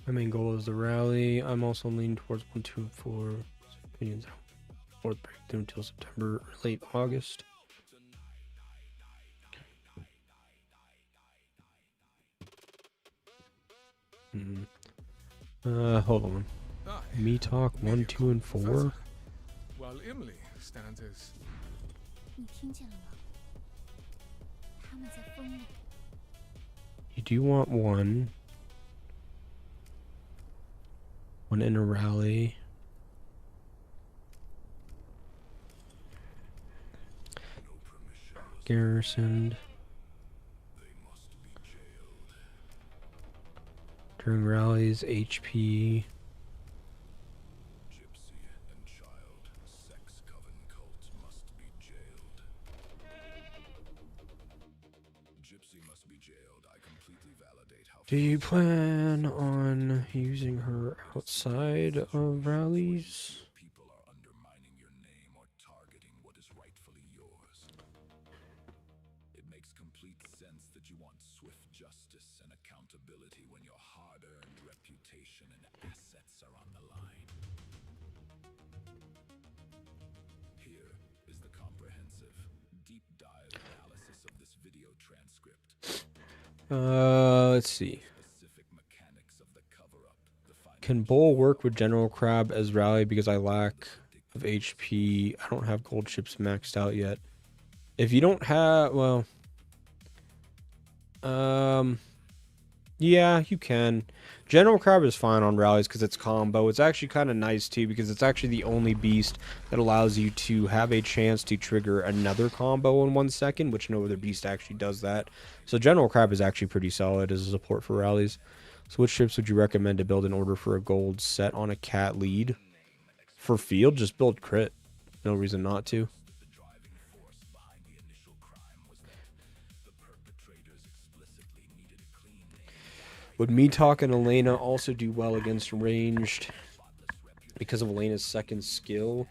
My main goal is the rally. I'm also leaning towards 1, 2, and 4 opinions. Fourth breakthrough until September or late August. Hold on. Me talk 1, 2, and 4. While Emily stands as 你听见了吗？他们在疯了。 You do want one in a rally. Garrisoned. During rallies, HP. Gypsy and child, sex coven cults must be jailed. Gypsy must be jailed. I completely validate how Do you plan on using her outside of rallies? people are undermining your name or targeting what is rightfully yours. It makes complete sense that you want swift justice and accountability when your hard-earned reputation and assets are on the line. Here is the comprehensive, deep dive analysis of this video transcript. Let's see. Specific mechanics of the cover-up, the Can Bull work with General Crab as rally because I lack of HP? I don't have gold chips maxed out yet. If you don't have, well, yeah, you can. General Crab is fine on rallies because it's combo. It's actually kind of nice too because it's actually the only beast that allows you to have a chance to trigger another combo in 1 second, which no other beast actually does that. So General Crab is actually pretty solid as a support for rallies. So which ships would you recommend to build in order for a gold set on a cat lead? For field, just build crit. No reason not to. the driving force behind the initial crime was that the perpetrators explicitly needed a clean name. Would me talk and Elena also do well against ranged because of Elena's second skill?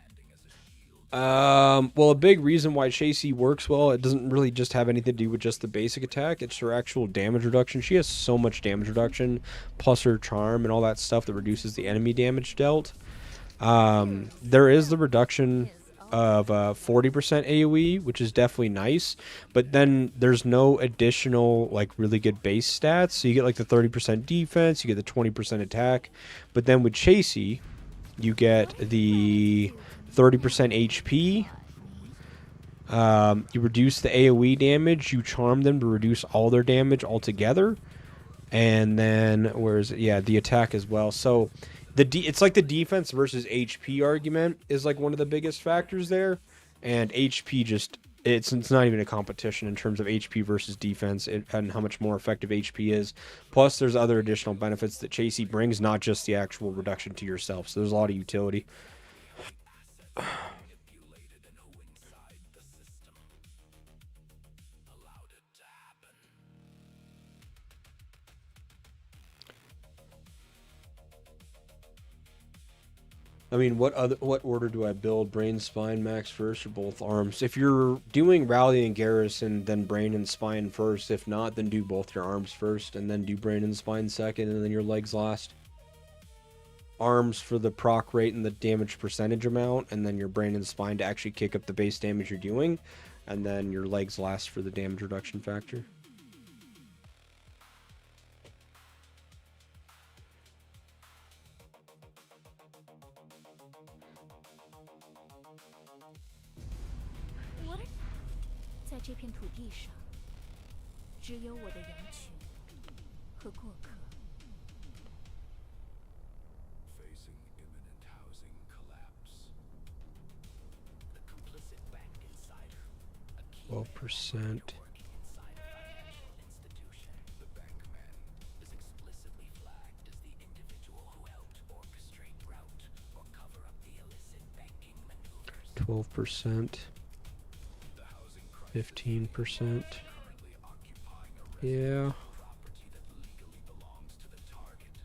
Well, a big reason why Chasey works well, it doesn't really just have anything to do with just the basic attack. It's her actual damage reduction. She has so much damage reduction, plus her charm and all that stuff that reduces the enemy damage dealt. There is the reduction of 40% AoE, which is definitely nice, but then there's no additional like really good base stats. So you get like the 30% defense, you get the 20% attack, but then with Chasey, you get the 30% HP. You reduce the AoE damage. You charm them to reduce all their damage altogether, and then where's yeah the attack as well. So it's like the defense versus HP argument is like one of the biggest factors there, and HP just it's not even a competition in terms of HP versus defense and how much more effective HP is. Plus, there's other additional benefits that Chasey brings, not just the actual reduction to yourself. So there's a lot of utility. Manipulated and who inside the system allowed it to happen. I mean, what order do I build? Brain, spine, max first, or both arms? If you're doing rally and garrison, then brain and spine first. If not, then do both your arms first, and then do brain and spine second, and then your legs last. Arms for the proc rate and the damage percentage amount, and then your brain and spine to actually kick up the base damage you're doing, and then your legs last for the damage reduction factor. What? 在这片土地上，只有我的羊群和过客。 Facing imminent housing collapse. The complicit bank insider, a key 12%. working inside a financial institution. The bankman is explicitly flagged as the individual who helped orchestrate, route, or cover up the illicit banking maneuvers. 12%. The housing crisis 15%. currently occupying a Yeah. property that legally belongs to the target.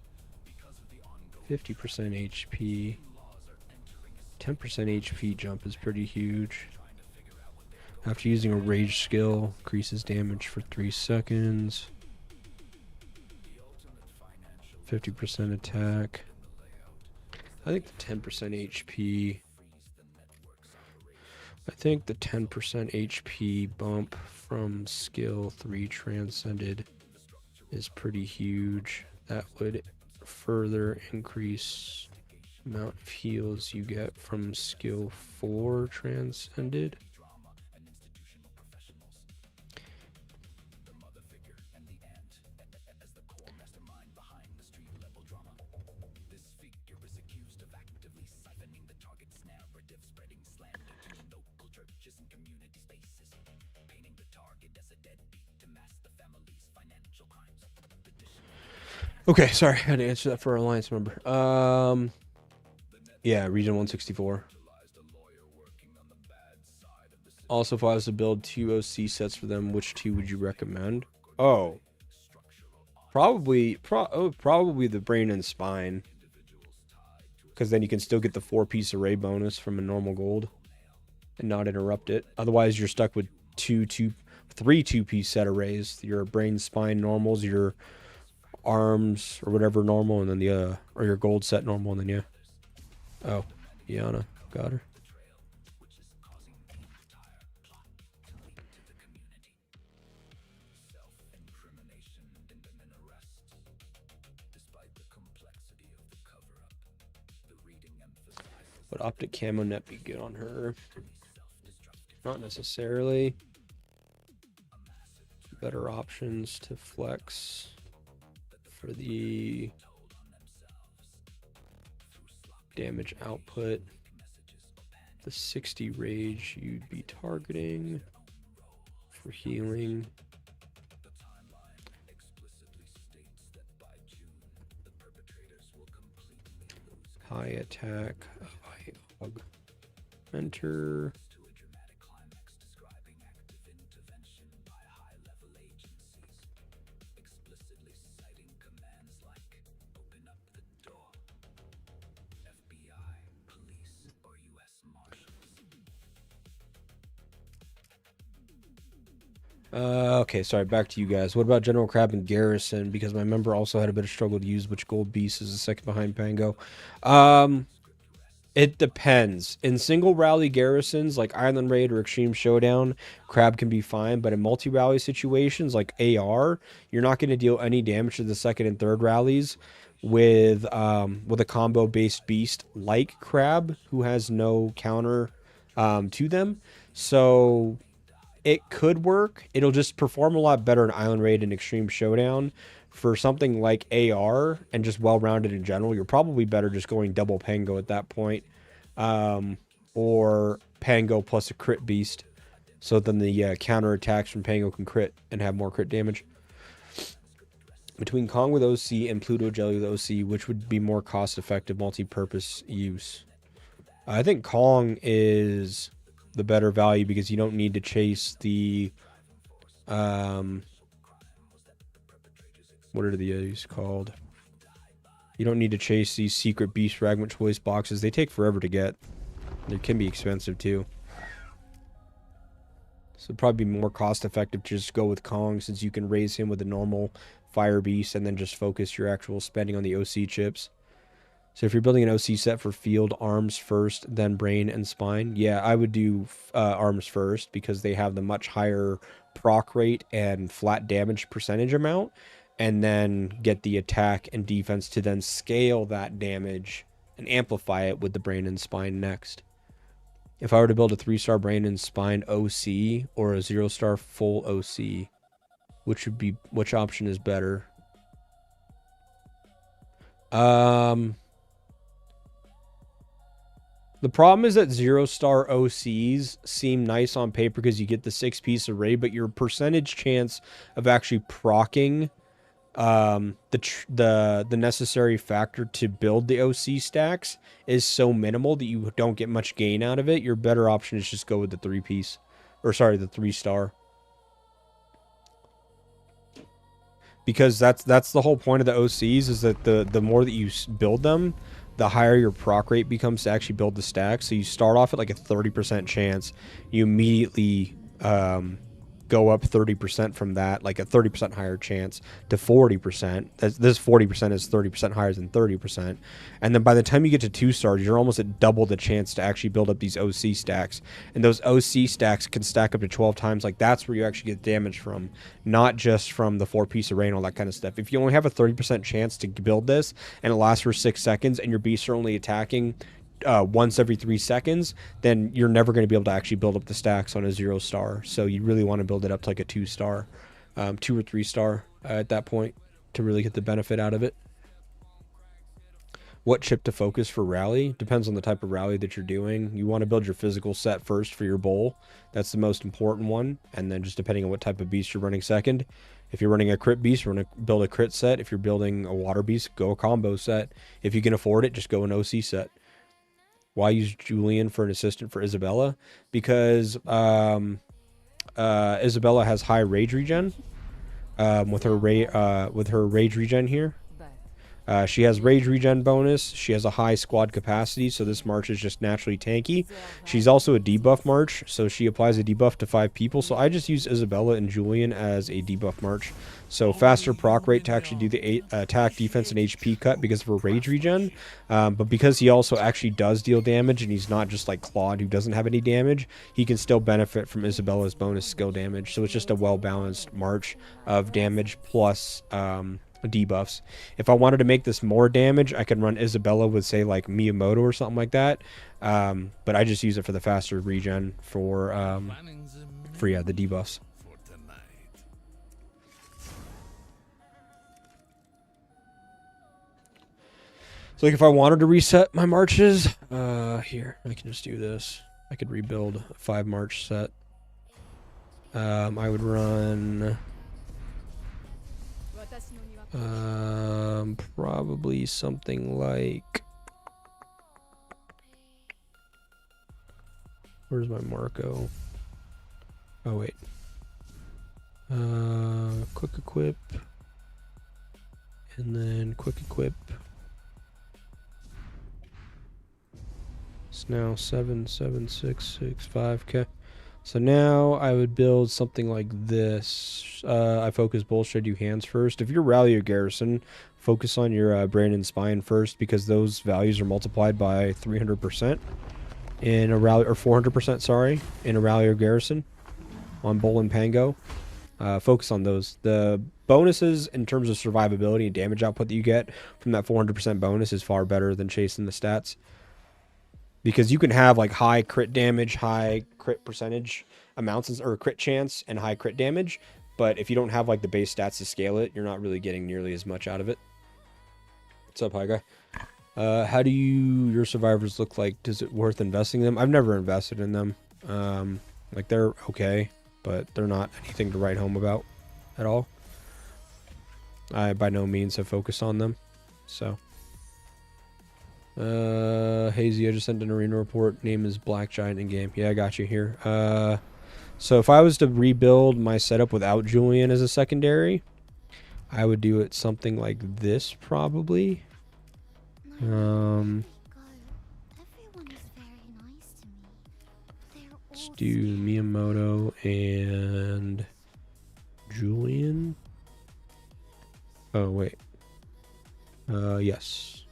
Because of the ongoing 50% HP. laws are entering a 10% HP jump is pretty huge. trying to figure out what they After using a rage skill, increases damage for 3 seconds. the ultimate financial 50% attack. I think the 10% HP. I think the 10% HP bump from skill 3 transcended is pretty huge. That would further increase amount of heals you get from skill 4 transcended. drama and institutional professionals. The mother figure and the ant as the core mastermind behind the street level drama. This figure is accused of actively siphoning the target's narrative, spreading slander to local churches and community spaces, painting the target as a deadbeat to mask the family's financial crimes. Okay, sorry, I had to answer that for our alliance member. Yeah, region 164. Also, if I was to build 2 OC sets for them, which 2 would you recommend? Oh, probably the brain and spine, because then you can still get the 4-piece array bonus from a normal gold and not interrupt it. Otherwise, you're stuck with 3 2-piece set arrays. Your brain, spine normals, your arms or whatever normal, and then the or your gold set normal, and then yeah. Oh, Yana, got her. Would optic camo net be good on her? Not necessarily. Better options to flex for the damage output. The 60 rage you'd be targeting for healing. High attack, high augmenter. Okay, sorry, back to you guys. What about General Crab and Garrison? Because my member also had a bit of struggle to use which gold beast is the second behind Pango. It depends. In single rally garrisons like Island Raid or Extreme Showdown, Crab can be fine, but in multi-rally situations like AR, you're not going to deal any damage to the second and third rallies with a combo-based beast like Crab, who has no counter to them. So it could work. It'll just perform a lot better in Island Raid and Extreme Showdown. For something like AR and just well-rounded in general, you're probably better just going double Pango at that point. Or Pango plus a crit beast. So then the counter attacks from Pango can crit and have more crit damage. Between Kong with OC and Pluto Jelly with OC, which would be more cost-effective multi-purpose use? I think Kong is the better value because you don't need to chase the what are these called? You don't need to chase these secret beast fragment choice boxes. They take forever to get. They can be expensive too. So it'd probably be more cost effective to just go with Kong, since you can raise him with a normal fire beast and then just focus your actual spending on the OC chips. So if you're building an OC set for field, arms first, then brain and spine, yeah, I would do arms first because they have the much higher proc rate and flat damage percentage amount, and then get the attack and defense to then scale that damage and amplify it with the brain and spine next. If I were to build a 3-star brain and spine OC or a 0-star full OC, which option is better? The problem is that 0-star OCs seem nice on paper because you get the 6-piece array, but your percentage chance of actually proccing the necessary factor to build the OC stacks is so minimal that you don't get much gain out of it. Your better option is just go with the 3-piece, or sorry, the 3-star. Because that's the whole point of the OCs, is that the more that you build them, the higher your proc rate becomes to actually build the stack. So you start off at like a 30% chance. You immediately go up 30% from that, like a 30% higher chance to 40%. This 40% is 30% higher than 30%. And then by the time you get to 2 stars, you're almost at double the chance to actually build up these OC stacks. And those OC stacks can stack up to 12 times. Like, that's where you actually get damage from, not just from the 4-piece array and all that kind of stuff. If you only have a 30% chance to build this and it lasts for 6 seconds and your beasts are only attacking once every 3 seconds, then you're never going to be able to actually build up the stacks on a 0-star. So you really want to build it up to like a 2-star, 2 or 3-star at that point to really get the benefit out of it. What chip to focus for rally? Depends on the type of rally that you're doing. You want to build your physical set first for your bowl. That's the most important one. And then just depending on what type of beast you're running second. If you're running a crit beast, you're going to build a crit set. If you're building a water beast, go a combo set. If you can afford it, just go an OC set. Why use Julian for an assistant for Isabella? Because Isabella has high rage regen with her rage regen here. She has rage regen bonus. She has a high squad capacity, so this March is just naturally tanky. She's also a debuff March, so she applies a debuff to 5 people. So I just use Isabella and Julian as a debuff March. So faster proc rate to actually do the attack, defense, and HP cut because of her rage regen. But because he also actually does deal damage and he's not just like Claude who doesn't have any damage, he can still benefit from Isabella's bonus skill damage. So it's just a well-balanced March of damage plus debuffs. If I wanted to make this more damage, I could run Isabella with, say, like Miyamoto or something like that. But I just use it for the faster regen for the debuffs. So like if I wanted to reset my marches, here, I can just do this. I could rebuild a 5 march set. I would run probably something like, where's my Marco? Oh wait. Quick equip. And then quick equip. It's now 77665. So now I would build something like this. I focus bullshit, I do hands first. If you're rally or garrison, focus on your Brandon Spine first because those values are multiplied by 300% in a rally, or 400%, sorry, in a rally or garrison on Bull and Pango. Focus on those. The bonuses in terms of survivability and damage output that you get from that 400% bonus is far better than chasing the stats. Because you can have like high crit damage, high crit percentage amounts, or crit chance and high crit damage. But if you don't have like the base stats to scale it, you're not really getting nearly as much out of it. What's up, hi guy? How do your survivors look like? Is it worth investing in them? I've never invested in them. Like they're okay, but they're not anything to write home about at all. I by no means have focused on them. So. Hazy, I just sent an arena report. Name is Black Giant in game. Yeah, I got you here. So if I was to rebuild my setup without Julian as a secondary, I would do it something like this probably. Everyone is very nice to me. Let's do Miyamoto and Julian. Oh wait. Yes.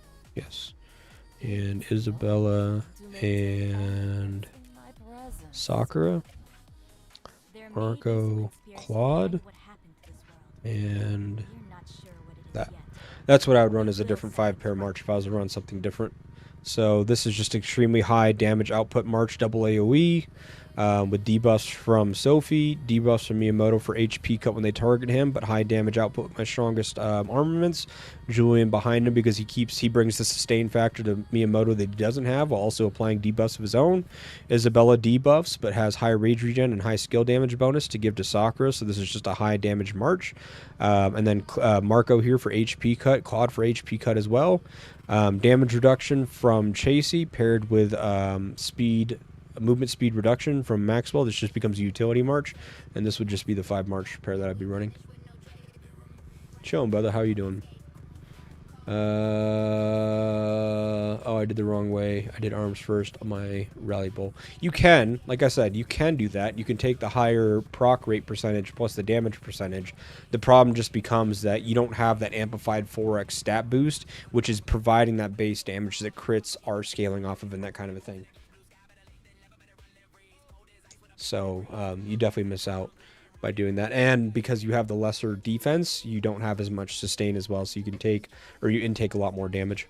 And Isabella and Sakura, Marco, Claude, and that. That's what I would run as a different 5-pair march if I was to run something different. So this is just extremely high damage output march, double AoE, with debuffs from Sophie, debuffs from Miyamoto for HP cut when they target him, but high damage output with my strongest armaments. Julian behind him because he brings the sustain factor to Miyamoto that he doesn't have, while also applying debuffs of his own. Isabella debuffs, but has high rage regen and high skill damage bonus to give to Sakura, so this is just a high damage march. And then Marco here for HP cut, Claude for HP cut as well. Damage reduction from Chasey paired with movement speed reduction from Maxwell. This just becomes a utility march, and this would just be the 5 march pair that I'd be running. Chillin', brother. How you doing? Oh, I did the wrong way. I did arms first on my rally bull. You can, like I said, you can do that. You can take the higher proc rate percentage plus the damage percentage. The problem just becomes that you don't have that amplified 4x stat boost, which is providing that base damage that crits are scaling off of and that kind of a thing. So you definitely miss out by doing that, and because you have the lesser defense, you don't have as much sustain as well, so you can take, or you intake a lot more damage.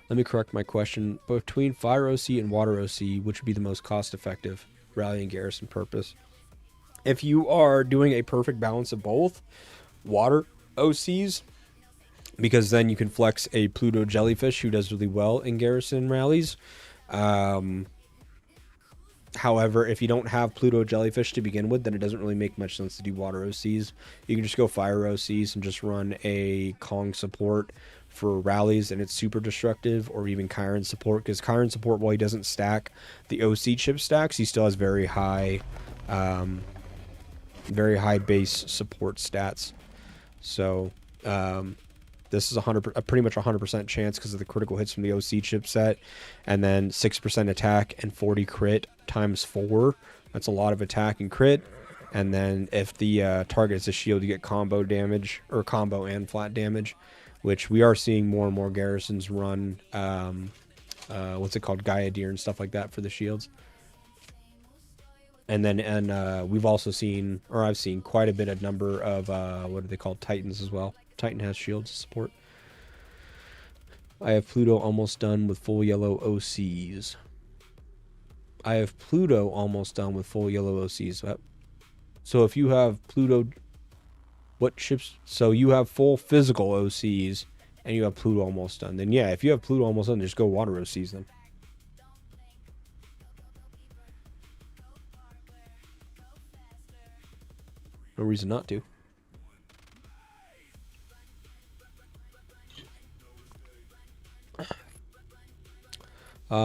Let me correct my question. Between Fire OC and Water OC, which would be the most cost effective rally and garrison purpose? If you are doing a perfect balance of both, Water OCs, because then you can flex a Pluto Jellyfish who does really well in garrison rallies. However, if you don't have Pluto Jellyfish to begin with, then it doesn't really make much sense to do water OCs. You can just go fire OCs and just run a Kong support for rallies, and it's super destructive, or even Chiron support, because Chiron support, while he doesn't stack the OC chip stacks, he still has very high base support stats. So this is pretty much 100% chance because of the critical hits from the OC chipset, and then 6% attack and 40 crit times 4. That's a lot of attack and crit. And then if the target is a shield, you get combo damage, or combo and flat damage, which we are seeing more and more garrisons run. What's it called? Gaia Deer and stuff like that for the shields. And then we've also seen, or I've seen quite a bit of number of what are they called, Titans as well. Titan has shields to support. I have Pluto almost done with full yellow OCs. I have Pluto almost done with full yellow OCs. So if you have Pluto, what chips? So you have full physical OCs and you have Pluto almost done. Then yeah, if you have Pluto almost done, just go water OCs then. No reason not to.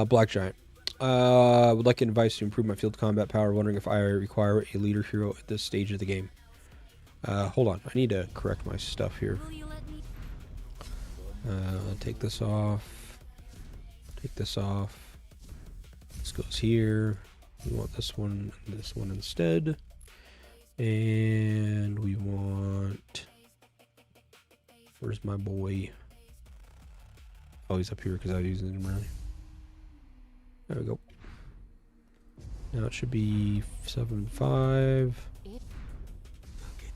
Black Giant. Would like advice to improve my field combat power. Wondering if I require a leader hero at this stage of the game. Hold on. I need to correct my stuff here. Will you let me? Take this off. Take this off. This goes here. We want this one and this one instead. And we want... Where's my boy? Oh, he's up here because I was using him earlier. There we go. Now it should be 7.5.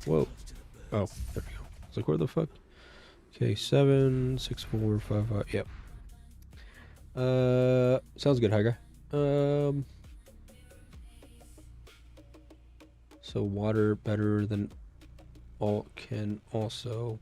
Whoa. Oh, there we go. I was like, where the fuck? Okay, 7, 6, 4, 5, 5. Yep. Sounds good, hi guy. So water better than all can also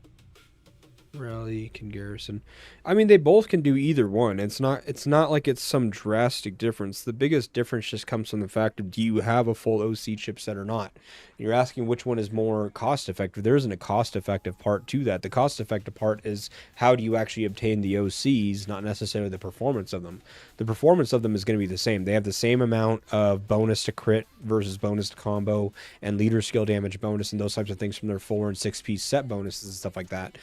rally, can garrison. I mean, they both can do either one. It's not like it's some drastic difference. The biggest difference just comes from the fact of, do you have a full OC chipset or not? You're asking which one is more cost effective. There isn't a cost effective part to that. The cost effective part is how do you actually obtain the OCs, not necessarily the performance of them. The performance of them is going to be the same. They have the same amount of bonus to crit versus bonus to combo and leader skill damage bonus and those types of things from their 4 and 6 piece set bonuses and stuff like that.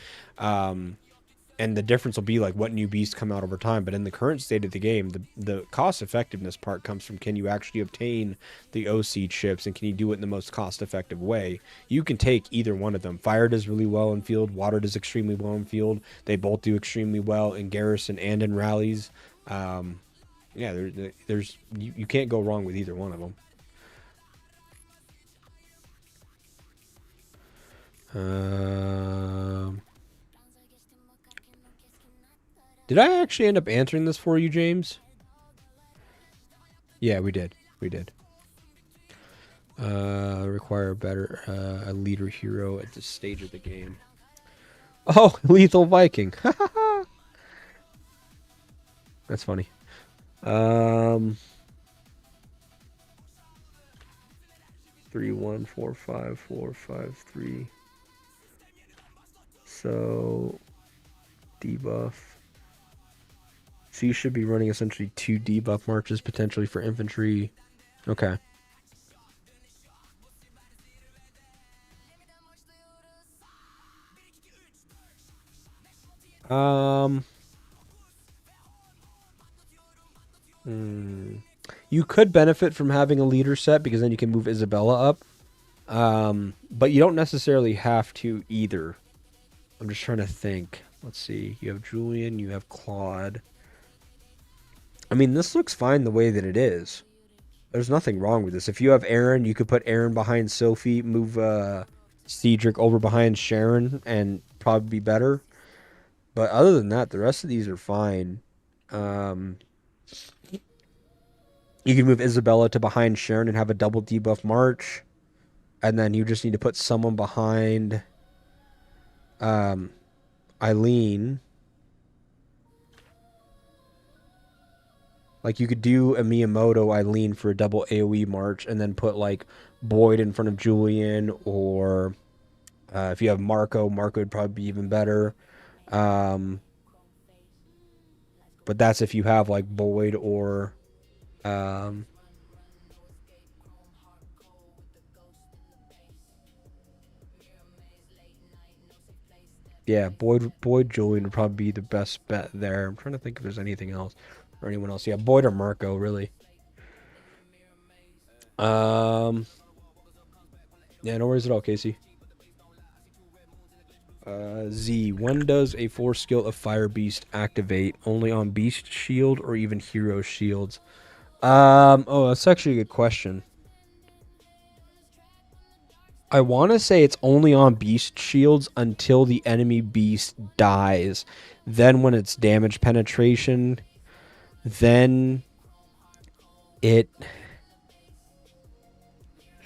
And the difference will be like what new beasts come out over time. But in the current state of the game, the cost effectiveness part comes from, can you actually obtain the OC chips and can you do it in the most cost effective way? You can take either one of them. Fire does really well in field. Water does extremely well in field. They both do extremely well in garrison and in rallies. Yeah, there's you can't go wrong with either one of them. Did I actually end up answering this for you, James? Yeah, we did. We did. Require a leader hero at this stage of the game. Oh, Lethal Viking. That's funny. 3, 1, 4, 5, 4, 5, 3. So debuff. So you should be running essentially 2 debuff marches potentially for infantry. Okay. You could benefit from having a leader set because then you can move Isabella up. But you don't necessarily have to either. I'm just trying to think. Let's see. You have Julian, you have Claude. I mean, this looks fine the way that it is. There's nothing wrong with this. If you have Aaron, you could put Aaron behind Sophie, move Cedric over behind Sharon, and probably be better. But other than that, the rest of these are fine. You can move Isabella to behind Sharon and have a double debuff march. And then you just need to put someone behind Eileen. Like you could do a Miyamoto Eileen for a double AoE March and then put like Boyd in front of Julian, or if you have Marco, Marco would probably be even better. But that's if you have like Boyd or yeah, Boyd Julian would probably be the best bet there. I'm trying to think if there's anything else or anyone else. Yeah, Boyd or Marco, really. Yeah, no worries at all, Casey. Z, when does a 4 skill of Fire Beast activate? Only on Beast Shield or even Hero Shields? Oh, that's actually a good question. I want to say it's only on Beast Shields until the enemy Beast dies. Then when it's damage penetration, then it...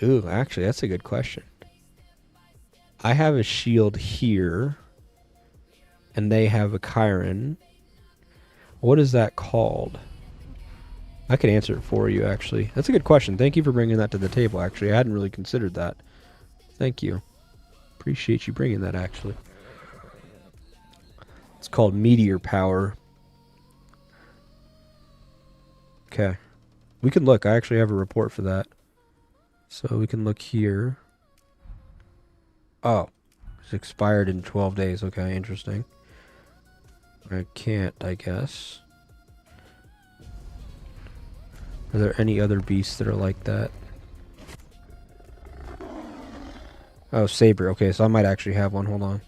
Ooh, actually, that's a good question. I have a shield here, and they have a Chiron. What is that called? I could answer it for you, actually. That's a good question. Thank you for bringing that to the table, actually. I hadn't really considered that. Thank you. Appreciate you bringing that, actually. It's called Meteor Power. Okay. We can look. I actually have a report for that. So we can look here. Oh. It's expired in 12 days. Okay, interesting. I can't, I guess. Are there any other beasts that are like that? Oh, Saber. Okay, so I might actually have one. Hold on.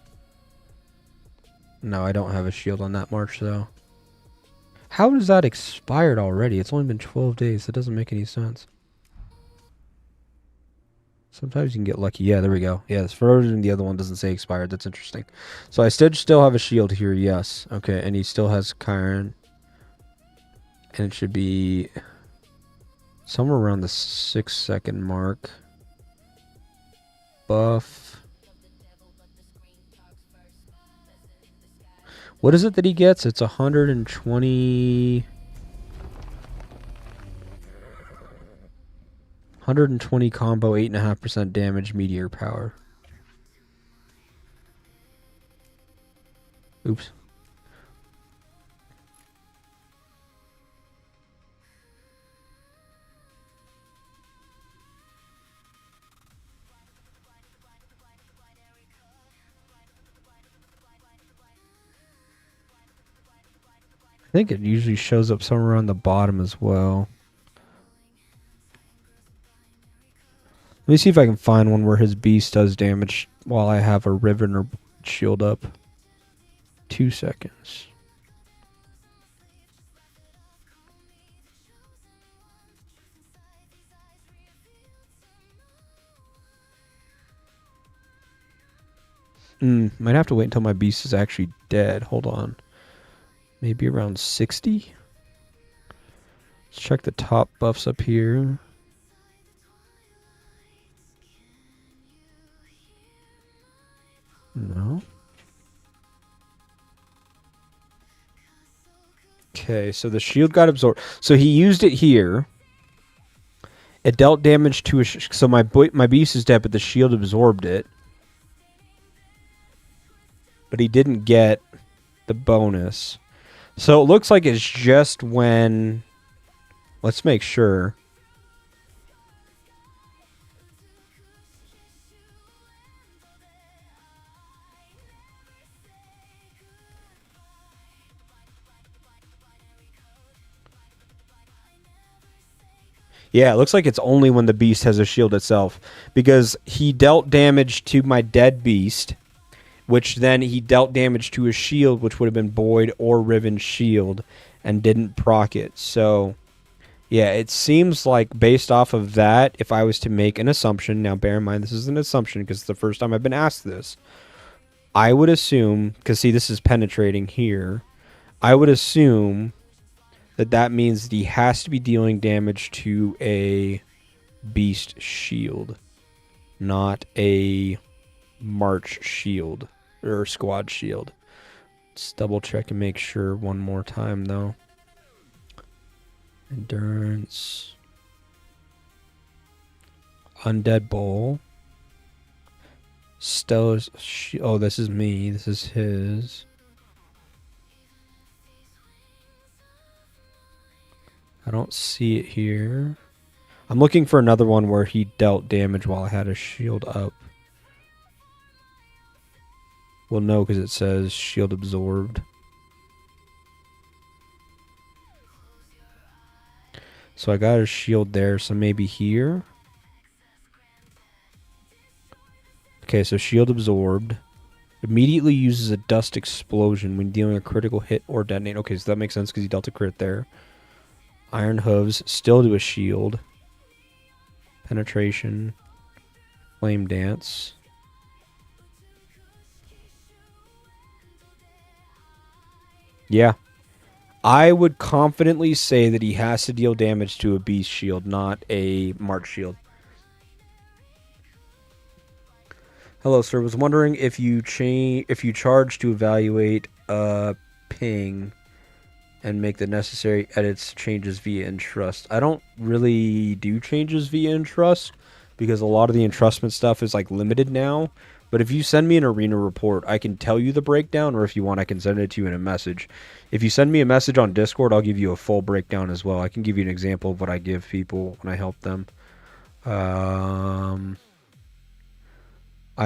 No, I don't have a shield on that March, though. How is that expired already? It's only been 12 days. That doesn't make any sense. Sometimes you can get lucky. Yeah, there we go. Yeah, this version, the other one doesn't say expired. That's interesting. So I still have a shield here, yes. Okay, and he still has Chiron. And it should be somewhere around the 6-second mark. Buff. What is it that he gets? It's 120... 120 combo, 8.5% damage, meteor power. Oops. I think it usually shows up somewhere on the bottom as well. Let me see if I can find one where his beast does damage while I have a Riven or shield up. 2 seconds. Might have to wait until my beast is actually dead. Hold on. Maybe around 60? Let's check the top buffs up here. No. Okay, so the shield got absorbed. So he used it here. It dealt damage to a... So my beast is dead, but the shield absorbed it. But he didn't get the bonus. So it looks like it's just when... Let's make sure. Yeah, it looks like it's only when the beast has a shield itself. Because he dealt damage to my dead beast, which then he dealt damage to a shield, which would have been Boyd or Riven's shield, and didn't proc it. So, yeah, it seems like based off of that, if I was to make an assumption, now bear in mind this is an assumption because it's the first time I've been asked this, I would assume, because see this is penetrating here, I would assume that means that he has to be dealing damage to a beast shield, not a March shield or squad shield. Let's double check and make sure one more time though. Endurance. Undead Bull. Stellar's. Oh, this is me. This is his. I don't see it here. I'm looking for another one where he dealt damage while I had a shield up. Well, no, because it says shield absorbed. So I got a shield there, so maybe here. Okay, so shield absorbed. Immediately uses a dust explosion when dealing a critical hit or detonate. Okay, so that makes sense because he dealt a crit there. Iron hooves, still do a shield. Penetration. Flame dance. Yeah. I would confidently say that he has to deal damage to a beast shield, not a march shield. Hello, sir. Was wondering if you charge to evaluate a ping and make the necessary edits changes via Entrust. I don't really do changes via Entrust because a lot of the entrustment stuff is like limited now. But if you send me an arena report, I can tell you the breakdown, or if you want, I can send it to you in a message. If you send me a message on Discord, I'll give you a full breakdown as well. I can give you an example of what I give people when I help them. I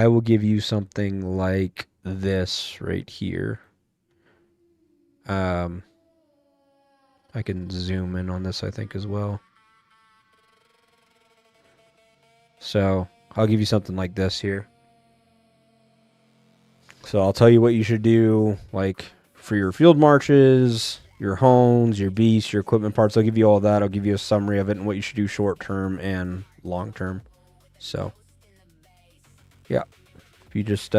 will give you something like this right here. I can zoom in on this, I think, as well. So, I'll give you something like this here. So, I'll tell you what you should do, like, for your field marches, your hones, your beasts, your equipment parts. I'll give you all that. I'll give you a summary of it and what you should do short term and long term. So, yeah. If you just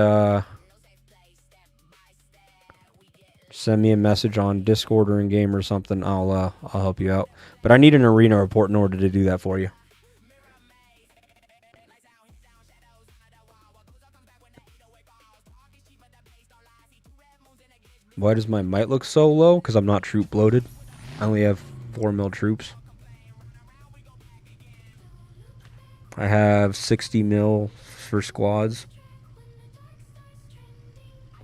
send me a message on Discord or in game or something, I'll help you out. But I need an arena report in order to do that for you. Why does my might look so low? Because I'm not troop bloated. I only have 4 mil troops. I have 60 mil for squads.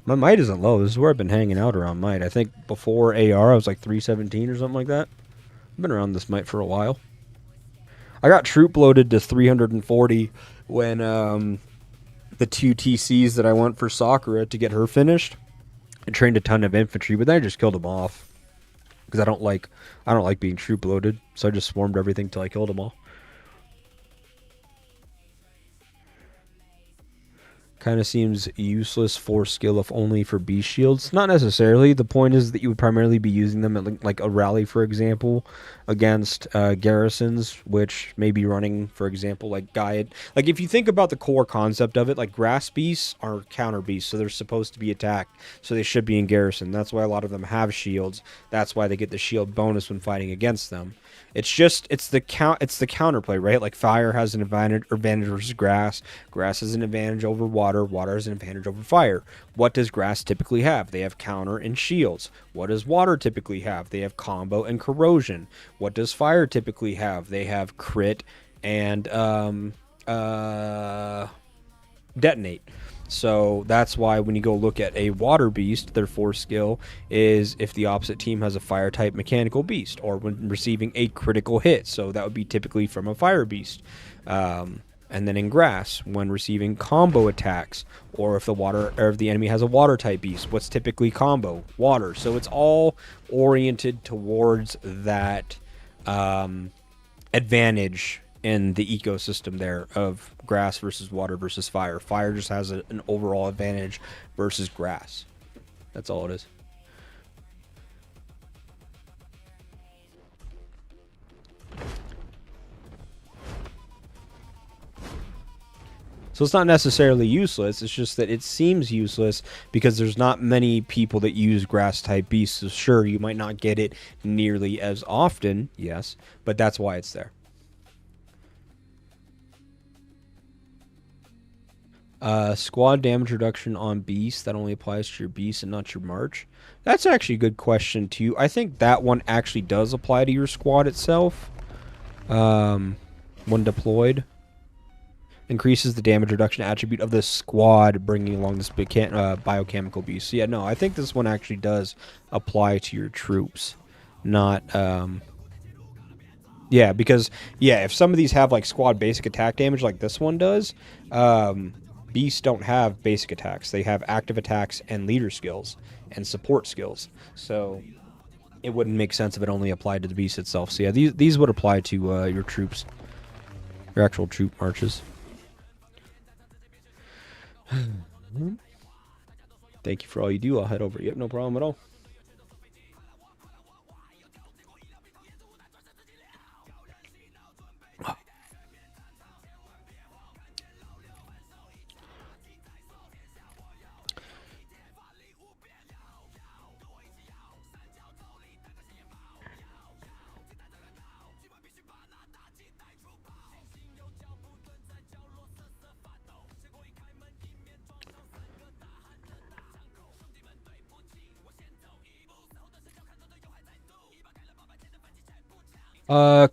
My might isn't low. This is where I've been hanging out around might. I think before AR I was like 317 or something like that. I've been around this might for a while. I got troop bloated to 340 when the 2 TCs that I went for Sakura to get her finished. I trained a ton of infantry, but then I just killed them off because I don't like being troop loaded. So I just swarmed everything till I killed them all. Kind of seems useless for skill if only for beast shields. Not necessarily. The point is that you would primarily be using them at like a rally, for example, against garrisons, which may be running, for example, like Gaia. Like if you think about the core concept of it, like grass beasts are counter beasts, so they're supposed to be attacked, so they should be in garrison. That's why a lot of them have shields. That's why they get the shield bonus when fighting against them. It's the counterplay, right? Like fire has an advantage versus grass. Grass has an advantage over water. Water has an advantage over fire. What does grass typically have? They have counter and shields. What does water typically have? They have combo and corrosion. What does fire typically have? They have crit and detonate. So that's why when you go look at a water beast, their 4 skill is if the opposite team has a fire type mechanical beast, or when receiving a critical hit. So that would be typically from a fire beast. And then in grass, when receiving combo attacks, or if the enemy has a water type beast, what's typically combo? Water. So it's all oriented towards that advantage in the ecosystem there of grass versus water versus fire. Fire just has an overall advantage versus grass. That's all it is. So it's not necessarily useless, it's just that it seems useless because there's not many people that use grass type beasts. So sure, you might not get it nearly as often, yes, but that's why it's there. Squad damage reduction on beast that only applies to your beast and not your march. That's actually a good question too. I think that one actually does apply to your squad itself. When deployed, increases the damage reduction attribute of the squad, bringing along this big biochemical beast. So yeah, no, I think this one actually does apply to your troops, not yeah, because yeah, if some of these have like squad basic attack damage like this one does, beasts don't have basic attacks. They have active attacks and leader skills and support skills. So it wouldn't make sense if it only applied to the beast itself. So yeah, these would apply to your troops, your actual troop marches. Thank you for all you do. I'll head over. Yep, no problem at all.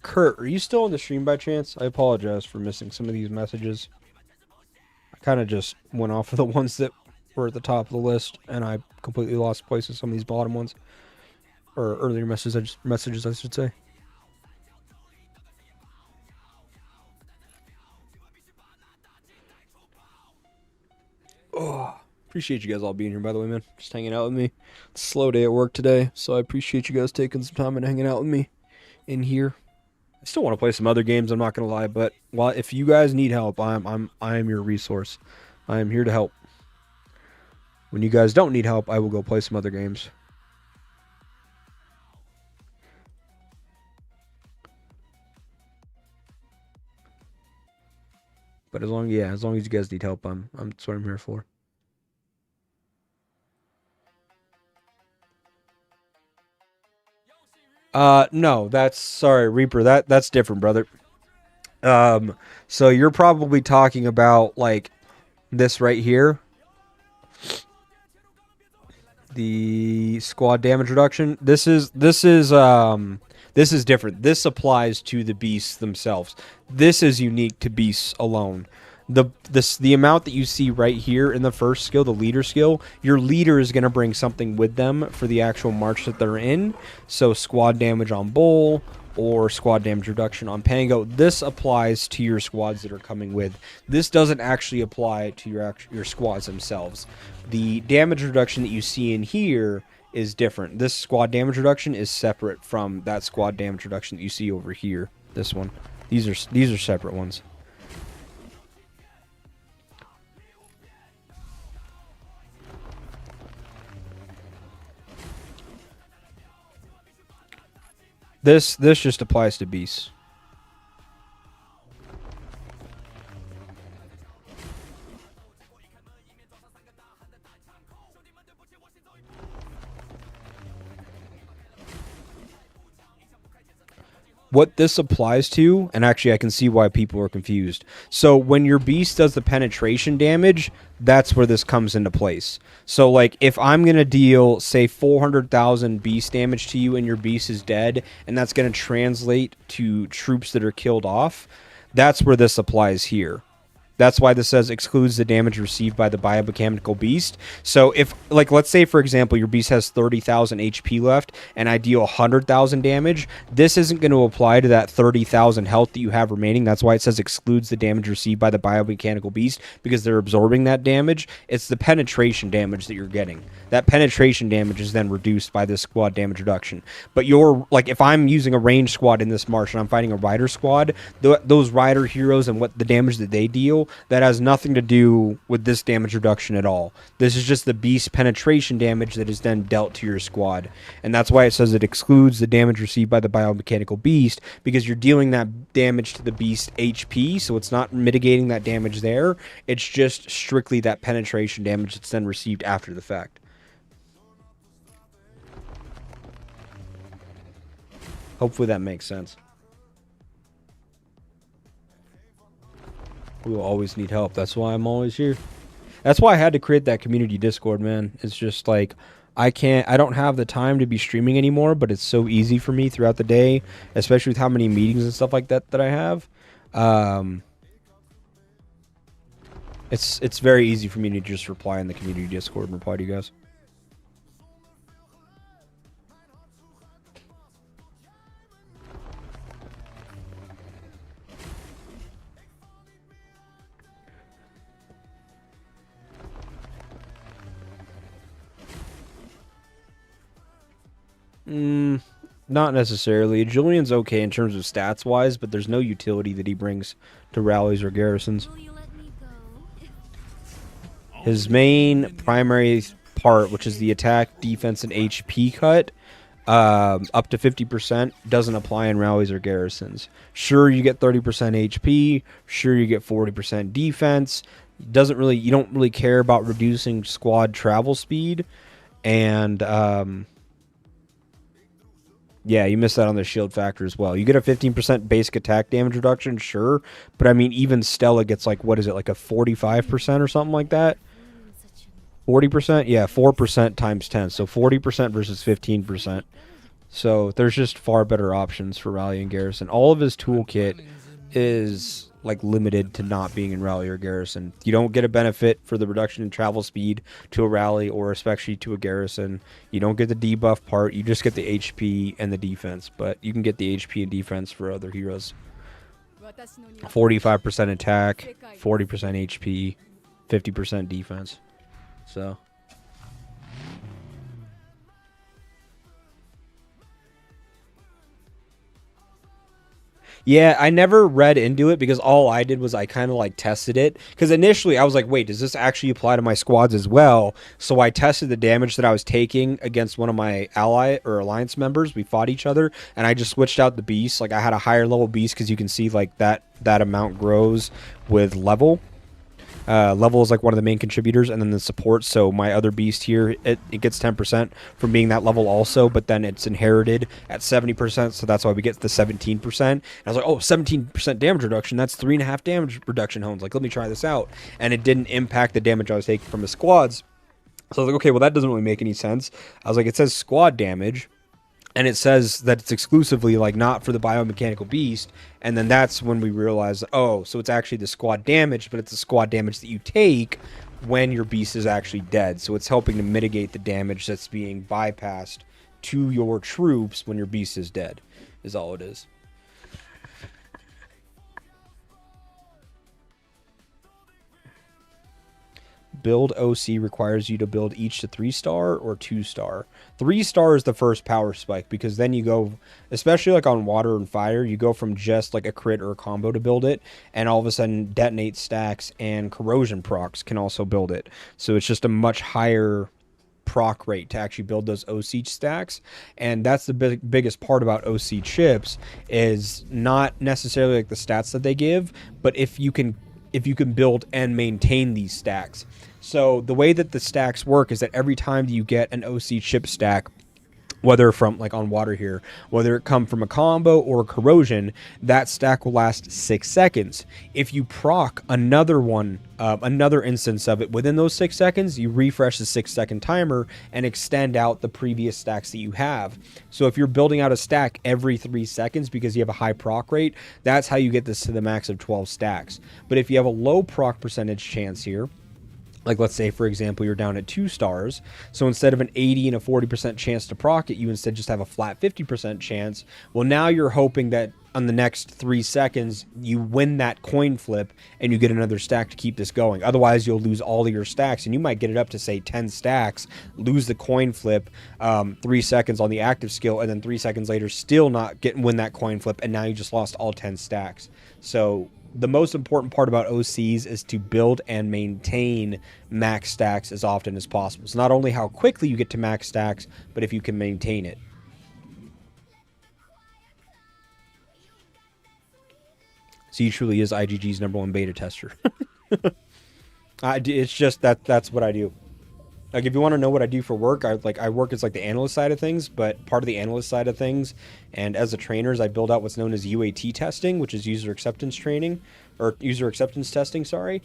Kurt, are you still on the stream by chance? I apologize for missing some of these messages. I kind of just went off of the ones that were at the top of the list, and I completely lost place with some of these bottom ones. Or earlier messages, I should say. Oh, appreciate you guys all being here, by the way, man. Just hanging out with me. It's a slow day at work today, so I appreciate you guys taking some time and hanging out with me in here. I still want to play some other games, I'm not gonna lie, but if you guys need help, I am your resource. I am here to help. When you guys don't need help, I will go play some other games. But as long as you guys need help, that's what I'm here for. No, sorry, Reaper, that's different, brother. So you're probably talking about like this right here. The squad damage reduction. This is different. This applies to the beasts themselves. This is unique to beasts alone. The amount that you see right here in the first skill, the leader skill, your leader is going to bring something with them for the actual march that they're in. So squad damage on Bull or squad damage reduction on Pango. This applies to your squads that are coming with. This doesn't actually apply to your squads themselves. The damage reduction that you see in here is different. This squad damage reduction is separate from that squad damage reduction that you see over here. This one. These are separate ones. This just applies to beasts. What this applies to, and actually I can see why people are confused. So when your beast does the penetration damage, that's where this comes into place. So like if I'm going to deal, say, 400,000 beast damage to you and your beast is dead, and that's going to translate to troops that are killed off, that's where this applies here. That's why this says excludes the damage received by the biomechanical beast. So if, like, let's say, for example, your beast has 30,000 HP left and I deal 100,000 damage, this isn't going to apply to that 30,000 health that you have remaining. That's why it says excludes the damage received by the biomechanical beast, because they're absorbing that damage. It's the penetration damage that you're getting. That penetration damage is then reduced by this squad damage reduction. But like, if I'm using a ranged squad in this march and I'm fighting a rider squad, those rider heroes and what the damage that they deal, that has nothing to do with this damage reduction at all. This is just the beast penetration damage that is then dealt to your squad. And that's why it says it excludes the damage received by the biomechanical beast, because you're dealing that damage to the beast HP, so it's not mitigating that damage there. It's just strictly that penetration damage that's then received after the fact. Hopefully that makes sense. We will always need help. That's why I'm always here. That's why I had to create that community Discord, man. It's just like I don't have the time to be streaming anymore, but it's so easy for me throughout the day, especially with how many meetings and stuff like that I have. It's very easy for me to just reply in the community Discord and reply to you guys. Not necessarily. Julian's okay in terms of stats wise, but there's no utility that he brings to rallies or garrisons. Will you let me go? His main primary part, which is the attack, defense, and HP cut, up to 50%, doesn't apply in rallies or garrisons. Sure, you get 30% HP. Sure, you get 40% defense. You don't really care about reducing squad travel speed, and yeah, you missed out on the shield factor as well. You get a 15% basic attack damage reduction, sure, but I mean, even Stella gets like, what is it, like a 45% or something like that? 40%? Yeah, 4% times 10, so 40% versus 15%. So there's just far better options for Rally and Garrison. All of his toolkit is like limited to not being in Rally or Garrison. You don't get a benefit for the reduction in travel speed to a Rally or especially to a Garrison. You don't get the debuff part. You just get the HP and the defense, but you can get the HP and defense for other heroes. 45% attack, 40% HP, 50% defense. So yeah, I never read into it because all I did was I kind of like tested it. Because initially I was like, wait, does this actually apply to my squads as well? So I tested the damage that I was taking against one of my ally or alliance members. We fought each other and I just switched out the beast. Like I had a higher level beast because you can see like that amount grows with level. Level is like one of the main contributors, and then the support. So my other beast here, it gets 10% from being that level also, but then it's inherited at 70%, so that's why we get the 17%. And I was like, oh, 17% damage reduction, that's 3.5 damage reduction hones. Like, let me try this out. And it didn't impact the damage I was taking from the squads. So I was like, okay, well, that doesn't really make any sense. I was like, it says squad damage, and it says that it's exclusively like not for the biomechanical beast, and then that's when we realized, oh, so it's actually the squad damage, but it's the squad damage that you take when your beast is actually dead. So it's helping to mitigate the damage that's being bypassed to your troops when your beast is dead, is all it is. Build OC requires you to build each to 3-star or 2-star. 3-star is the first power spike, because then you go, especially like on water and fire, you go from just like a crit or a combo to build it, and all of a sudden detonate stacks and corrosion procs can also build it. So it's just a much higher proc rate to actually build those OC stacks, and that's the biggest part about OC chips, is not necessarily like the stats that they give, but if you can build and maintain these stacks. So the way that the stacks work is that every time that you get an OC chip stack, whether from like on water here, whether it come from a combo or a corrosion, that stack will last 6 seconds. If you proc another one, another instance of it within those 6 seconds, you refresh the 6-second timer and extend out the previous stacks that you have. So if you're building out a stack every 3 seconds because you have a high proc rate, that's how you get this to the max of 12 stacks. But if you have a low proc percentage chance here, like let's say, for example, you're down at 2 stars. So instead of an 80 and a 40% chance to proc it, you instead just have a flat 50% chance. Well, now you're hoping that on the next 3 seconds, you win that coin flip and you get another stack to keep this going. Otherwise, you'll lose all of your stacks, and you might get it up to, say, 10 stacks, lose the coin flip 3 seconds on the active skill, and then 3 seconds later still not win that coin flip, and now you just lost all 10 stacks. So the most important part about OCs is to build and maintain max stacks as often as possible. It's not only how quickly you get to max stacks, but if you can maintain it. So he truly is IGG's #1 beta tester. It's just that's what I do. Like, if you want to know what I do for work, I work as like the analyst side of things, but part of the analyst side of things, and as a trainer, I build out what's known as UAT testing, which is user acceptance training, or user acceptance testing, sorry.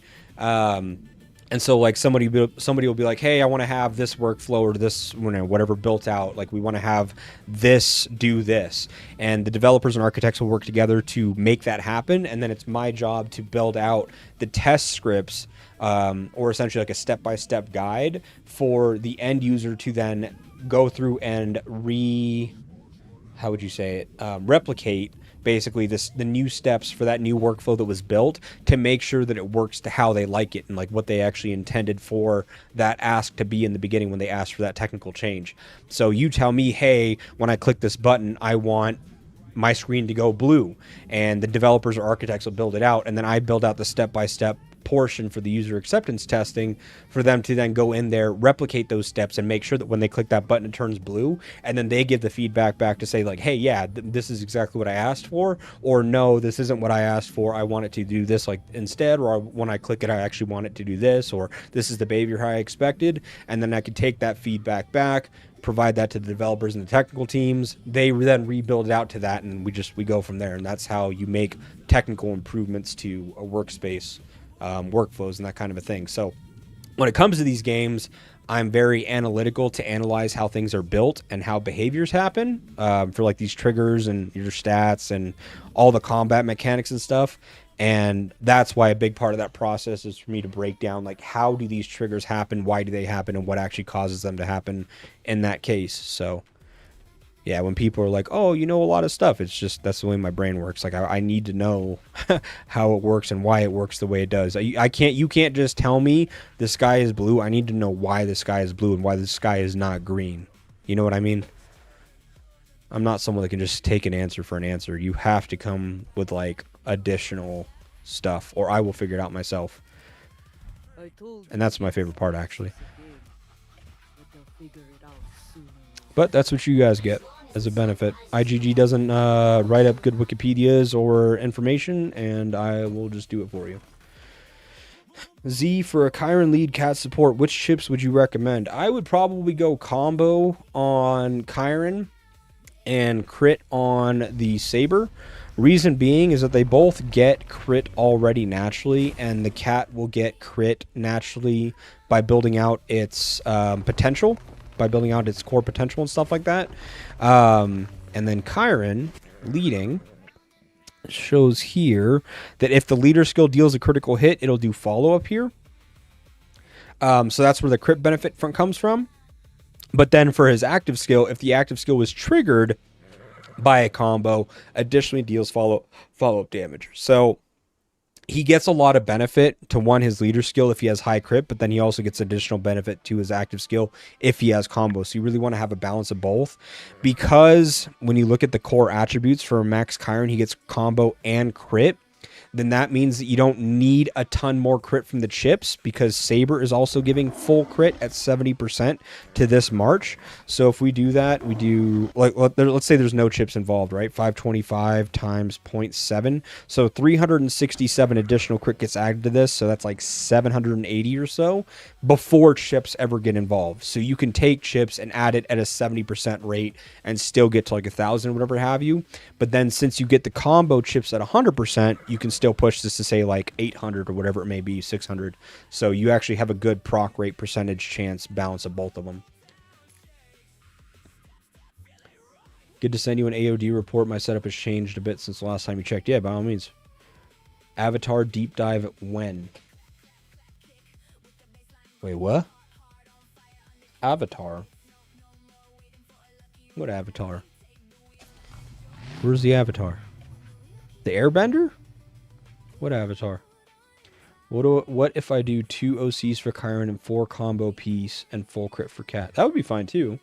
And so like somebody will be like, hey, I want to have this workflow or this, you know, whatever built out. Like we want to have this do this, and the developers and architects will work together to make that happen. And then it's my job to build out the test scripts, or essentially like a step-by-step guide for the end user to then go through and replicate basically the new steps for that new workflow that was built to make sure that it works to how they like it and like what they actually intended for that ask to be in the beginning when they asked for that technical change. So you tell me, hey, when I click this button, I want my screen to go blue, and the developers or architects will build it out, and then I build out the step-by-step portion for the user acceptance testing for them to then go in there, replicate those steps, and make sure that when they click that button it turns blue, and then they give the feedback back to say like, hey, yeah, this is exactly what I asked for, or no, this isn't what I asked for, I want it to do this like instead, or when I click it I actually want it to do this, or this is the behavior I expected. And then I can take that feedback back, provide that to the developers and the technical teams. They then rebuild it out to that, and we go from there. And that's how you make technical improvements to a workspace, workflows and that kind of a thing. So when it comes to these games, I'm very analytical to analyze how things are built and how behaviors happen, for like these triggers and your stats and all the combat mechanics and stuff. And that's why a big part of that process is for me to break down like how do these triggers happen, why do they happen, and what actually causes them to happen in that case. So yeah, when people are like, oh, you know a lot of stuff, it's just that's the way my brain works. Like I need to know how it works and why it works the way it does. You can't just tell me the sky is blue. I need to know why the sky is blue and why the sky is not green. You know what I mean? I'm not someone that can just take an answer for an answer. You have to come with like additional stuff, or I will figure it out myself. And that's my favorite part, actually. But that's what you guys get as a benefit. IGG doesn't write up good Wikipedias or information, and I will just do it for you. Z, for a Chiron lead cat support, which chips would you recommend? I would probably go combo on Chiron and crit on the Saber. Reason being is that they both get crit already naturally, and the cat will get crit naturally by building out its potential, by building out its core potential and stuff like that. And then Chiron leading shows here that if the leader skill deals a critical hit, it'll do follow up here. So that's where the crit benefit comes from. But then for his active skill, if the active skill was triggered by a combo, additionally deals follow-up damage. So he gets a lot of benefit to his leader skill if he has high crit, but then he also gets additional benefit to his active skill if he has combo. So you really want to have a balance of both, because when you look at the core attributes for Max Chiron, he gets combo and crit. Then that means that you don't need a ton more crit from the chips, because Saber is also giving full crit at 70% to this March. So if we do that, we do, like, let's say there's no chips involved, right? 525 times 0.7. So 367 additional crit gets added to this. So that's like 780 or so before chips ever get involved. So you can take chips and add it at a 70% rate and still get to like 1,000, whatever have you. But then since you get the combo chips at 100%, you can still push this to say like 800 or whatever it may be, 600. So you actually have a good proc rate percentage chance balance of both of them. Good to send you an AOD report. My setup has changed a bit since the last time you checked. Yeah, by all means. Avatar deep dive when? Wait, what? Avatar? What Avatar? Where's the Avatar? The Airbender? What Avatar? What if I do 2 OCs for Chiron and 4 combo piece and full crit for cat? That would be fine too.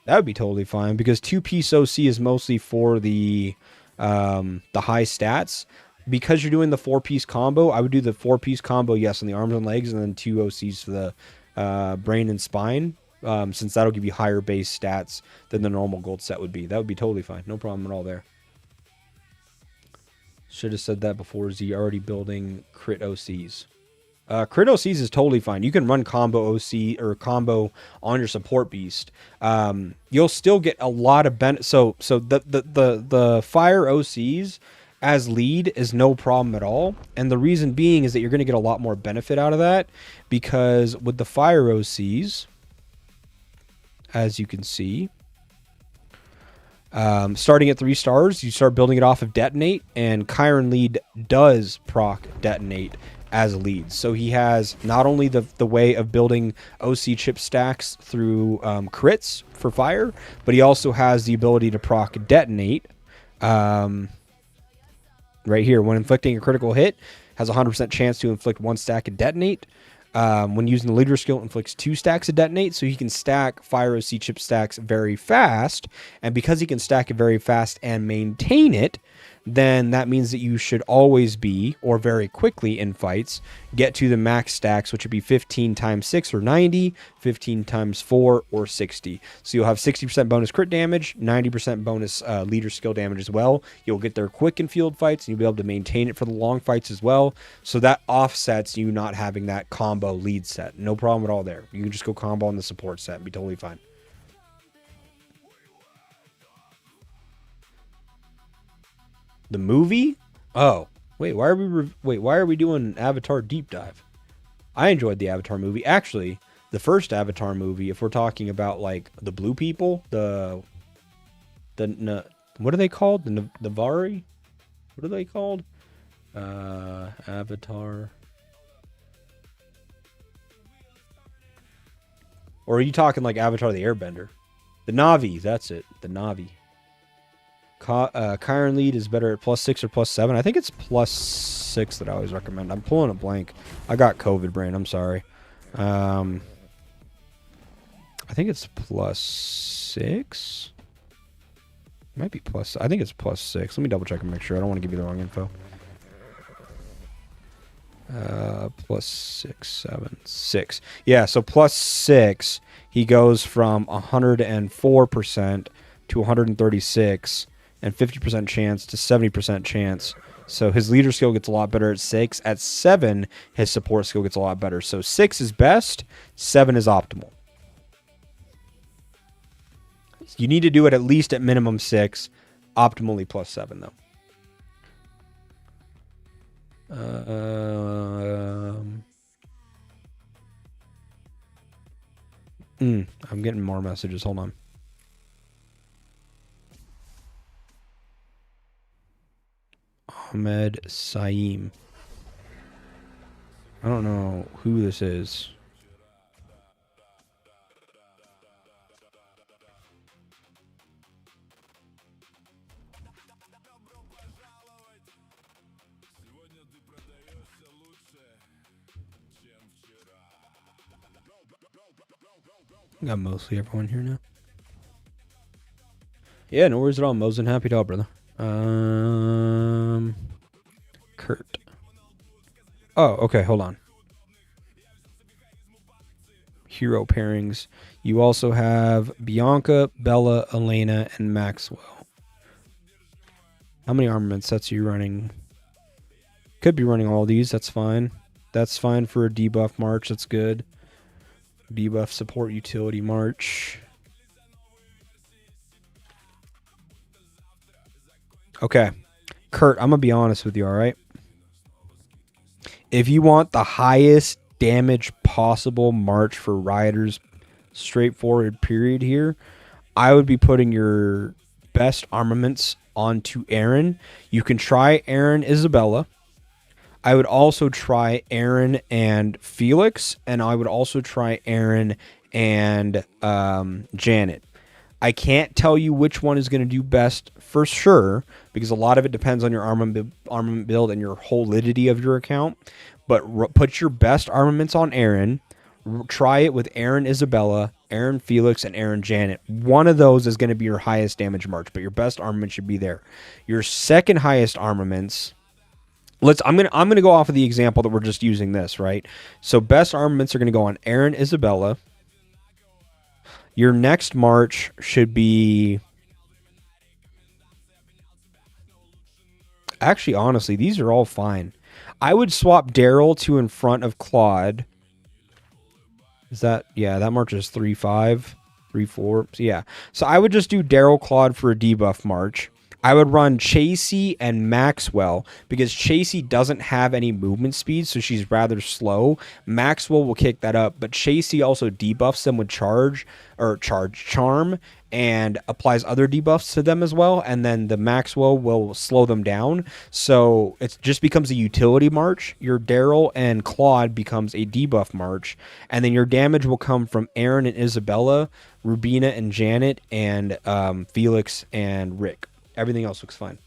That would be totally fine, because 2-piece OC is mostly for the high stats. Because you're doing the 4-piece combo, I would do the 4-piece combo, yes, on the arms and legs, and then 2 OCs for the brain and spine, since that'll give you higher base stats than the normal gold set would be. That would be totally fine. No problem at all there. Should have said that before. Z, already building crit OCs. Crit OCs is totally fine. You can run combo OC or combo on your support beast. You'll still get a lot of benefit. So the fire OCs as lead is no problem at all. And the reason being is that you're going to get a lot more benefit out of that, because with the fire OCs, as you can see, starting at 3 stars, you start building it off of Detonate, and Chiron Lead does proc Detonate as leads. So he has not only the way of building OC chip stacks through crits for fire, but he also has the ability to proc Detonate. Right here, when inflicting a critical hit, has a 100% chance to inflict 1 stack of Detonate. When using the leader skill, it inflicts 2 stacks of Detonate, so he can stack fire OC chip stacks very fast. And because he can stack it very fast and maintain it, then that means that you should always be, or very quickly in fights, get to the max stacks, which would be 15 times 6 or 90, 15 times 4 or 60. So you'll have 60% bonus crit damage, 90% bonus leader skill damage as well. You'll get there quick in field fights, and you'll be able to maintain it for the long fights as well. So that offsets you not having that combo lead set. No problem at all there. You can just go combo on the support set and be totally fine. The movie? Oh, wait. Why are we doing Avatar deep dive? I enjoyed the Avatar movie. Actually, the first Avatar movie, if we're talking about like the blue people, what are they called? The Navari? What are they called? Avatar. Or are you talking like Avatar the Airbender? The Na'vi, that's it. The Na'vi. Chiron Lead is better at +6 or +7. I think it's +6 that I always recommend. I'm pulling a blank. I got COVID brain. I'm sorry. I think it's +6. Might be plus. I think it's +6. Let me double check and make sure. I don't want to give you the wrong info. +6, 7, 6. Yeah, so +6. He goes from 104% to 136. And 50% chance to 70% chance. So his leader skill gets a lot better at 6. At 7, his support skill gets a lot better. So 6 is best, 7 is optimal. You need to do it at least at minimum 6, optimally +7 though. I'm getting more messages. Hold on. Ahmed Saeem. I don't know who this is. Got mostly everyone here now. Yeah, no worries at all. Mo's and happy to help, brother. Kurt. Oh, okay, hold on. Hero pairings. You also have Bianca, Bella, Elena, and Maxwell. How many armament sets are you running? Could be running all these, that's fine. That's fine for a debuff march, that's good. Debuff support utility march. Okay. Kurt, I'm going to be honest with you, all right? If you want the highest damage possible march for Rioters, straightforward period here, I would be putting your best armaments onto Aaron. You can try Aaron Isabella. I would also try Aaron and Felix, and I would also try Aaron and Janet. I can't tell you which one is going to do best for sure, because a lot of it depends on your armament build and your holidity of your account. But put your best armaments on Aaron. Try it with Aaron Isabella, Aaron Felix, and Aaron Janet. One of those is going to be your highest damage march, but your best armament should be there. Your second highest armaments. I'm gonna go off of the example that we're just using this, right? So best armaments are going to go on Aaron Isabella. Your next march should be... Actually, honestly, these are all fine. I would swap Daryl to in front of Claude. Is that... Yeah, that march is 3-5, 3-4. So yeah. So I would just do Daryl Claude for a debuff march. I would run Chasey and Maxwell because Chasey doesn't have any movement speed, so she's rather slow. Maxwell will kick that up, but Chasey also debuffs them with charm, and applies other debuffs to them as well. And then the Maxwell will slow them down, so it just becomes a utility march. Your Daryl and Claude becomes a debuff march, and then your damage will come from Aaron and Isabella, Rubina and Janet, and Felix and Rick. Everything else looks fine.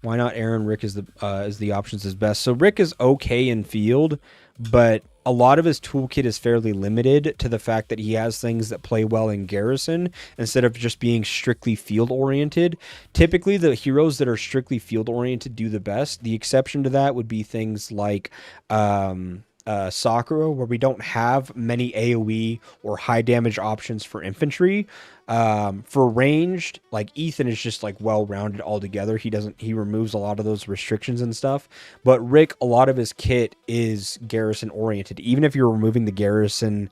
Why not Aaron? Rick is the options is best. So Rick is okay in field, but a lot of his toolkit is fairly limited to the fact that he has things that play well in Garrison instead of just being strictly field oriented. Typically, the heroes that are strictly field oriented do the best. The exception to that would be things like Sakura, where we don't have many AoE or high damage options for infantry. For ranged, like Ethan is just like well-rounded altogether. He removes a lot of those restrictions and stuff. But Rick, a lot of his kit is Garrison oriented. Even if you're removing the Garrison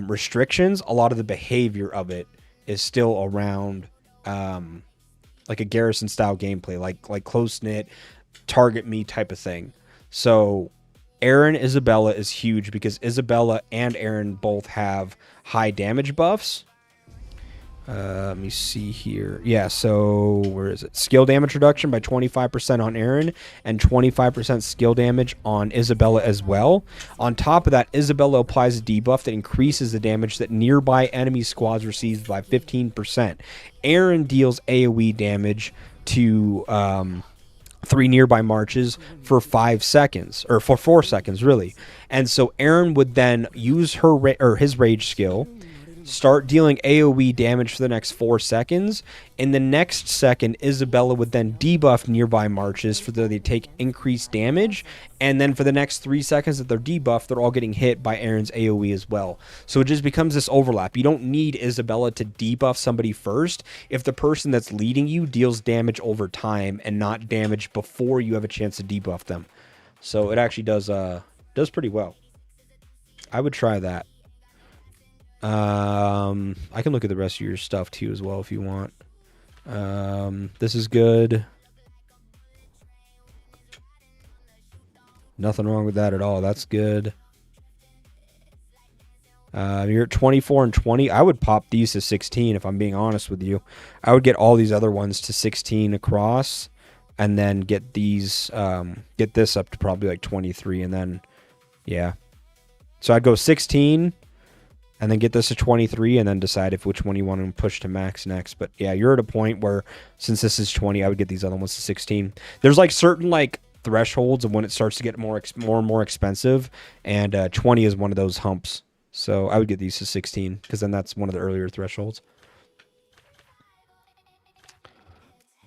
restrictions, a lot of the behavior of it is still around like a Garrison style gameplay, like close knit, target me type of thing. So Aaron Isabella is huge because Isabella and Aaron both have high damage buffs. Let me see here. Yeah, so where is it? Skill damage reduction by 25% on Aaron and 25% skill damage on Isabella as well. On top of that, Isabella applies a debuff that increases the damage that nearby enemy squads receives by 15%. Aaron deals AoE damage to 3 nearby marches for 5 seconds, or for 4 seconds really. And so Aaron would then use his rage skill, start dealing AoE damage for the next 4 seconds. In the next second, Isabella would then debuff nearby marches for they take increased damage. And then for the next 3 seconds that they're debuffed, they're all getting hit by Aaron's AoE as well. So it just becomes this overlap. You don't need Isabella to debuff somebody first if the person that's leading you deals damage over time and not damage before you have a chance to debuff them. So it actually does pretty well. I would try that. I can look at the rest of your stuff too as well if you want. This is good. Nothing wrong with that at all. That's good. You're at 24 and 20. I would pop these to 16 if I'm being honest with you. I would get all these other ones to 16 across, and then get these get this up to probably like 23, and then yeah. So I'd go 16 and then get this to 23 and then decide which one you want to push to max next. But yeah, you're at a point where since this is 20, I would get these other ones to 16. There's like certain like thresholds of when it starts to get more and more expensive, and 20 is one of those humps. So I would get these to 16 because then that's one of the earlier thresholds.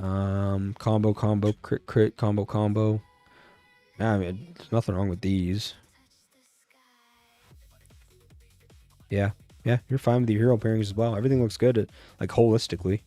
Combo, crit, combo. I mean, there's nothing wrong with these. Yeah, you're fine with your hero pairings as well. Everything looks good, like holistically.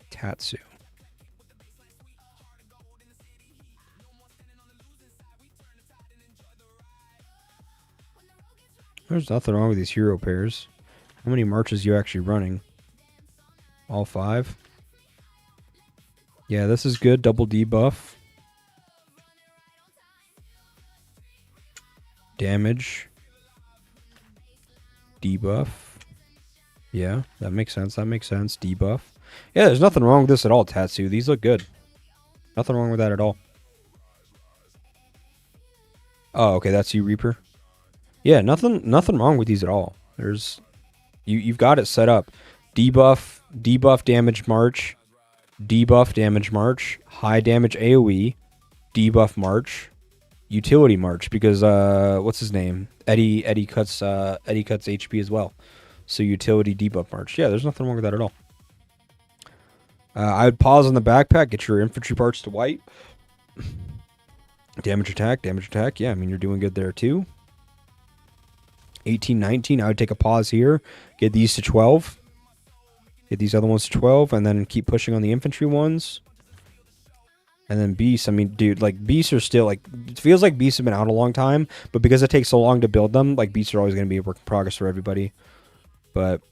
Tatsu. There's nothing wrong with these hero pairs. How many marches are you actually running? All 5? Yeah, this is good. Double debuff. Damage. Debuff. Yeah, that makes sense. Debuff. Yeah, there's nothing wrong with this at all, Tatsu. These look good. Nothing wrong with that at all. Oh, okay, that's you, Reaper. Yeah, nothing wrong with these at all. There's you've got it set up. Debuff damage march, debuff damage march, high damage AoE, debuff march, utility march because what's his name? Eddie cuts HP as well. So utility debuff march. Yeah, there's nothing wrong with that at all. I would pause on the backpack, get your infantry parts to white. Damage attack, damage attack. Yeah, I mean, you're doing good there too. 18, 19. I would take a pause here. Get these to 12. Get these other ones to 12. And then keep pushing on the infantry ones. And then beasts. I mean, dude, like, beasts are still, like, it feels like beasts have been out a long time. But because it takes so long to build them, like, beasts are always going to be a work in progress for everybody. But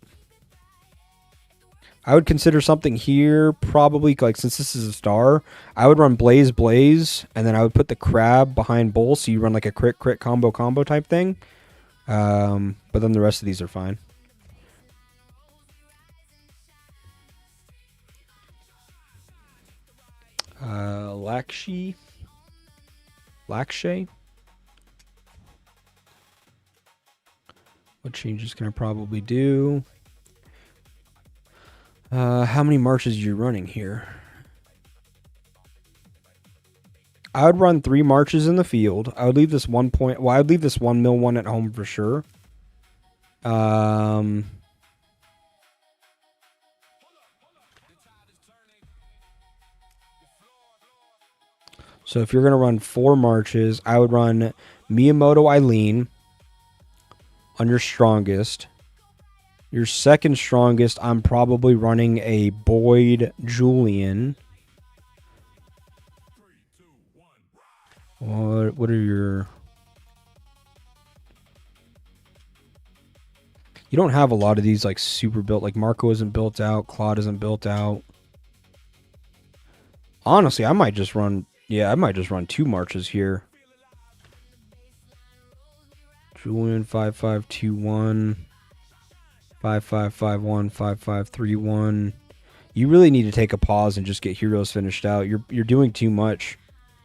I would consider something here, probably, like, since this is a star, I would run Blaze, Blaze, and then I would put the crab behind Bull, so you run, like, a crit, crit, combo, combo type thing. But then the rest of these are fine. Lakshay. What changes can I probably do? How many marches are you running here? I would run 3 marches in the field. I would leave this 1 point. Well, I would leave this 1 mil one at home for sure. So if you're going to run 4 marches, I would run Miyamoto Eileen on your strongest. Your second strongest, I'm probably running a Boyd Julian. What are your... You don't have a lot of these like super built. Like Marco isn't built out. Claude isn't built out. Honestly, I might just run... Yeah, I might just run 2 marches here. Julian 5521, 5551, 5531. You really need to take a pause and just get heroes finished out. You're doing too much.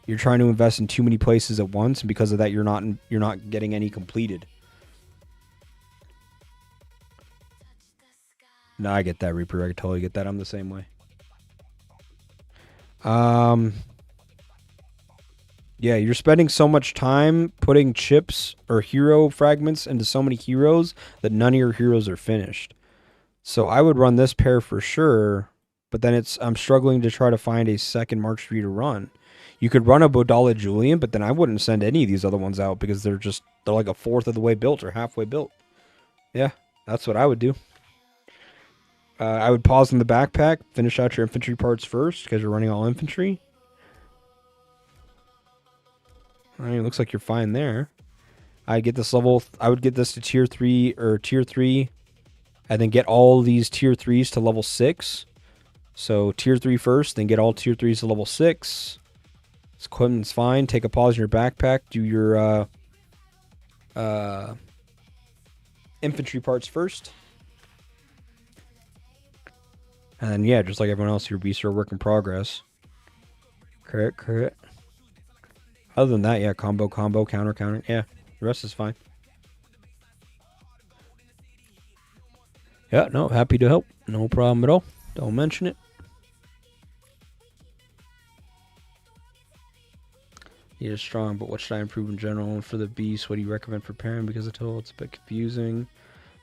You're trying to invest in too many places at once, and because of that, you're not getting any completed. No, I get that, Reaper. I totally get that. I'm the same way. Yeah, you're spending so much time putting chips or hero fragments into so many heroes that none of your heroes are finished. So I would run this pair for sure, but then I'm struggling to try to find a second March 3 to run. You could run a Bodala Julian, but then I wouldn't send any of these other ones out because they're like a fourth of the way built or halfway built. Yeah, that's what I would do. I would pause in the backpack, finish out your infantry parts first because you're running all infantry. I mean, it looks like you're fine there. I would get this to tier 3 or tier 3, and then get all these tier 3s to level 6. So tier 3 first, then get all tier 3s to level 6. This equipment's fine. Take a pause in your backpack. Do your infantry parts first. And then, yeah, just like everyone else, your beasts are a work in progress. Crit. Other than that, yeah, combo, counter. Yeah, the rest is fine. Yeah, no, happy to help. No problem at all. Don't mention it. He is strong, but what should I improve in general? And for the beast, what do you recommend preparing? Because I told it's a bit confusing.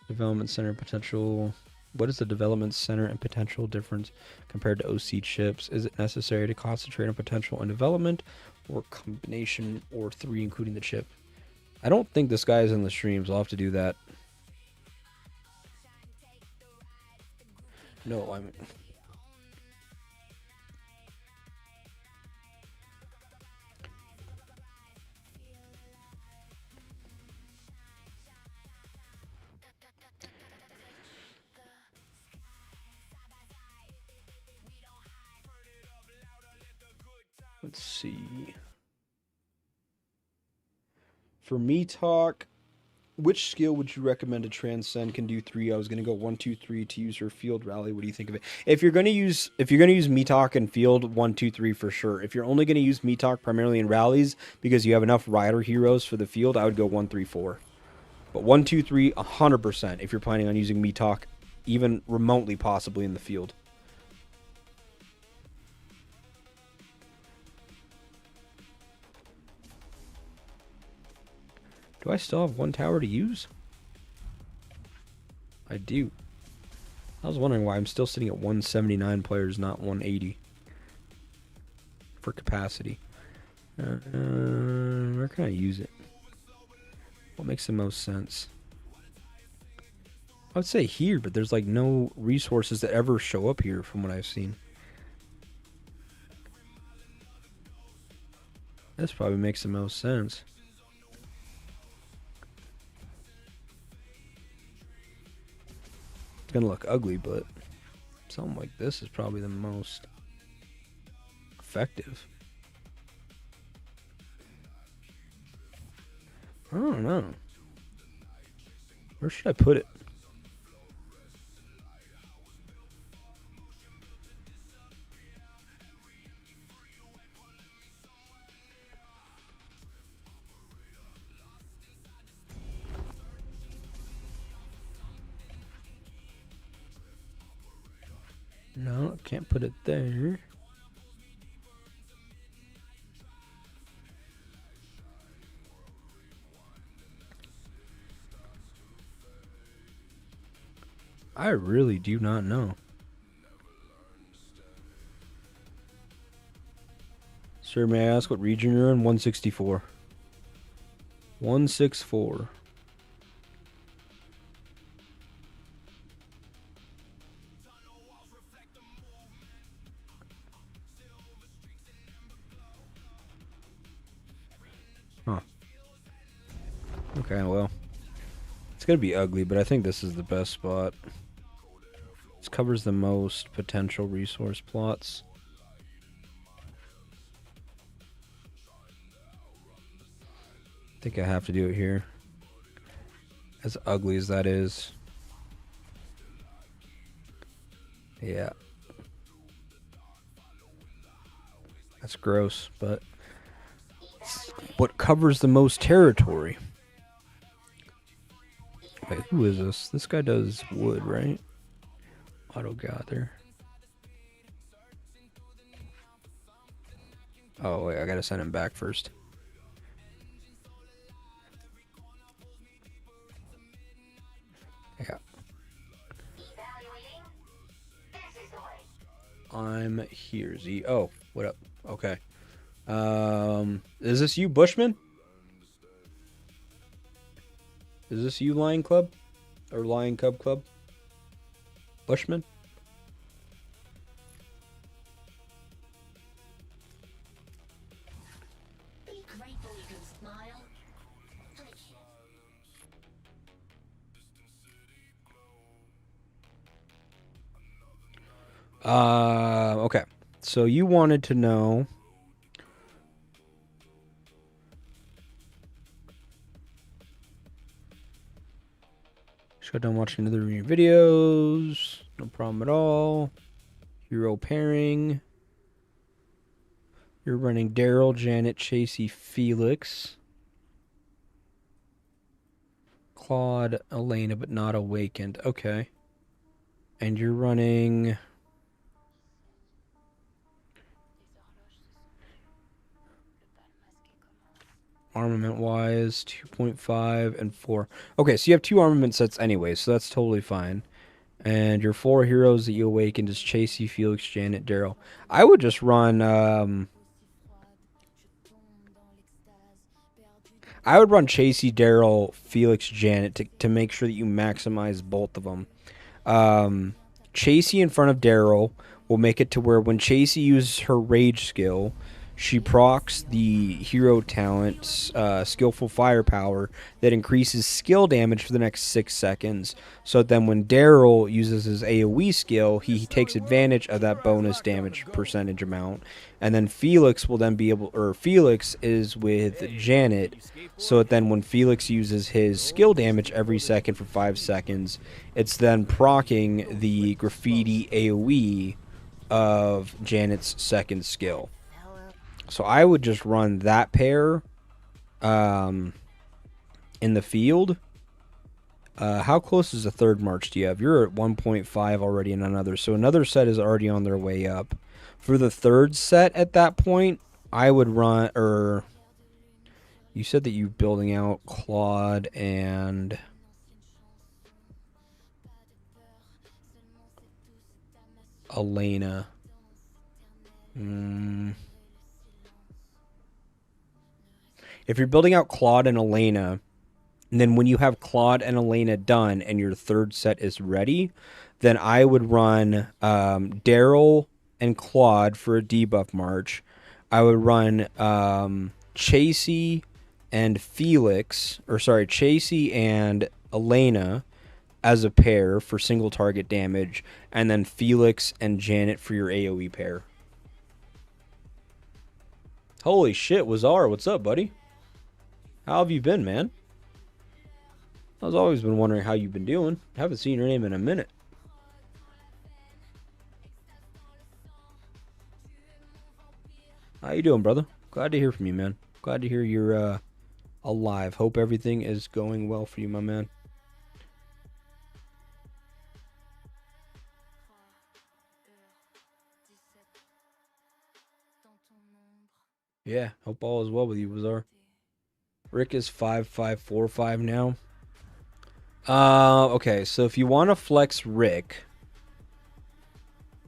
Development center potential. What is the development center and potential difference compared to OC chips? Is it necessary to concentrate on potential and development, or combination, or 3 including the chip? I don't think this guy is in the streams. I'll have to do that. No, I mean... Let's see. For me talk, which skill would you recommend to transcend? Can do 3. I was gonna go 1, 2, 3 to use your field rally. What do you think of it? If you're gonna use me talk and field 1, 2, 3 for sure. If you're only gonna use me talk primarily in rallies because you have enough rider heroes for the field, I would go 1, 3, 4. But 1, 2, 3, 100% if you're planning on using me talk, even remotely possibly in the field. Do I still have 1 tower to use? I do. I was wondering why I'm still sitting at 179 players, not 180 for capacity. Where can I use it? What makes the most sense? I would say here, but there's like no resources that ever show up here from what I've seen. This probably makes the most sense. It's gonna look ugly, but something like this is probably the most effective. I don't know. Where should I put it? No, can't put it there. I really do not know. Sir, may I ask what region you're in? 164. 164. Huh. Okay, well. It's gonna be ugly, but I think this is the best spot. This covers the most potential resource plots. I think I have to do it here. As ugly as that is. Yeah. That's gross, but it's what covers the most territory. Wait, who is this? This guy does wood, right? Auto gather. Oh, wait, I gotta send him back first. Yeah. I'm here, Z. Oh, what up? Okay. Is this you, Bushman? Is this you, Lion Club? Or Lion Cub Club? Bushman? Be grateful you can smile. Okay. So you wanted to know. Just got done watching another of your videos. No problem at all. Hero pairing. You're running Daryl, Janet, Chasey, Felix. Claude, Elena, but not Awakened. Okay. And you're running... armament-wise, 2.5 and 4. Okay, so you have 2 armament sets anyway, so that's totally fine. And your 4 heroes that you awakened is Chasey, Felix, Janet, Daryl. I would just run... I would run Chasey, Daryl, Felix, Janet to make sure that you maximize both of them. Chasey in front of Daryl will make it to where when Chasey uses her rage skill, she procs the hero talent's skillful firepower that increases skill damage for the next 6 seconds. So then when Daryl uses his AoE skill, he takes advantage of that bonus damage percentage amount. And then Felix will then be able, or Felix is with Janet, so that then when Felix uses his skill damage every second for 5 seconds, it's then proccing the graffiti AoE of Janet's second skill. So I would just run that pair in the field. How close is the third march do you have? You're at 1.5 already in another. So another set is already on their way up. For the third set at that point, I would run... or you said that you're building out Claude and... Elena. If you're building out Claude and Elena, and then when you have Claude and Elena done and your third set is ready, then I would run Daryl and Claude for a debuff march. I would run Chasey and Felix, or sorry, Chasey and Elena as a pair for single target damage, and then Felix and Janet for your AoE pair. Holy shit, Wazar, what's up, buddy? How have you been, man? I've always been wondering how you've been doing. Haven't seen your name in a minute. How you doing, brother? Glad to hear from you, man. Glad to hear you're alive. Hope everything is going well for you, my man. Yeah, hope all is well with you, Wazar. Rick is 5545 now. Okay, so if you want to flex Rick,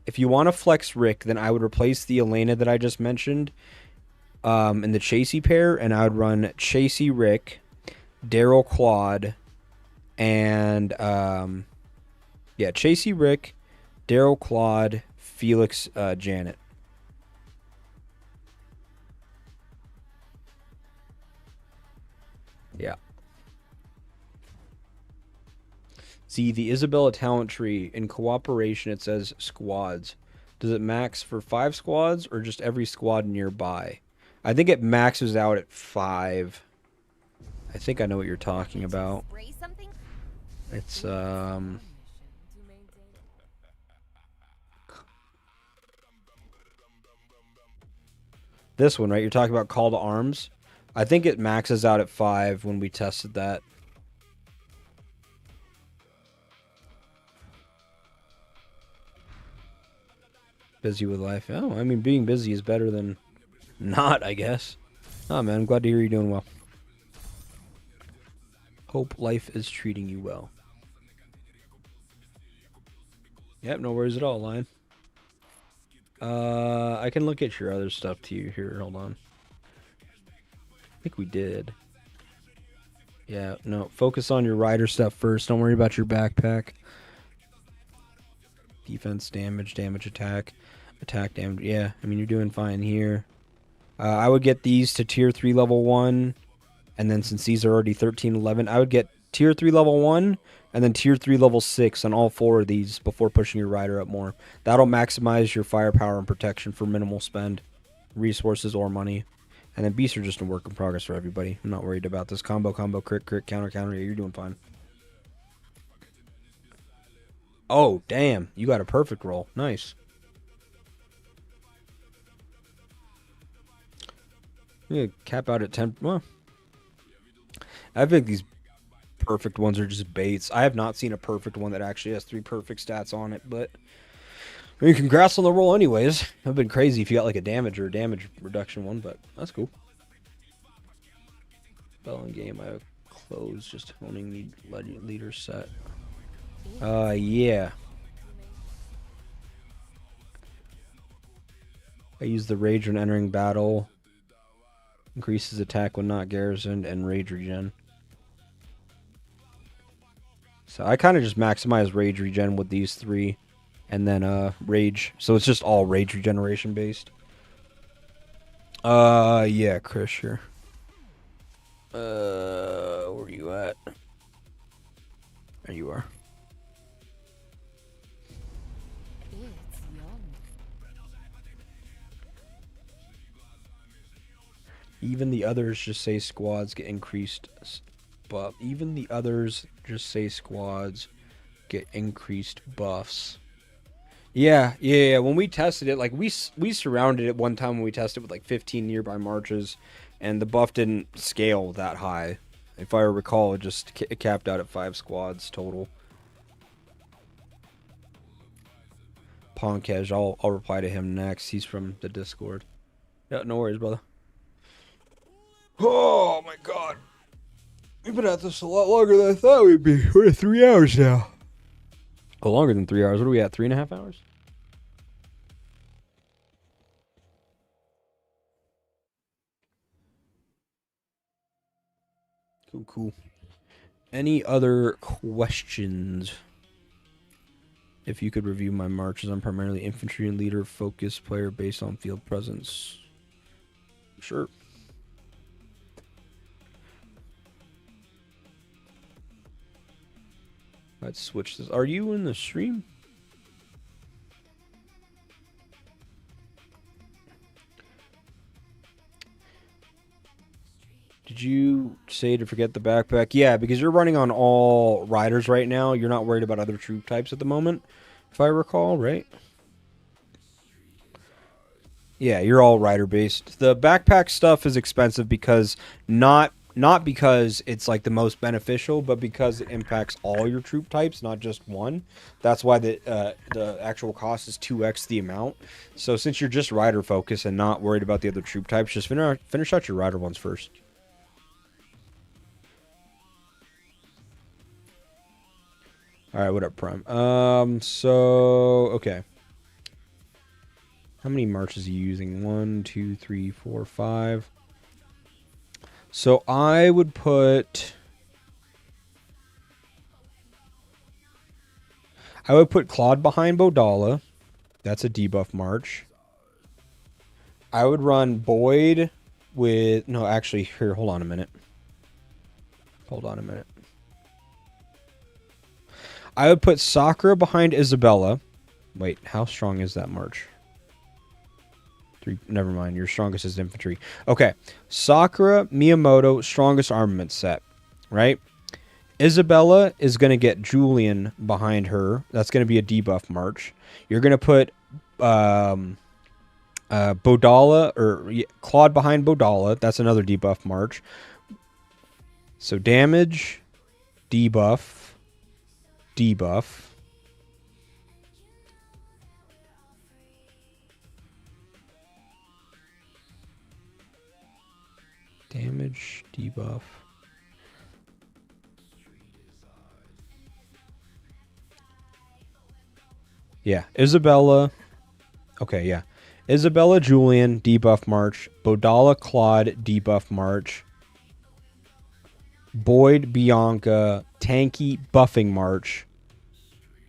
then I would replace the Elena that I just mentioned in the Chasey pair, and I would run Chasey Rick, Daryl Claude, and Chasey Rick, Daryl Claude, Felix Janet. Yeah. See, the Isabella talent tree, in cooperation, it says squads. Does it max for 5 squads or just every squad nearby? I think it maxes out at 5. I think I know what you're talking about. It's, this one, right? You're talking about Call to Arms? I think it maxes out at 5 when we tested that. Busy with life. Oh, I mean, being busy is better than not, I guess. Oh, man, I'm glad to hear you're doing well. Hope life is treating you well. Yep, no worries at all, Lion. I can look at your other stuff to you here. Hold on. I think we did. Yeah, no. Focus on your rider stuff first. Don't worry about your backpack. Defense damage, damage attack, attack damage. Yeah, I mean, you're doing fine here. I would get these to tier 3 level 1. And then since these are already 13, 11, I would get tier 3 level 1 and then tier 3 level 6 on all 4 of these before pushing your rider up more. That'll maximize your firepower and protection for minimal spend, resources, or money. And then beasts are just a work in progress for everybody. I'm not worried about this. Combo, crit, counter. Yeah, you're doing fine. Oh, damn. You got a perfect roll. Nice. Yeah, cap out at 10. Well, I think these perfect ones are just baits. I have not seen a perfect one that actually has 3 perfect stats on it, but I mean, congrats on the roll anyways. It would have been crazy if you got like a damage or a damage reduction one, but that's cool. Spell in game, I have closed, just honing leader set. Yeah. I use the rage when entering battle. Increases attack when not garrisoned, and rage regen. So I kind of just maximize rage regen with these 3. And then rage. So it's just all rage regeneration based. Yeah, Chris, sure. Where are you at? There you are. Even the others just say squads get increased buff. Even the others just say squads get increased buffs. Yeah. When we tested it, like we surrounded it one time when we tested with like 15 nearby marches, and the buff didn't scale that high. If I recall, it just capped out at 5 squads total. Ponkej, I'll reply to him next. He's from the Discord. Yeah, no worries, brother. Oh my god. We've been at this a lot longer than I thought we'd be. We're at 3 hours now. Oh, longer than 3 hours. What are we at? 3.5 hours? Cool, cool. Any other questions? If you could review my marches, I'm primarily infantry and leader focused player based on field presence. Sure. Let's switch this. Are you in the stream? Did you say to forget the backpack? Yeah, because you're running on all riders right now. You're not worried about other troop types at the moment, if I recall, right? Yeah, you're all rider based. The backpack stuff is expensive because not because it's like the most beneficial, but because it impacts all your troop types, not just one. That's why the actual cost is 2x the amount. So since you're just rider focused and not worried about the other troop types, just finish out your rider ones first. All right, what up, Prime? Okay. How many marches are you using? 1, 2, 3, 4, 5. So I would put Claude behind Bodala. That's a debuff march. I would run Boyd with... No, actually, here, hold on a minute. I would put Sakura behind Isabella. Wait, how strong is that march? 3. Never mind. Your strongest is infantry. Okay. Sakura, Miyamoto, strongest armament set. Right? Isabella is going to get Julian behind her. That's going to be a debuff march. You're going to put Bodala or Claude behind Bodala. That's another debuff march. So damage, debuff. Damage, debuff. Yeah, Isabella. Okay, yeah. Isabella, Julian, debuff march. Bodala, Claude, debuff march. Boyd, Bianca, tanky, buffing march.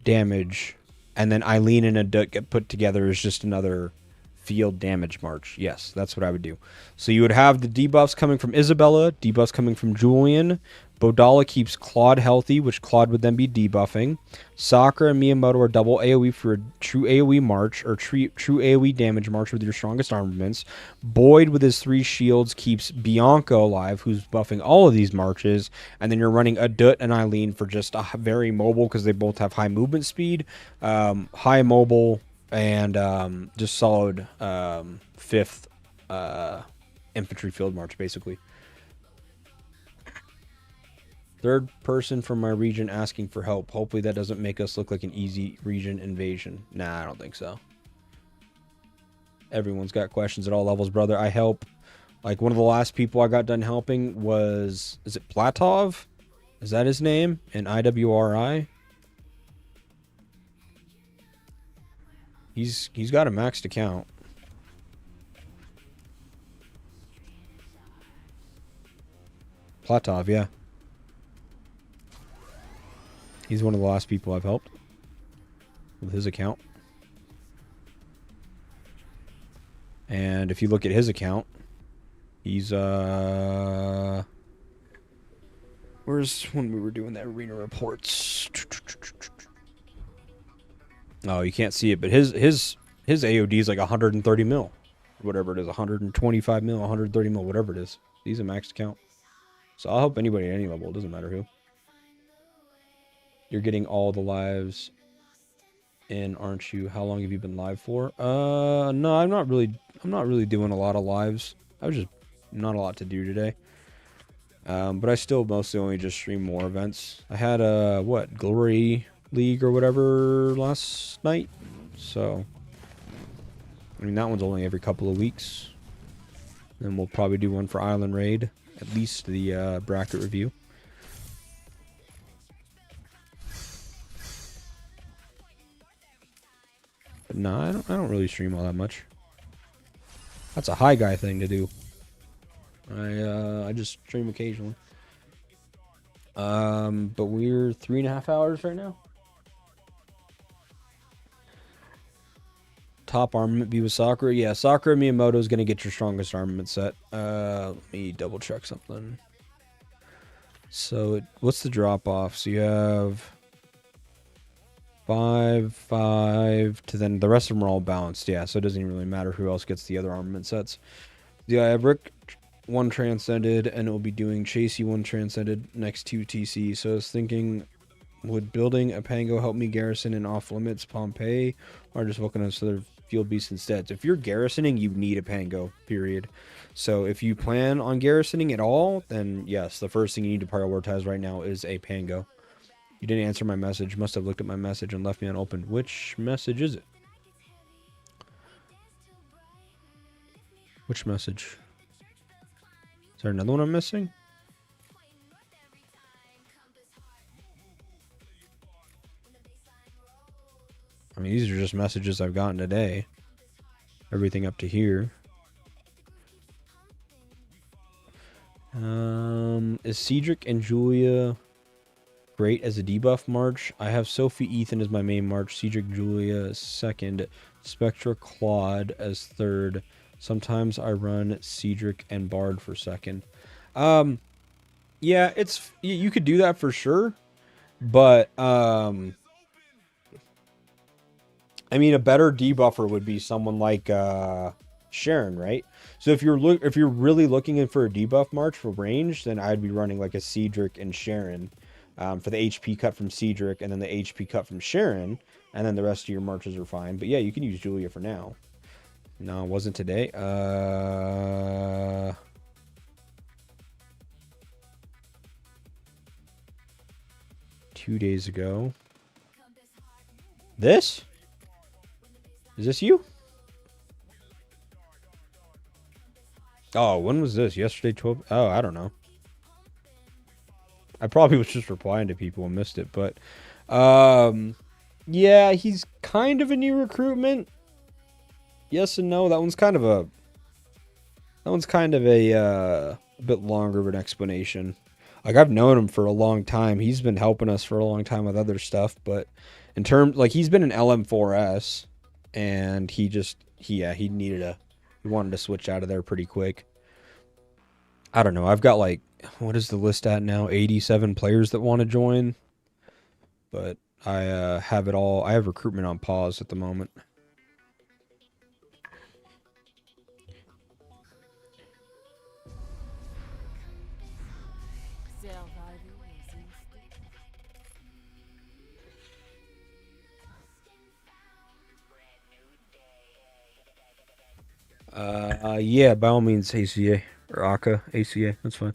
Damage. And then Eileen and Adut get put together as just another field damage march. Yes, that's what I would do. So you would have the debuffs coming from Isabella, debuffs coming from Julian. Bodala keeps Claude healthy, which Claude would then be debuffing. Sakura and Miyamoto are double AoE for a true AoE march, or true AoE damage march with your strongest armaments. Boyd with his 3 shields keeps Bianca alive, who's buffing all of these marches. And then you're running Adut and Eileen for just a very mobile, because they both have high movement speed, high mobile, and just solid 5th infantry field march, basically. Third person from my region asking for help. Hopefully that doesn't make us look like an easy region invasion. Nah, I don't think so. Everyone's got questions at all levels, brother. I help. Like, one of the last people I got done helping was... Is it Platov? Is that his name? In IWRI? He's got a maxed account. Platov, yeah. He's one of the last people I've helped with his account. And if you look at his account, he's where's when we were doing that arena reports? Oh, you can't see it, but his AOD is like 130 mil. Whatever it is, 125 mil, 130 mil, whatever it is. He's a maxed account. So I'll help anybody at any level, it doesn't matter who. You're getting all the lives in, aren't you? How long have you been live for? No, I'm not really doing a lot of lives. I was just not a lot to do today. But I still mostly only just stream more events. I had Glory League or whatever last night. So I mean, that one's only every couple of weeks. Then we'll probably do one for Island Raid, at least the bracket review. But no, I don't really stream all that much. That's a high guy thing to do. I just stream occasionally. But we're 3.5 hours right now. Top armament be with Sakura. Yeah, Sakura Miyamoto is gonna get your strongest armament set. Let me double check something. So what's the drop off? So you have 5, 5 to then the rest of them are all balanced. Yeah, so it doesn't even really matter who else gets the other armament sets. Yeah, I have Rick 1 transcended, and it will be doing Chasey 1 transcended next to TC. So I was thinking, would building a Pango help me garrison in off limits Pompeii, or just looking at other field beasts instead? So if you're garrisoning, you need a Pango, period. So if you plan on garrisoning at all, then yes, the first thing you need to prioritize right now is a Pango. You didn't answer my message. Must have looked at my message and left me unopened. Which message is it? Which message? Is there another one I'm missing? I mean, these are just messages I've gotten today. Everything up to here. Is Cedric and Julia great as a debuff March? I have Sophie Ethan as my main March, Cedric Julia as second, Spectra Claude as third. Sometimes I run Cedric and Bard for second. Yeah, you could do that for sure, but I mean, a better debuffer would be someone like Sharon, right? So if you're really looking for a debuff March for range, then I'd be running like a Cedric and Sharon for the HP cut from Cedric, and then the HP cut from Sharon, and then the rest of your marches are fine. But yeah, you can use Julia for now. No, it wasn't today. 2 days ago. This? Is this you? Oh, when was this? Yesterday, 12? Oh, I don't know. I probably was just replying to people and missed it, but yeah, he's kind of a new recruitment. Yes and no. That one's kind of a bit longer of an explanation. Like, I've known him for a long time. He's been helping us for a long time with other stuff, but in terms, like, he's been in LM4S, and he wanted to switch out of there pretty quick. I don't know. I've got, like, what is the list at now? 87 players that want to join, but I have it all. I have recruitment on pause at the moment. Yeah, by all means, ACA or ACA, that's fine.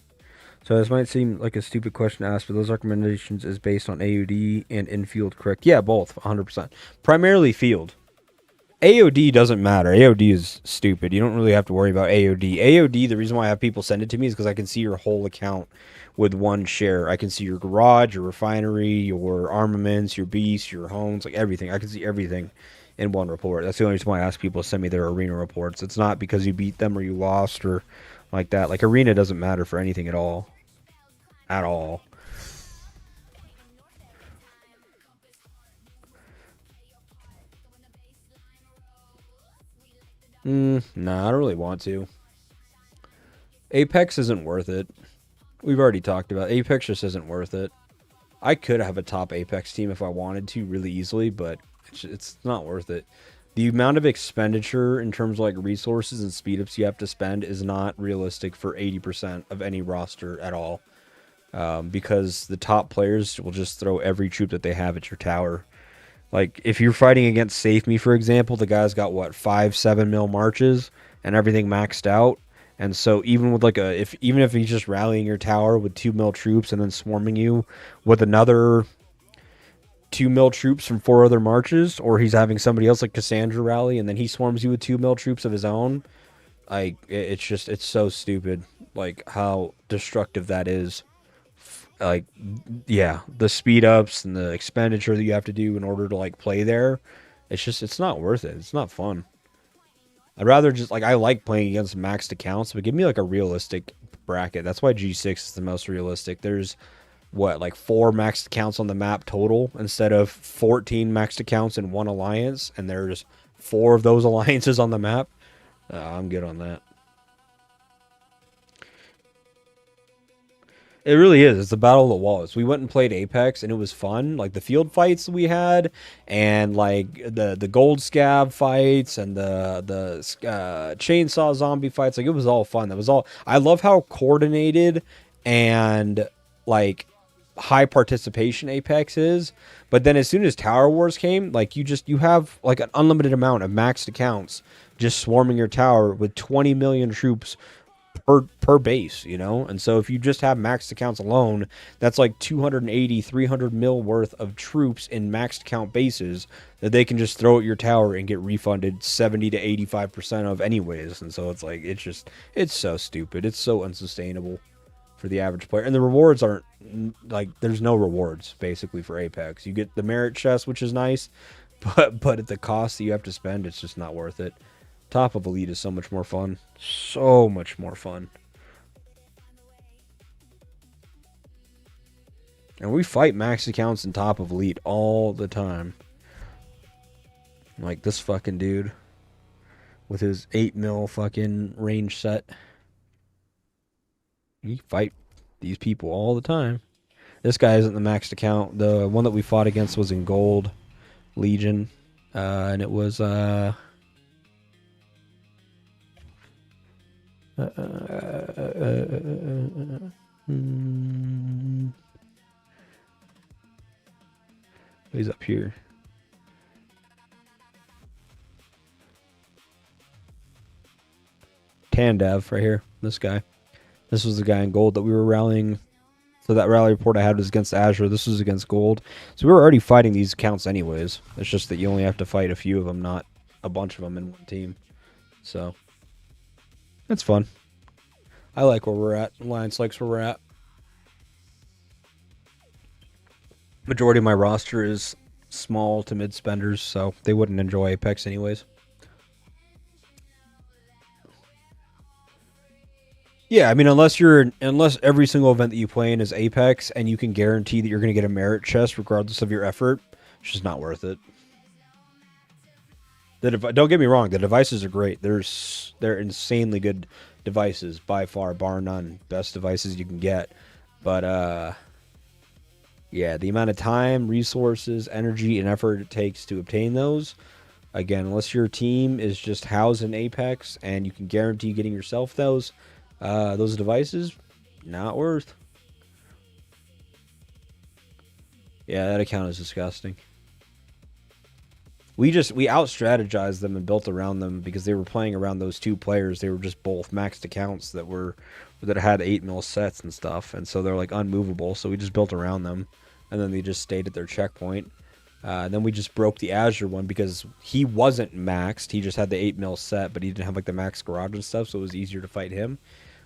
So this might seem like a stupid question to ask, but those recommendations is based on AOD and infield, correct? Yeah, both, 100%. Primarily field. AOD doesn't matter. AOD is stupid. You don't really have to worry about AOD. AOD, the reason why I have people send it to me is because I can see your whole account with one share. I can see your garage, your refinery, your armaments, your beasts, your homes, like everything. I can see everything in one report. That's the only reason why I ask people to send me their arena reports. It's not because you beat them or you lost or like that. Like, arena doesn't matter for anything at all. At all. Nah, I don't really want to. Apex isn't worth it. We've already talked about it. Apex just isn't worth it. I could have a top Apex team if I wanted to really easily, but it's not worth it. The amount of expenditure in terms of like resources and speed ups you have to spend is not realistic for 80% of any roster at all. Because the top players will just throw every troop that they have at your tower. Like, if you're fighting against Safe Me, for example, the guy's got, what, 5-7 mil marches and everything maxed out. And so even with like even if he's just rallying your tower with 2 mil troops and then swarming you with another 2 mil troops from 4 other marches, or he's having somebody else like Cassandra rally and then he swarms you with 2 mil troops of his own, like, it's so stupid, like, how destructive that is. Like, yeah, the speed ups and the expenditure that you have to do in order to like play there, it's not worth it. It's not fun. I'd rather just, like, I like playing against maxed accounts, but give me like a realistic bracket. That's why G6 is the most realistic. There's what, like 4 maxed accounts on the map total instead of 14 maxed accounts in one alliance, and there's 4 of those alliances on the map. I'm good on that. It really is. It's the battle of the walls. We went and played Apex, and it was fun. Like the field fights we had, and like the gold scab fights, and the chainsaw zombie fights. Like it was all fun. That was all. I love how coordinated and like high participation Apex is. But then as soon as Tower Wars came, like you have like an unlimited amount of maxed accounts just swarming your tower with 20 million troops per base, you know? And so if you just have maxed accounts alone, that's like 280, 300 mil worth of troops in maxed account bases that they can just throw at your tower and get refunded 70 to 85% of anyways. And so it's like, it's so stupid. It's so unsustainable for the average player. And the rewards aren't, like, there's no rewards basically for Apex. You get the merit chest, which is nice, but at the cost that you have to spend, it's just not worth it. Top of Elite is so much more fun. So much more fun. And we fight max accounts in Top of Elite all the time. Like this fucking dude with his 8 mil fucking range set. You fight these people all the time. This guy isn't the maxed account. The one that we fought against was in Gold Legion. And it was he's up here. Tandev right here. This guy. This was the guy in Gold that we were rallying. So that rally report I had was against Azure. This was against Gold. So we were already fighting these accounts anyways. It's just that you only have to fight a few of them, not a bunch of them in one team. So it's fun. I like where we're at. Alliance likes where we're at. Majority of my roster is small to mid spenders, so they wouldn't enjoy Apex anyways. Yeah, I mean, unless every single event that you play in is Apex, and you can guarantee that you're going to get a merit chest regardless of your effort, it's just not worth it. Don't get me wrong, the devices are great. They're insanely good devices by far, bar none. Best devices you can get. But yeah, the amount of time, resources, energy, and effort it takes to obtain those, again, unless your team is just housed in Apex and you can guarantee getting yourself those devices, not worth. Yeah, that account is disgusting. We out-strategized them and built around them because they were playing around those 2 players. They were just both maxed accounts that had 8 mil sets and stuff, and so they're like unmovable. So we just built around them, and then they just stayed at their checkpoint. And then we just broke the Azure one because he wasn't maxed. He just had the 8 mil set, but he didn't have like the max garage and stuff, so it was easier to fight him.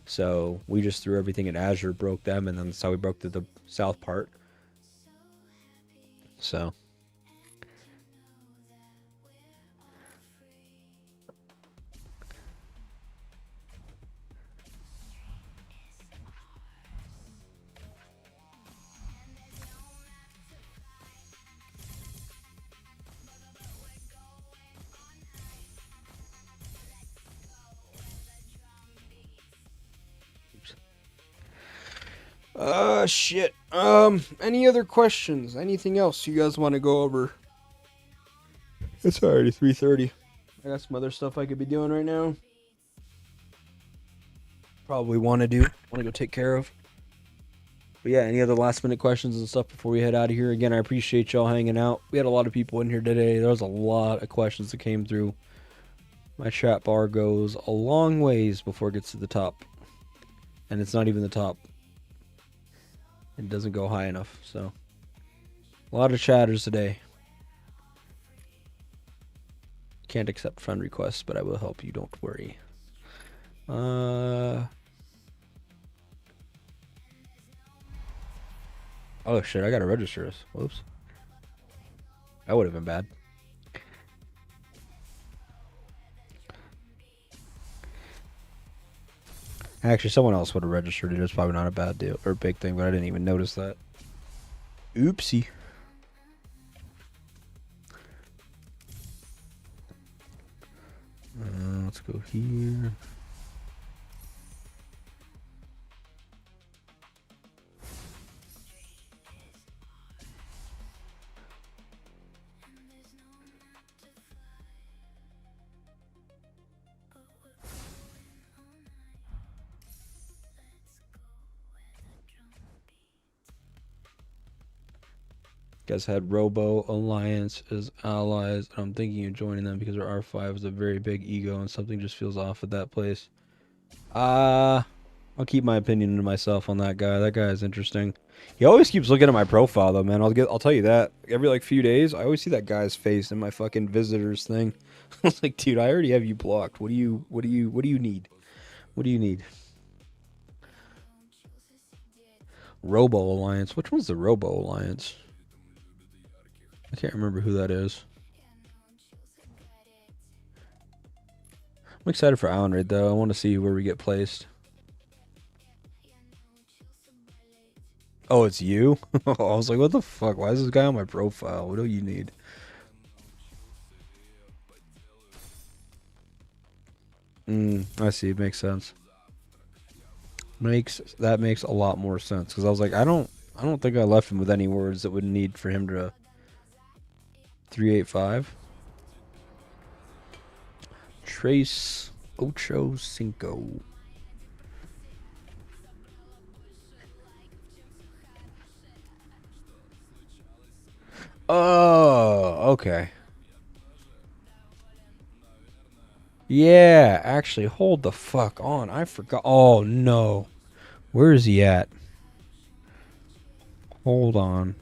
So we just threw everything at Azure, broke them, and then that's how we broke the south part. So. Shit. Any other questions? Anything else you guys want to go over? It's already 3:30. I got some other stuff I could be doing right now. Probably want to go take care of. But yeah, any other last minute questions and stuff before we head out of here? Again, I appreciate y'all hanging out. We had a lot of people in here today. There was a lot of questions that came through. My chat bar goes a long ways before it gets to the top. And it's not even the top. It doesn't go high enough, so a lot of chatters today. Can't accept friend requests, but I will help you, don't worry. Oh shit, I gotta register this. Whoops. That would have been bad. Actually, someone else would have registered it. It's probably not a bad deal or big thing, but I didn't even notice that. Oopsie. Let's go here. Guys had Robo Alliance as allies. I'm thinking of joining them because our R5 is a very big ego and something just feels off at that place. I'll keep my opinion to myself on that guy. That guy is interesting. He always keeps looking at my profile though, man. I'll tell you that. Every like few days, I always see that guy's face in my fucking visitors thing. I was like, dude, I already have you blocked. What do you need? What do you need? Robo Alliance. Which one's the Robo Alliance? I can't remember who that is. I'm excited for Island Raid though. I want to see where we get placed. Oh, it's you? I was like, what the fuck? Why is this guy on my profile? What do you need? I see. It makes sense. That makes a lot more sense because I was like, I don't think I left him with any words that would need for him to 385. Trace Ocho Cinco. Oh, okay. Yeah, actually, hold the fuck on. I forgot. Oh, no. Where is he at? Hold on.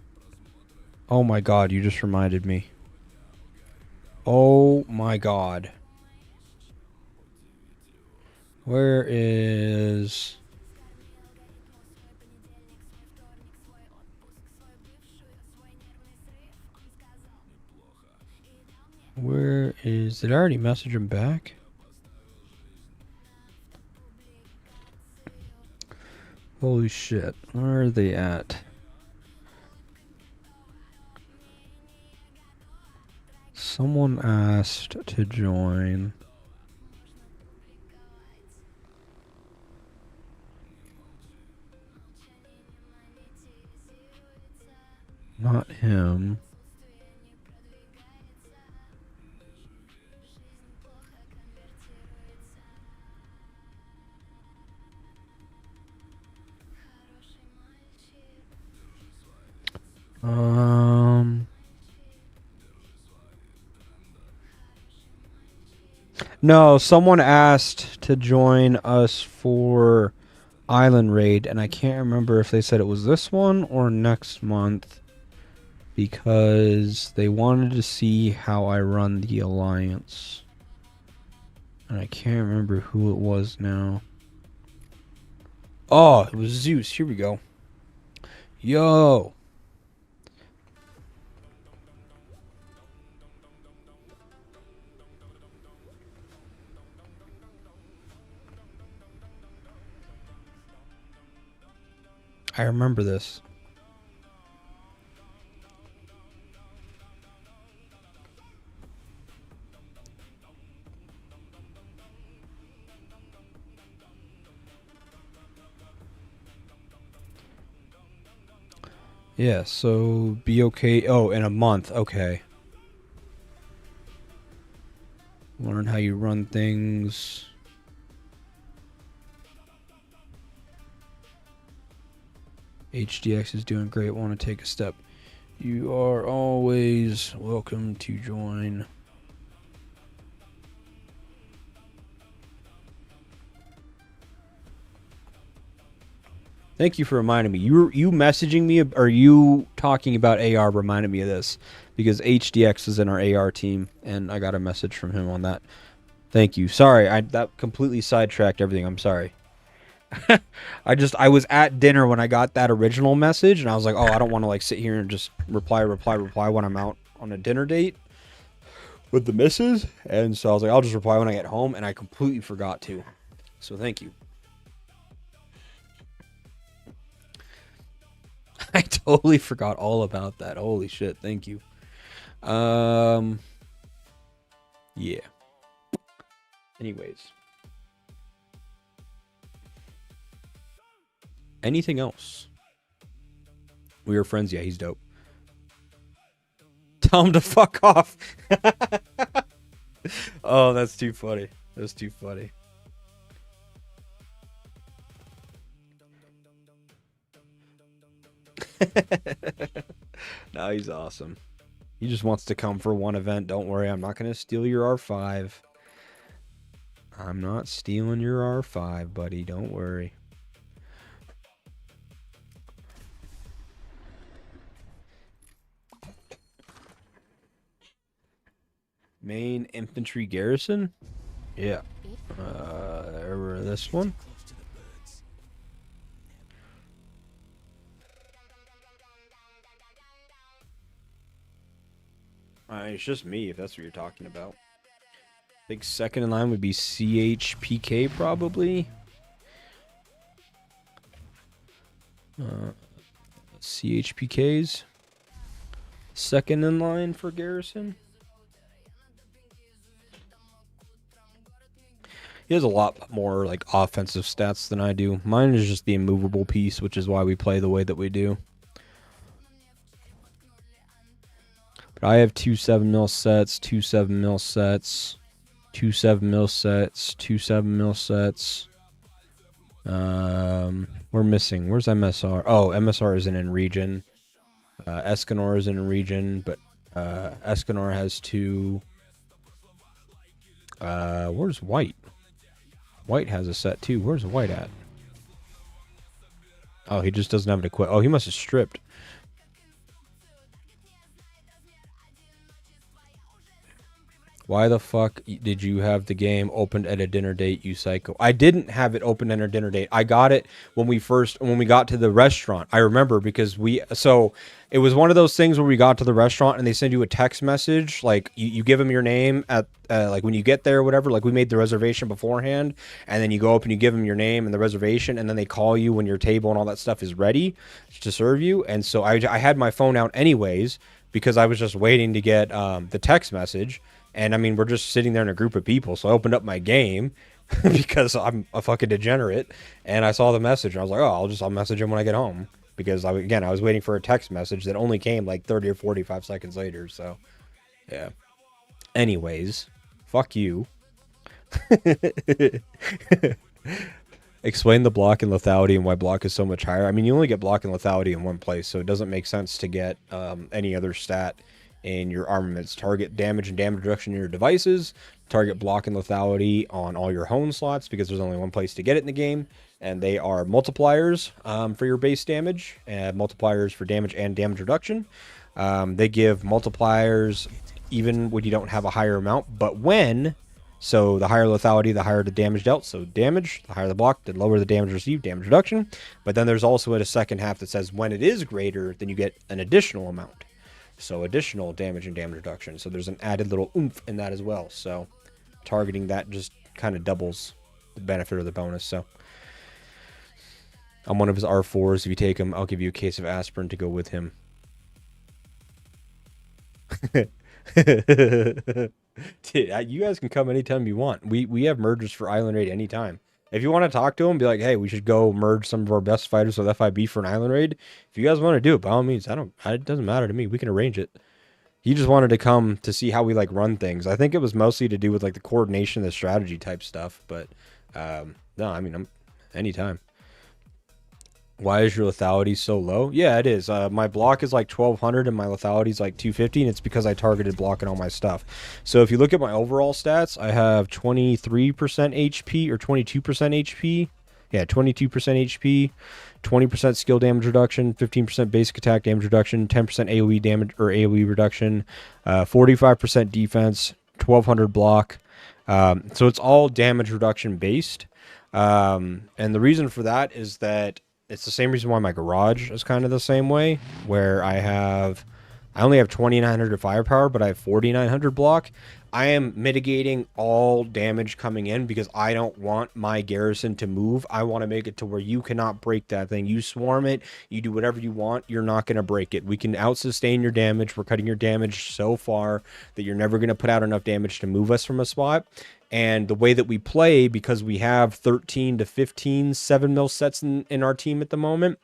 Oh my god, you just reminded me. Oh my god. Where is... Where is... Did I already message him back? Holy shit. Where are they at? Someone asked to join. Not him. No, someone asked to join us for Island Raid, and I can't remember if they said it was this one or next month because they wanted to see how I run the Alliance. And I can't remember who it was now. Oh, it was Zeus. Here we go. Yo. I remember this. Yeah, so be okay. Oh, in a month. Okay. Learn how you run things. HDX is doing great. Want to take a step. You are always welcome to join. Thank you for reminding me. You messaging me, or you talking about AR reminded me of this because HDX is in our AR team, and I got a message from him on that. Thank you. Sorry, that completely sidetracked everything. I'm sorry. I was at dinner when I got that original message, and I was like, oh, I don't want to like sit here and just reply when I'm out on a dinner date with the missus, and so I was like, I'll just reply when I get home, and I completely forgot to. So thank you. I totally forgot all about that. Holy shit, thank you. Yeah. Anyways. Anything else? We were friends. Yeah, he's dope. Tell him to fuck off. Oh, that's too funny. That's too funny. No, he's awesome. He just wants to come for one event. Don't worry, I'm not going to steal your R5. I'm not stealing your R5, buddy. Don't worry. Main infantry garrison? Yeah. This one. It's just me, if that's what you're talking about. I think second in line would be CHPK, probably. CHPKs. Second in line for garrison. He has a lot more like offensive stats than I do. Mine is just the immovable piece, which is why we play the way that we do. But I have 2 7mm sets, 2 7mm sets, 2 7mm sets, 2 7mm sets. We're missing. Where's MSR? Oh, MSR isn't in region. Escanor isn't in region, but Escanor has 2. Where's White? White has a set too. Where's White at? Oh, he just doesn't have it equipped. Oh, he must have stripped. Why the fuck did you have the game opened at a dinner date, you psycho? I didn't have it open at a dinner date. I got it when we got to the restaurant. I remember because it was one of those things where we got to the restaurant and they send you a text message. Like you give them your name at like when you get there or whatever. Like we made the reservation beforehand and then you go up and you give them your name and the reservation and then they call you when your table and all that stuff is ready to serve you. And so I had my phone out anyways because I was just waiting to get the text message. And I mean, we're just sitting there in a group of people. So I opened up my game because I'm a fucking degenerate. And I saw the message. And I was like, oh, I'll message him when I get home. Because, I was waiting for a text message that only came like 30 or 45 seconds later. So, yeah. Anyways, fuck you. Explain the block and lethality and why block is so much higher. I mean, you only get block and lethality in one place. So it doesn't make sense to get any other stat in your armaments. Target damage and damage reduction in your devices, target block and lethality on all your hone slots because there's only one place to get it in the game, and they are multipliers for your base damage and multipliers for damage and damage reduction. They give multipliers even when you don't have a higher amount, but so the higher lethality, the higher the damage dealt. So damage, the higher the block, the lower the damage received, damage reduction. But then there's also a second half that says when it is greater, then you get an additional amount. So additional damage and damage reduction. So there's an added little oomph in that as well. So targeting that just kind of doubles the benefit or the bonus. So I'm one of his R4s. If you take him, I'll give you a case of aspirin to go with him. Dude, you guys can come anytime you want. We have mergers for Island Raid anytime. If you want to talk to him, be like, hey, we should go merge some of our best fighters with FIB for an Island Raid. If you guys want to do it, by all means, it doesn't matter to me. We can arrange it. He just wanted to come to see how we like run things. I think it was mostly to do with like the coordination, the strategy type stuff. But no, I mean, I'm anytime. Why is your lethality so low? Yeah, it is. My block is like 1200 and my lethality is like 250, and it's because I targeted blocking all my stuff. So if you look at my overall stats, I have 23% HP or 22% HP. Yeah, 22% HP, 20% skill damage reduction, 15% basic attack damage reduction, 10% AoE damage or AoE reduction, 45% defense, 1200 block. So it's all damage reduction based. And the reason for that is that it's the same reason why my garage is kind of the same way, where I only have 2900 firepower, but I have 4900 block. I am mitigating all damage coming in because I don't want my garrison to move. I want to make it to where you cannot break that thing. You swarm it, you do whatever you want, you're not going to break it. We can out-sustain your damage. We're cutting your damage so far that you're never going to put out enough damage to move us from a spot. And the way that we play, because we have 13 to 15 7 mil sets in our team at the moment,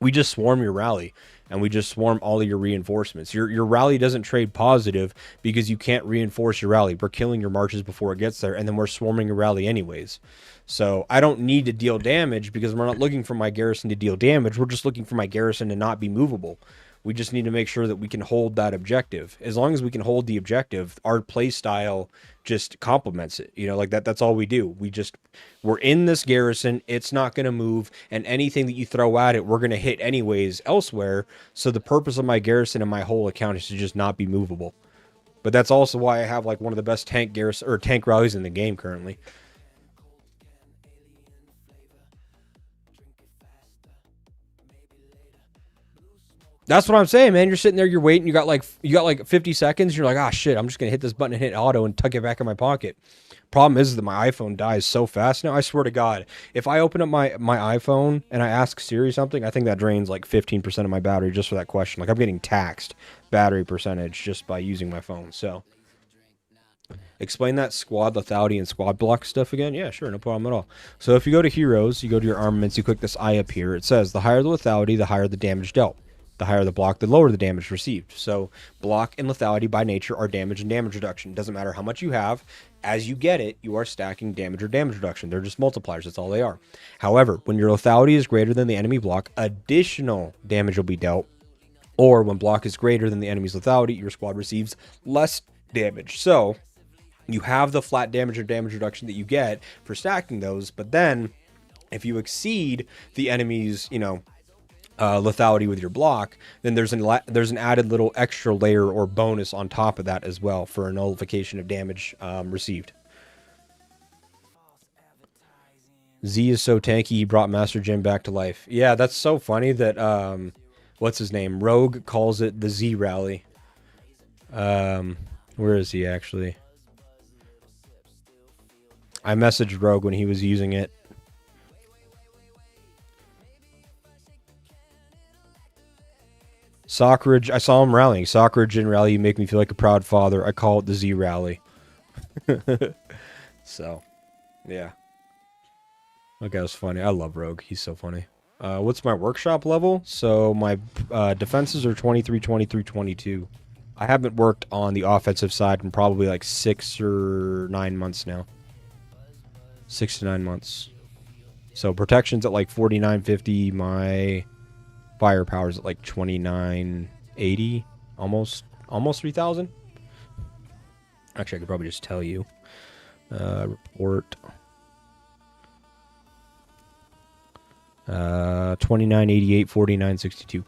we just swarm your rally and we just swarm all of your reinforcements. Your rally doesn't trade positive because you can't reinforce your rally. We're killing your marches before it gets there, and then we're swarming your rally anyways. So I don't need to deal damage because we're not looking for my garrison to deal damage. We're just looking for my garrison to not be movable. We just need to make sure that we can hold that objective. As long as we can hold the objective, our play style just complements it. You know, like that's all we do. We're in this garrison, it's not going to move, and anything that you throw at it, we're going to hit anyways elsewhere. So the purpose of my garrison and my whole account is to just not be movable. But that's also why I have like one of the best tank garrison or tank rallies in the game currently. That's what I'm saying, man. You're sitting there, you're waiting, you got like 50 seconds, you're like, ah, shit, I'm just gonna hit this button and hit auto and tuck it back in my pocket. Problem is that my iPhone dies so fast now. I swear to God, if I open up my iPhone and I ask Siri something, I think that drains like 15% of my battery just for that question. Like I'm getting taxed battery percentage just by using my phone. So explain that squad lethality and squad block stuff again. Yeah, sure, no problem at all. So if you go to heroes, you go to your armaments, you click this eye up here. It says the higher the lethality, the higher the damage dealt. The higher the block, the lower the damage received. So block and lethality by nature are damage and damage reduction. Doesn't matter how much you have. As you get it, you are stacking damage or damage reduction. They're just multipliers. That's all they are. However, when your lethality is greater than the enemy block, additional damage will be dealt. Or when block is greater than the enemy's lethality, your squad receives less damage. So you have the flat damage or damage reduction that you get for stacking those. But then if you exceed the enemy's, lethality with your block, then there's an added little extra layer or bonus on top of that as well for a nullification of damage received. Z is so tanky he brought Master Jim back to life. Yeah, that's so funny that what's his name? Rogue calls it the Z rally. Where is he actually? I messaged Rogue when he was using it. Socceridge, I saw him rallying. Socceridge and rally, you make me feel like a proud father. I call it the Z rally. So, yeah. That guy was funny. I love Rogue. He's so funny. What's my workshop level? So my defenses are 23, 23, 22. I haven't worked on the offensive side in probably like 6 or 9 months now. 6 to 9 months. So protection's at like 49.50. My firepower's at like 29.80, almost 3,000. Actually, I could probably just tell you. Report. 29.88, 49.62.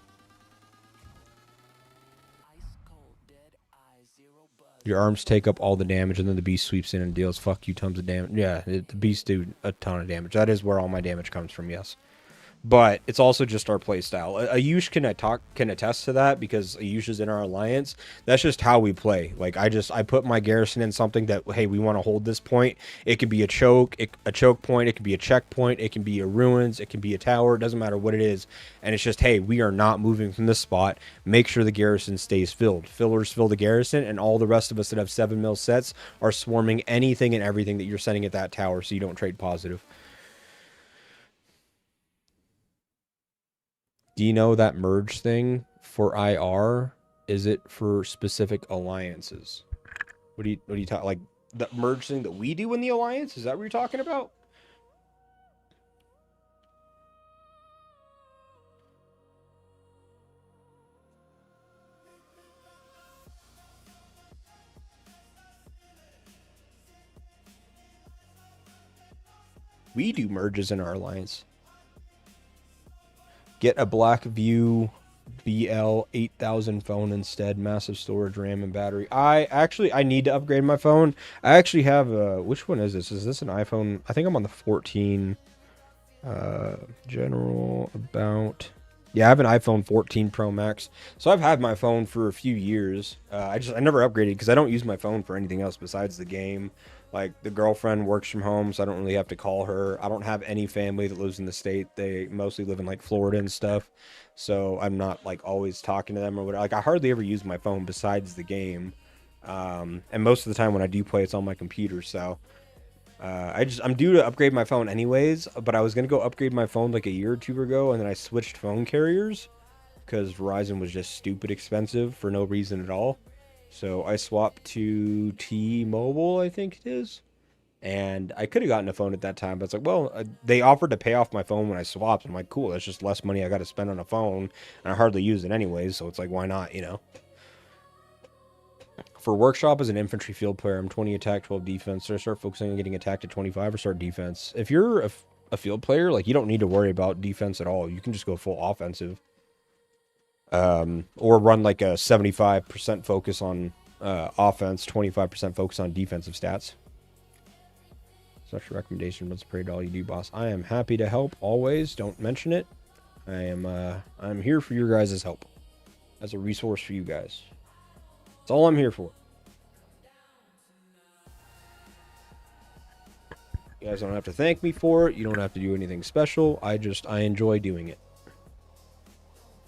Your arms take up all the damage, and then the beast sweeps in and deals fuck you tons of damage. Yeah, the beast do a ton of damage. That is where all my damage comes from, yes. But it's also just our playstyle. Ayush can attest to that because Ayush is in our alliance. That's just how we play. Like I put my garrison in something that, hey, we want to hold this point. It could be a choke point. It could be a checkpoint. It can be a ruins. It can be a tower. It doesn't matter what it is. And it's just, hey, we are not moving from this spot. Make sure the garrison stays filled. Fillers fill the garrison, and all the rest of us that have 7 mil sets are swarming anything and everything that you're sending at that tower, so you don't trade positive. Do you know that merge thing for IR? Is it for specific alliances? What do you talk like the merge thing that we do in the alliance? Is that what you're talking about? We do merges in our alliance. Get a Blackview BL 8000 phone instead. Massive storage, RAM, and battery. I need to upgrade my phone. I actually have a... Which one is this? Is this an iPhone? I think I'm on the 14. General, about... Yeah, I have an iPhone 14 Pro Max, so I've had my phone for a few years. I never upgraded because I don't use my phone for anything else besides the game. Like the girlfriend works from home, so I don't really have to call her. I don't have any family that lives in the state. They mostly live in like Florida and stuff, so I'm not like always talking to them or whatever. Like I hardly ever use my phone besides the game, and most of the time when I do play, it's on my computer. So. I'm due to upgrade my phone anyways, but I was gonna go upgrade my phone like a year or two ago, and then I switched phone carriers because Verizon was just stupid expensive for no reason at all. So I swapped to T-Mobile, I think it is, and I could have gotten a phone at that time, but it's like, well, they offered to pay off my phone when I swapped. I'm like, cool, that's just less money I got to spend on a phone, and I hardly use it anyways, so it's like, why not, you know? For workshop as an infantry field player, I'm 20 attack, 12 defense. So I start focusing on getting attacked at 25 or start defense. If you're a field player, like you don't need to worry about defense at all. You can just go full offensive. Or run like a 75% focus on offense, 25% focus on defensive stats. Such a recommendation. Let's pray to all you do, boss. I am happy to help always. Don't mention it. I'm here for your guys' help as a resource for you guys. That's all I'm here for. You guys don't have to thank me for it. You don't have to do anything special. I enjoy doing it.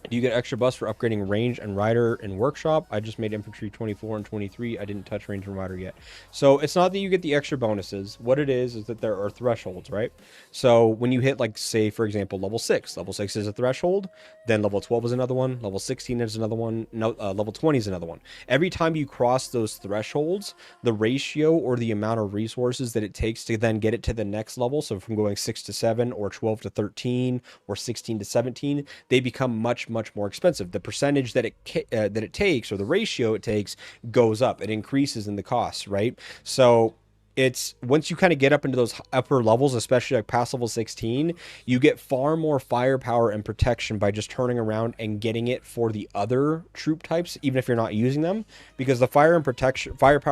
Do you get extra buffs for upgrading range and rider in workshop? I just made infantry 24 and 23. I didn't touch range and rider yet. So it's not that you get the extra bonuses. What it is that there are thresholds, right? So when you hit, like, say, for example, level 6. Level 6 is a threshold. Then level 12 is another one. Level 16 is another one. No, level 20 is another one. Every time you cross those thresholds, the ratio or the amount of resources that it takes to then get it to the next level, so from going 6 to 7 or 12 to 13 or 16 to 17, they become much more expensive. The percentage that it takes, or the ratio it takes, goes up. It increases in the cost, right? So it's once you kind of get up into those upper levels, especially like past level 16, you get far more firepower and protection by just turning around and getting it for the other troop types, even if you're not using them, because the firepower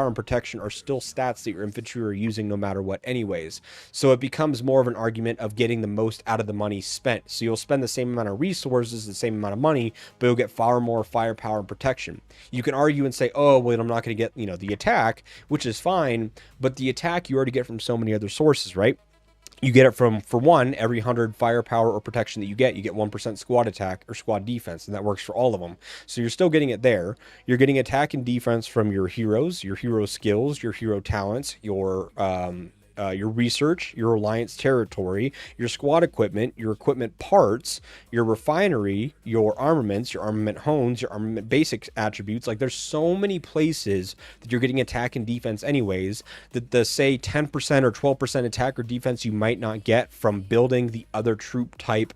and protection are still stats that your infantry are using no matter what anyways. So it becomes more of an argument of getting the most out of the money spent. So you'll spend the same amount of resources, the same amount of money, but you'll get far more firepower and protection. You can argue and say, oh, well, I'm not going to get, the attack, which is fine, but the attack you already get from so many other sources, right? You get it from, for one, every 100 firepower or protection that you get 1% squad attack or squad defense, and that works for all of them. So you're still getting it there. You're getting attack and defense from your heroes, your hero skills, your hero talents, your research, your alliance territory, your squad equipment, your equipment parts, your refinery, your armaments, your armament hones, your armament basic attributes. Like, there's so many places that you're getting attack and defense anyways, that the, say, 10% or 12% attack or defense you might not get from building the other troop type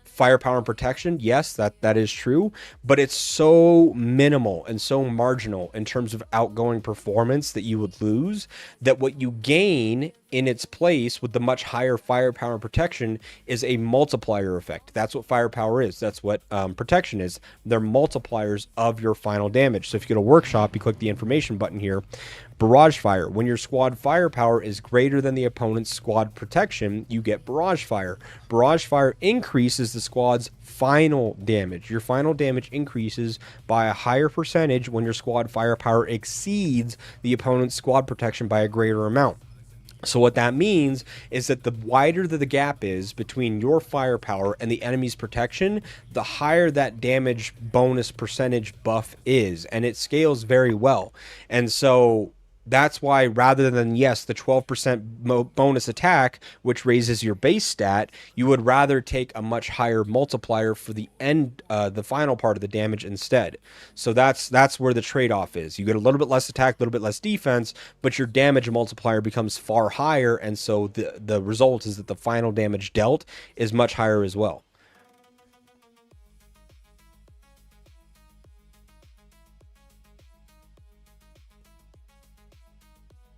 firepower and protection. Yes, that is true, but it's so minimal and so marginal in terms of outgoing performance that you would lose, that what you gain in its place with the much higher firepower and protection is a multiplier effect. That's what firepower is. That's what protection is. They're multipliers of your final damage. So if you go to workshop, you click the information button here. Barrage fire. When your squad firepower is greater than the opponent's squad protection, you get barrage fire. Barrage fire increases the squad's final damage. Your final damage increases by a higher percentage when your squad firepower exceeds the opponent's squad protection by a greater amount. So what that means is that the wider the gap is between your firepower and the enemy's protection, the higher that damage bonus percentage buff is, and it scales very well. And so that's why, rather than, yes, the 12% bonus attack, which raises your base stat, you would rather take a much higher multiplier for the end, the final part of the damage instead. So that's where the trade-off is. You get a little bit less attack, a little bit less defense, but your damage multiplier becomes far higher, and so the result is that the final damage dealt is much higher as well.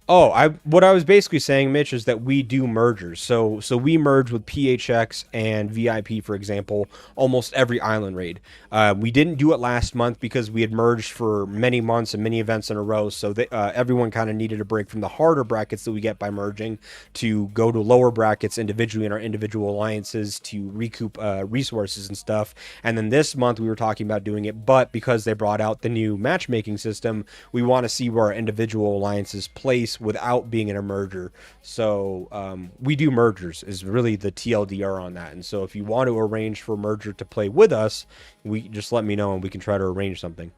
Oh, what I was basically saying, Mitch, is that we do mergers. So we merge with PHX and VIP, for example, almost every island raid. We didn't do it last month because we had merged for many months and many events in a row. So everyone kind of needed a break from the harder brackets that we get by merging to go to lower brackets individually in our individual alliances to recoup resources and stuff. And then this month we were talking about doing it, but because they brought out the new matchmaking system, we want to see where our individual alliances place without being in a merger. So we do mergers is really the TLDR on that. And so if you want to arrange for a merger to play with us, we just let me know and we can try to arrange something.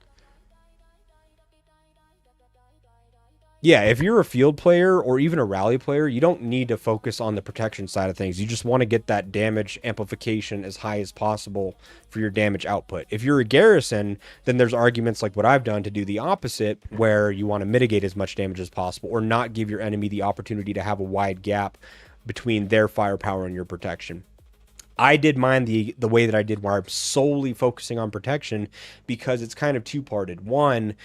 Yeah, if you're a field player or even a rally player, you don't need to focus on the protection side of things. You just want to get that damage amplification as high as possible for your damage output. If you're a garrison, then there's arguments like what I've done to do the opposite, where you want to mitigate as much damage as possible or not give your enemy the opportunity to have a wide gap between their firepower and your protection. I did mine the way that I did, where I'm solely focusing on protection, because it's kind of two-parted. One,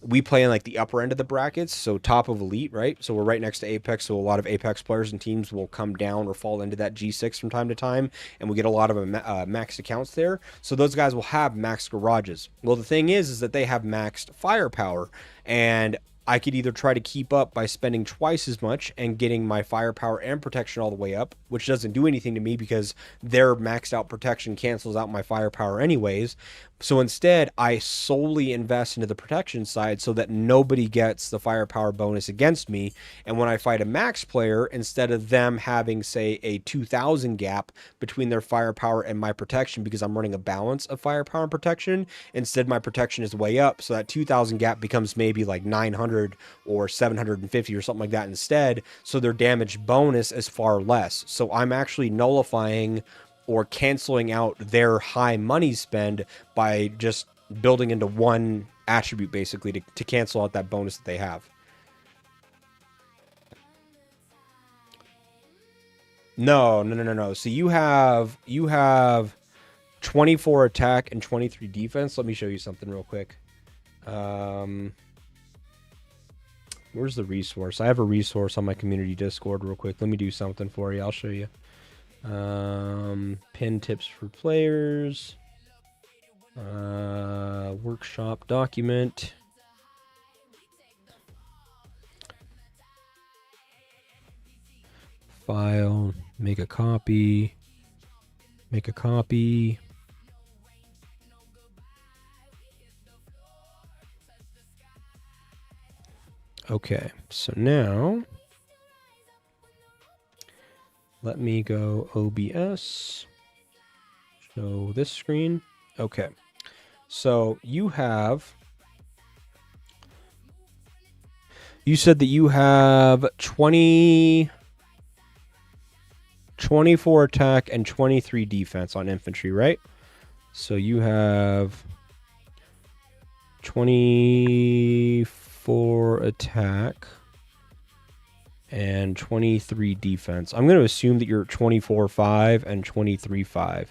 we play in like the upper end of the brackets, so top of elite, right? So we're right next to Apex, so a lot of Apex players and teams will come down or fall into that G6 from time to time, and we get a lot of maxed accounts there. So those guys will have maxed garages. Well, the thing is that they have maxed firepower, and I could either try to keep up by spending twice as much and getting my firepower and protection all the way up, which doesn't do anything to me because their maxed out protection cancels out my firepower anyways. So instead, I solely invest into the protection side so that nobody gets the firepower bonus against me. And when I fight a max player, instead of them having, say, a 2,000 gap between their firepower and my protection, because I'm running a balance of firepower and protection, instead my protection is way up. So that 2,000 gap becomes maybe like 900 or 750 or something like that instead. So their damage bonus is far less. So I'm actually nullifying or canceling out their high money spend by just building into one attribute, basically, to cancel out that bonus that they have. No. So you have 24 attack and 23 defense. Let me show you something real quick. Where's the resource? I have a resource on my community Discord real quick. Let me do something for you. I'll show you. Pin tips for players, workshop document, file, make a copy. Okay, so now let me go OBS, show this screen. Okay, so you said that you have 24 attack and 23 defense on infantry, right? So you have 24 attack and 23 defense. I'm going to assume that you're 24-5 and 23-5.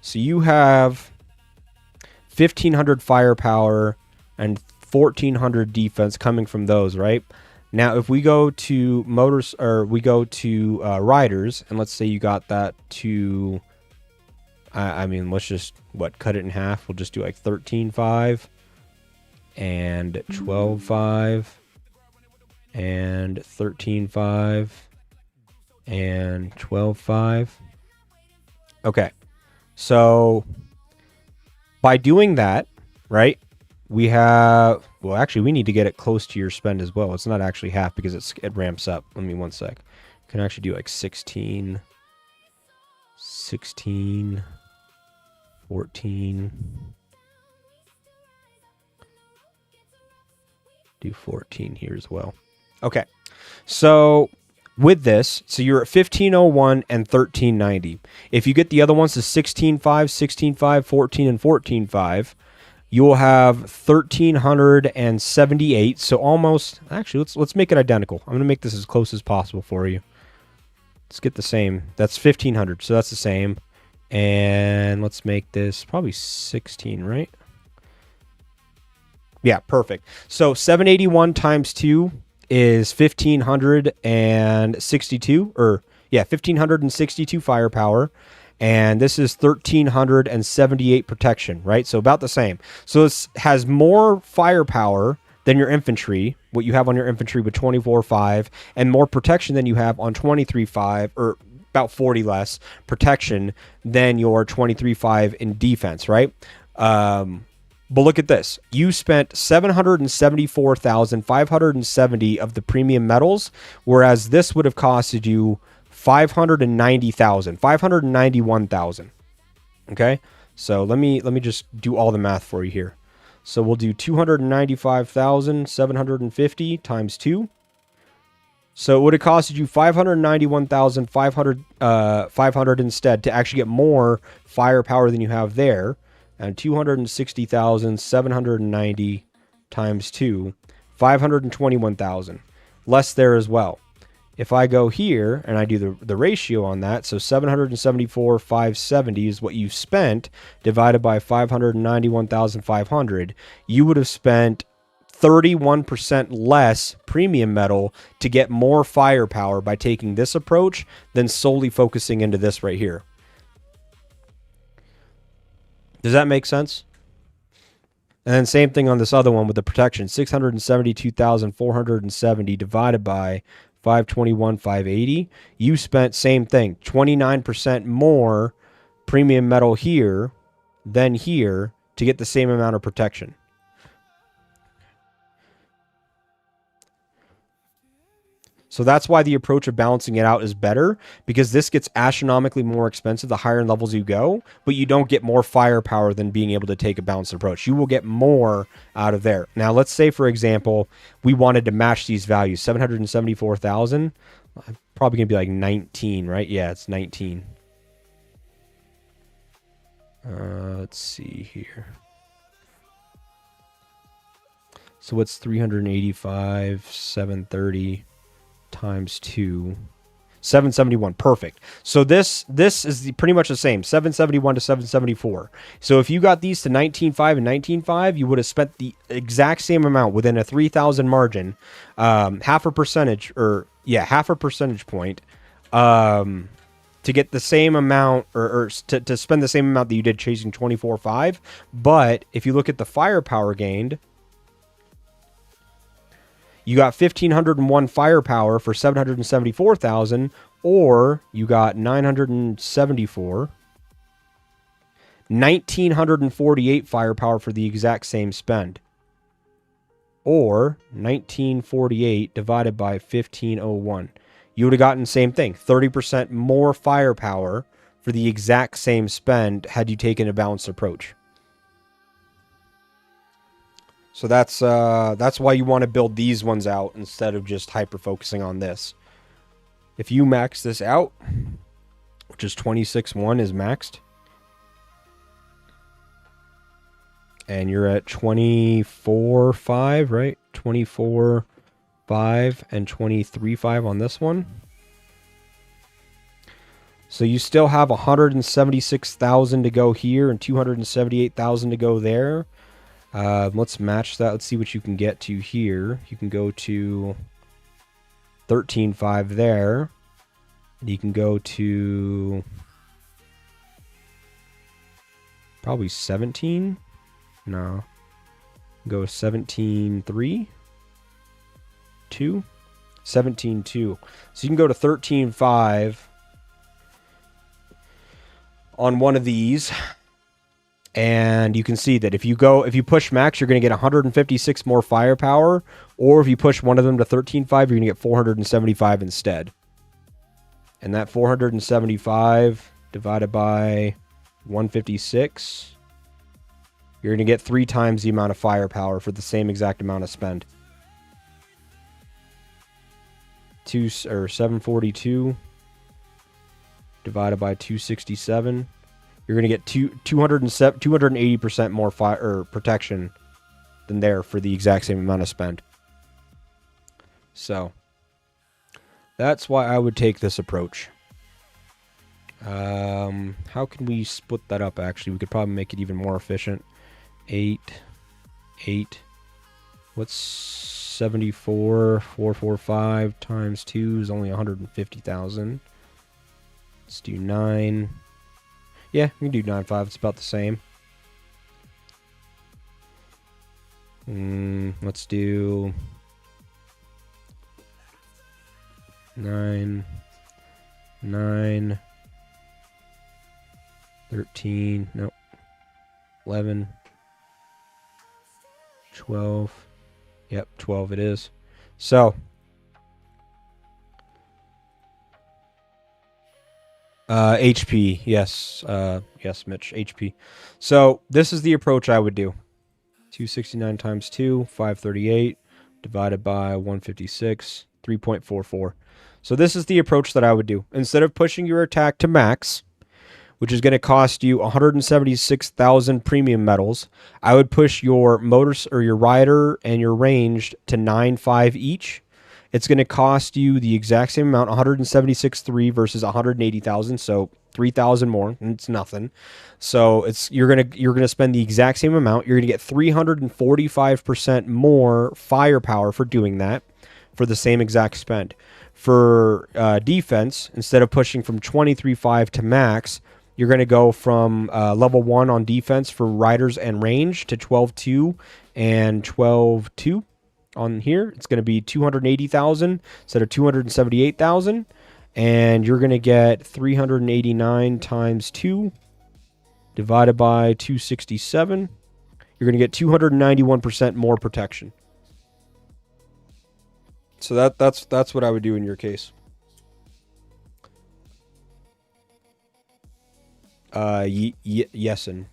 So you have 1,500 firepower and 1,400 defense coming from those, right? Now, if we go to motors, or we go to riders, and let's say you got that to, I mean, let's just, cut it in half. We'll just do like 13-5 and 12-5. And 13-5 and 12-5. Okay, so by doing that, right, we have, well, actually, we need to get it close to your spend as well. It's not actually half because it ramps up. Let me 1 sec. You can actually do like 16, 14. Do 14 here as well. Okay, so with this, so you're at 1501 and 1390. If you get the other ones to 16-5, 16-5, 14, and 14-5, you will have 1378. So almost, actually, let's make it identical. I'm gonna make this as close as possible for you. Let's get the same. That's 1500, so that's the same. And let's make this probably 16, right? Yeah, perfect. So 781 times 2 is 1562, or yeah, 1562 firepower, and this is 1378 protection, right? So about the same. So this has more firepower than your infantry, what you have on your infantry with 24.5, and more protection than you have on 23.5, or about 40 less protection than your 23.5 in defense, right? But look at this. You spent 774,570 of the premium metals, whereas this would have costed you 591,000. Okay? So let me just do all the math for you here. So we'll do 295,750 times 2. So it would have costed you 591,500 instead to actually get more firepower than you have there. And 260,790 times 2, 521,000. Less there as well. If I go here and I do the ratio on that, so 774,570 is what you spent divided by 591,500, you would have spent 31% less premium metal to get more firepower by taking this approach than solely focusing into this right here. Does that make sense? And then same thing on this other one with the protection. 672,470 divided by 521,580. You spent same thing. 29% more premium metal here than here to get the same amount of protection. So that's why the approach of balancing it out is better, because this gets astronomically more expensive the higher in levels you go, but you don't get more firepower than being able to take a balanced approach. You will get more out of there. Now, let's say, for example, we wanted to match these values, 774,000. Probably going to be like 19, right? Yeah, it's 19. Let's see here. So what's 385, 730... times 2, 771. Perfect. So this is pretty much the same, 771 to 774. So if you got these to 19.5 and 19.5, you would have spent the exact same amount within a 3,000 margin, half a percentage point, to get the same amount, or to spend the same amount that you did chasing 24.5. But if you look at the firepower gained, you got 1,501 firepower for 774,000, or you got 974, 1,948 firepower for the exact same spend, or 1948 divided by 1,501. You would have gotten the same thing, 30% more firepower for the exact same spend had you taken a balanced approach. So that's why you want to build these ones out instead of just hyper focusing on this. If you max this out, which is 26.1 is maxed, and you're at 24.5, right? 24.5 and 23.5 on this one. So you still have 176,000 to go here and 278,000 to go there. Let's match that. Let's see what you can get to here. You can go to 13.5 there. You can go to probably 17. No. Go 17.3. 2. 17.2. So you can go to 13.5 on one of these. And you can see that if you push max, you're going to get 156 more firepower, or if you push one of them to 13.5, you're going to get 475 instead. And that 475 divided by 156, you're going to get 3 times the amount of firepower for the same exact amount of spend. 742 divided by 267. You're going to get 280% more fire protection than there for the exact same amount of spend. So that's why I would take this approach. How can we split that up? Actually, we could probably make it even more efficient. 8. What's 74,445 times 2 is only 150,000. Let's do 9. Yeah, we can do 9.5. It's about the same. Let's do 9, 9, 13, nope, 11, 12. Yep, 12 it is. So, HP, yes, yes, Mitch, HP. So, this is the approach I would do. 269 times 2, 538, divided by 156, 3.44. So this is the approach that I would do. Instead of pushing your attack to max, which is going to cost you 176,000 premium medals, I would push your motor or your rider and your ranged to 9.5 each. It's going to cost you the exact same amount, 176.3 versus 180,000, so 3,000 more. It's nothing. So you're gonna spend the exact same amount. You're gonna get 345% more firepower for doing that for the same exact spend. For defense, instead of pushing from 23.5 to max, you're going to go from level 1 on defense for riders and range to 12.2 and 12.2 on here. It's going to be 280,000 instead of 278,000. And you're going to get 389 times 2 divided by 267. You're going to get 291% more protection. So that's what I would do in your case. Yesin.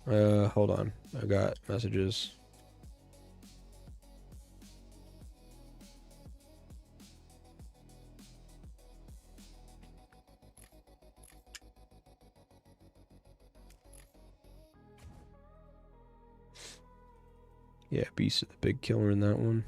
Hold on. I got messages. Yeah, Beast is the big killer in that one.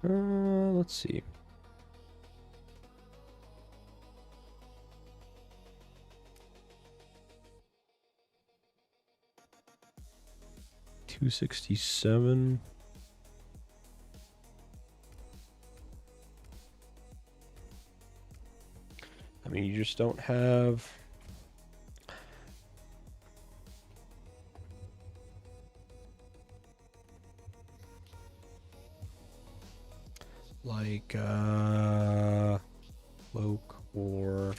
Let's see. $267. I mean, you just don't have. Like cloak or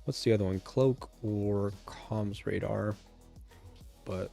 what's the other one? Cloak or comms radar, but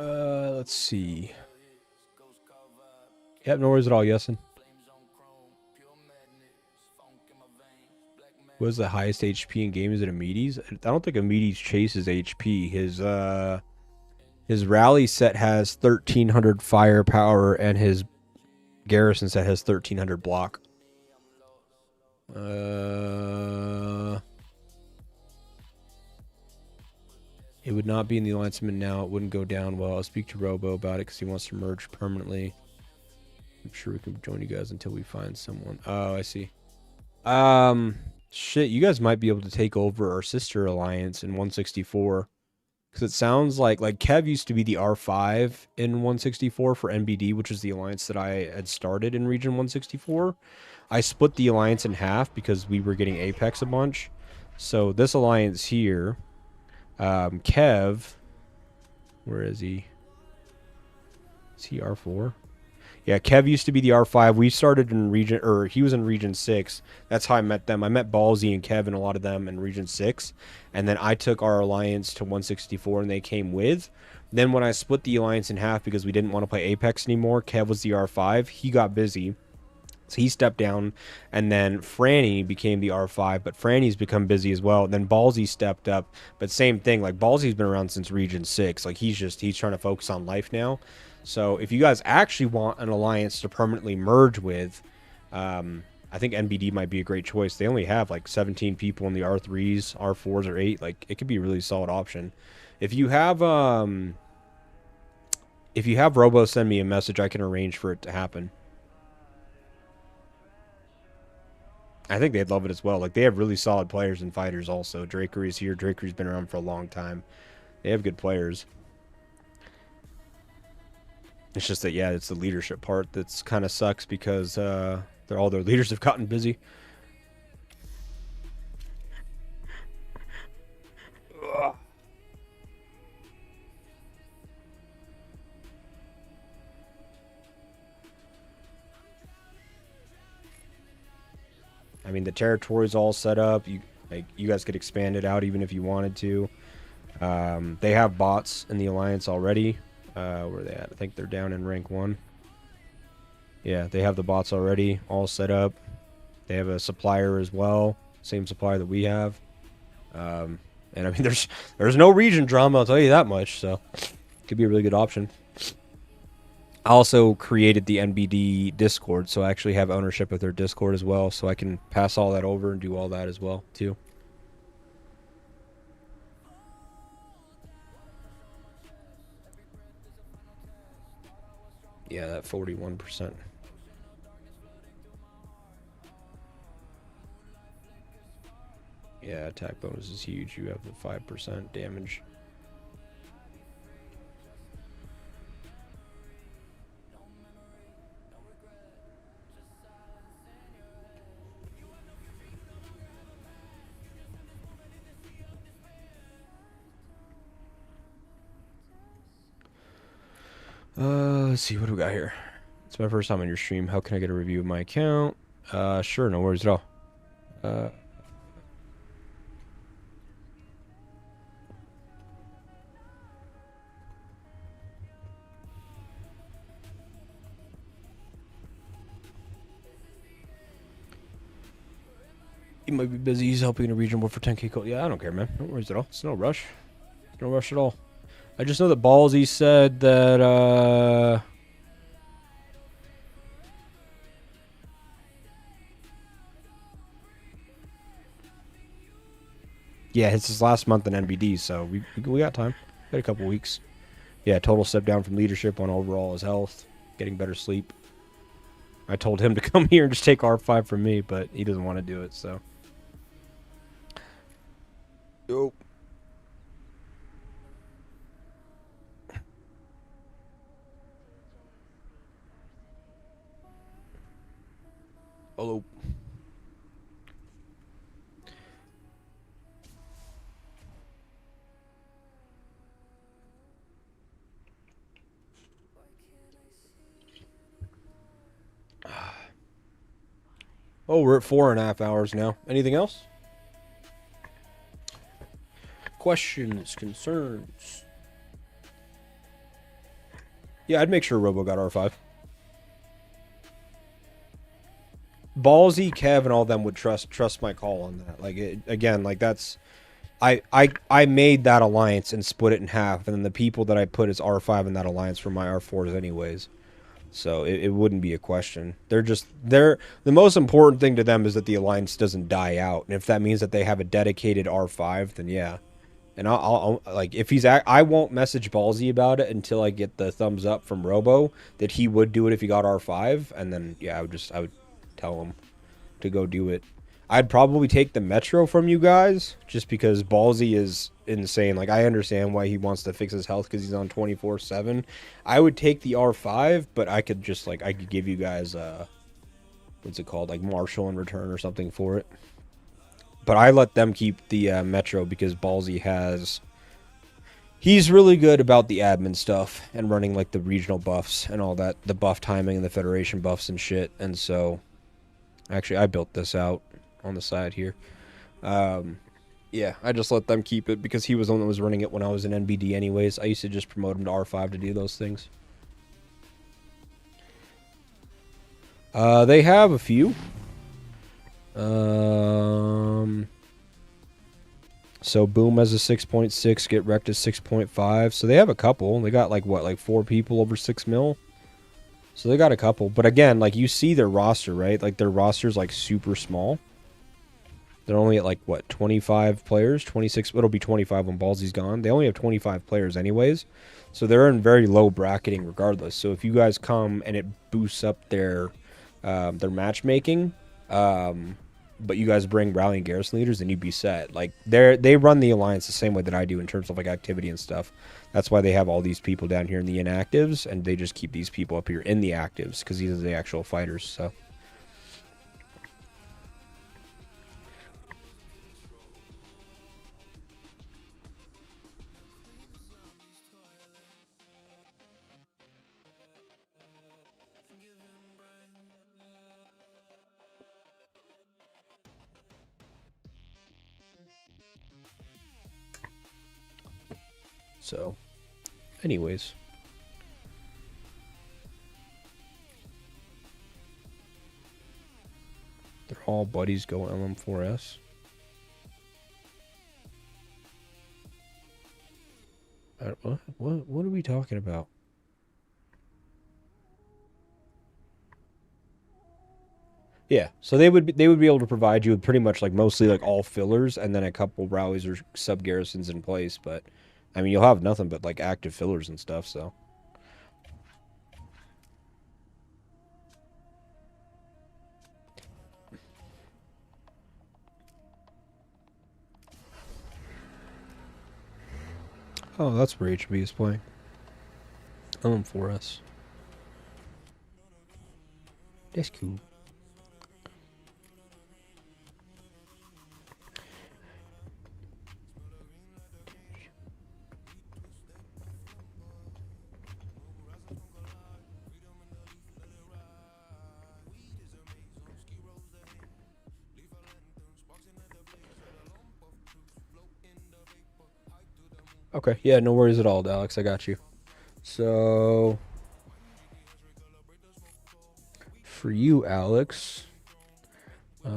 Let's see. Yep, no worries at all, Yesin. What was the highest HP in game? Is it Amides? I don't think Amides chases HP. His rally set has 1300 firepower and his garrison set has 1300 block. It would not be in the allianceman now. It wouldn't go down well. I'll speak to Robo about it because he wants to merge permanently. I'm sure we can join you guys until we find someone. Oh, I see. Shit, you guys might be able to take over our sister alliance in 164. Because it sounds like Kev used to be the R5 in 164 for NBD, which is the alliance that I had started in Region 164. I split the alliance in half because we were getting Apex a bunch. So this alliance here, Kev, where is he? Is he R4? Yeah, Kev used to be the R5. We started in Region, or he was in Region 6. That's how I met them. I met Ballsy and Kev and a lot of them in Region 6. And then I took our alliance to 164 and they came with. Then when I split the alliance in half because we didn't want to play Apex anymore, Kev was the R5. He got busy. So he stepped down, and then Franny became the R5, but Franny's become busy as well. Then Ballsy stepped up, but same thing. Like Ballsy's been around since Region 6. Like he's trying to focus on life now. So if you guys actually want an alliance to permanently merge with, I think NBD might be a great choice. They only have like 17 people in the R3s, R4s, or 8. Like it could be a really solid option. If you have Robo send me a message, I can arrange for it to happen. I think they'd love it as well. Like they have really solid players and fighters also. Drakery's here. Drakery's been around for a long time. They have good players. It's just that, yeah, it's the leadership part that's kind of sucks because all their leaders have gotten busy. Ugh. I mean, the territory's all set up. You guys could expand it out even if you wanted to. They have bots in the alliance already. Where are they at? I think they're down in rank 1. Yeah, they have the bots already all set up. They have a supplier as well, same supplier that we have. And I mean, there's no region drama, I'll tell you that much. So, could be a really good option. I also created the NBD Discord, so I actually have ownership of their Discord as well, so I can pass all that over and do all that as well, too. Yeah, that 41%. Yeah, attack bonus is huge. You have the 5% damage. Let's see, what do we got here? It's my first time on your stream. How can I get a review of my account? Sure, no worries at all. He might be busy. He's helping a region war for 10k code. Yeah, I don't care, man. No worries at all. It's no rush. No rush at all. I just know that Ballsy said that, yeah, it's his last month in NBD, so we got time. Got a couple weeks. Yeah, total step down from leadership on overall his health. Getting better sleep. I told him to come here and just take R5 from me, but he doesn't want to do it, so. Yo. Hello. Oh, we're at 4.5 hours now. Anything else? Questions, concerns? Yeah, I'd make sure Robo got R5. Ballsy, Kev, and all them would trust my call on that. Like again, like that's I made that alliance and split it in half, and then the people that I put as R5 in that alliance were my R4s anyways. So it wouldn't be a question. They're the most important thing to them is that the alliance doesn't die out, and if that means that they have a dedicated R5, then yeah. And I'll like if he's I won't message Ballsy about it until I get the thumbs up from Robo that he would do it if he got R5, and then yeah, I would tell him to go do it. I'd probably take the Metro from you guys just because Ballsy is insane. Like I understand why he wants to fix his health because he's on 24/7. I would take the R5, but I could just like I could give you guys what's it called, like Marshall in return or something for it. But I let them keep the Metro because Ballsy he's really good about the admin stuff and running like the regional buffs and all that, the buff timing and the Federation buffs and shit. And so, actually, I built this out on the side here. Yeah, I just let them keep it because he was the one that was running it when I was in NBD anyways. I used to just promote him to R5 to do those things. They have a few. So Boom has a 6.6, Get Wrecked is 6.5. So they have a couple. They got like what, like 4 people over 6 mil. So they got a couple. But again, like you see their roster, right? Like their roster's like super small. They're only at like what, 25 players, 26. It'll be 25 when Ballsy's gone. They only have 25 players anyways. So they're in very low bracketing regardless. So if you guys come and it boosts up their matchmaking, but you guys bring Rally and Garrison leaders, then you'd be set. Like they run the alliance the same way that I do in terms of like activity and stuff. That's why they have all these people down here in the inactives, and they just keep these people up here in the actives because these are the actual fighters. So. So, anyways. They're all buddies go LM4S. What are we talking about? Yeah, so they would be able to provide you with pretty much like mostly like all fillers and then a couple rallies or sub garrisons in place, but I mean you'll have nothing but like active fillers and stuff, so. Oh, that's where HB is playing. LM4S. That's cool. Okay, yeah, no worries at all, Alex. I got you. So, for you, Alex, yeah.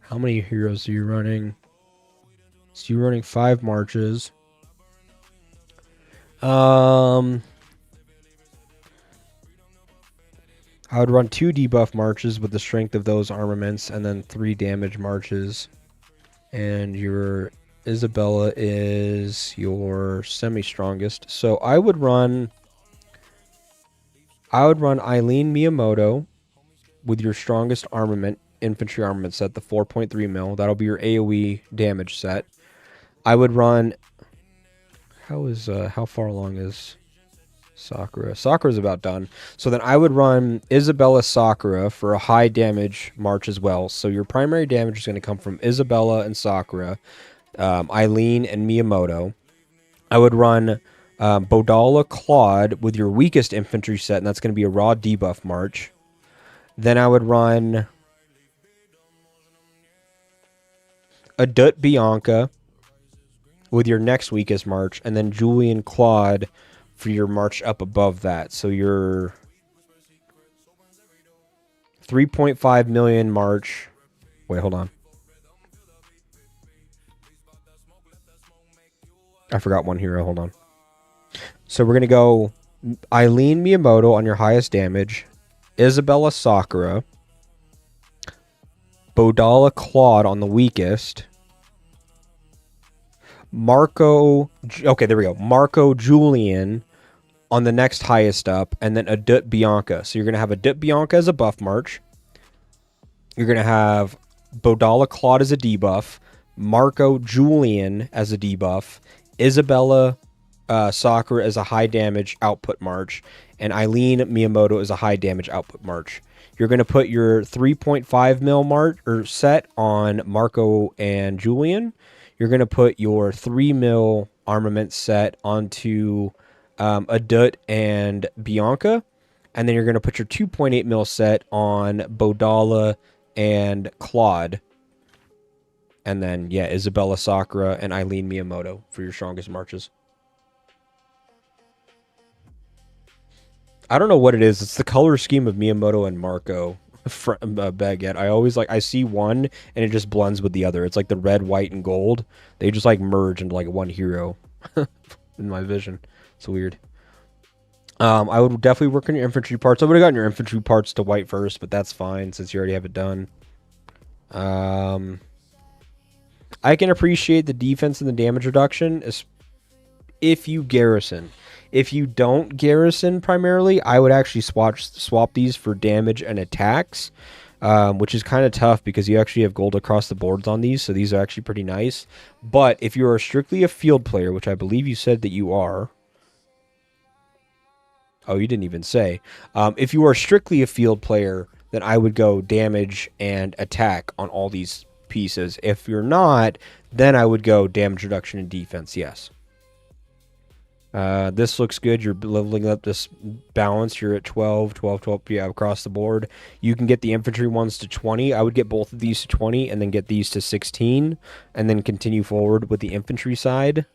How many heroes are you running? So you're running 5 marches. I would run 2 debuff marches with the strength of those armaments, and then 3 damage marches. And your Isabella is your semi-strongest. So I would run Eileen Miyamoto with your strongest armament, infantry armament set, the 4.3 mil. That'll be your AoE damage set. I would run. How far along is Sakura? Sakura's about done. So then I would run Isabella Sakura for a high damage march as well. So your primary damage is going to come from Isabella and Sakura, Eileen and Miyamoto. I would run Bodala Claude with your weakest infantry set, and that's going to be a raw debuff march. Then I would run Adut Bianca with your next weakest March, and then Julian Claude for your March up above that. So your 3.5 million March. Wait, hold on. I forgot one hero. Hold on. So we're going to go Eileen Miyamoto on your highest damage, Isabella Sakura, Bodala Claude on the weakest, Marco, okay, there we go. Marco Julian on the next highest up, and then Adut Bianca. So you're going to have Adut Bianca as a buff March. You're going to have Bodala Claude as a debuff, Marco Julian as a debuff, Isabella Sakura as a high damage output March, and Eileen Miyamoto as a high damage output March. You're going to put your 3.5 mil March or set on Marco and Julian. You're going to put your 3 mil armament set onto Adut and Bianca. And then you're going to put your 2.8 mil set on Bodala and Claude. And then, yeah, Isabella Sakura and Eileen Miyamoto for your strongest marches. I don't know what it is. It's the color scheme of Miyamoto and Marco Baguette. I always I see one and it just blends with the other. It's like the red, white, and gold. They just like merge into like one hero in my vision. It's weird. I would definitely work on your infantry parts. I would have gotten your infantry parts to white first, but that's fine since you already have it done. I can appreciate the defense and the damage reduction if you garrison. If you don't garrison primarily, I would actually swap these for damage and attacks, which is kind of tough because you actually have gold across the boards on these, so these are actually pretty nice. But if you are strictly a field player, which I believe you said that you are... Oh, you didn't even say. If you are strictly a field player, then I would go damage and attack on all these pieces. If you're not, then I would go damage reduction and defense, yes. This looks good. You're leveling up this balance. You're at 12, 12, 12, yeah, across the board. You can get the infantry ones to 20. I would get both of these to 20 and then get these to 16 and then continue forward with the infantry side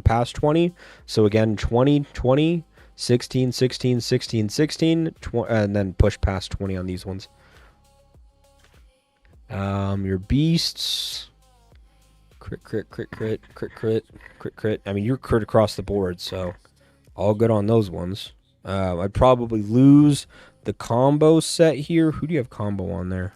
past 20. So again, 20, 20, 16, 16, 16, 16, and then push past 20 on these ones. Your beasts... Crit, crit, crit, crit, crit, crit, crit, crit. I mean, you're crit across the board, so all good on those ones. I'd probably lose the combo set here. Who do you have combo on there?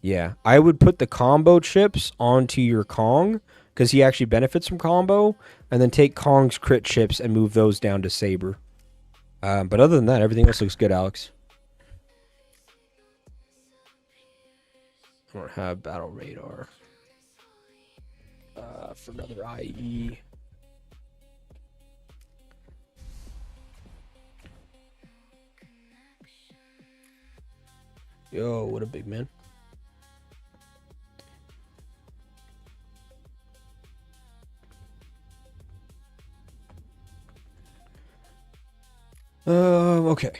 Yeah, I would put the combo chips onto your Kong because he actually benefits from combo, and then take Kong's crit chips and move those down to Saber. But other than that, everything else looks good, Alex. I don't have battle radar. For another IE. Yo, what a big man. Okay.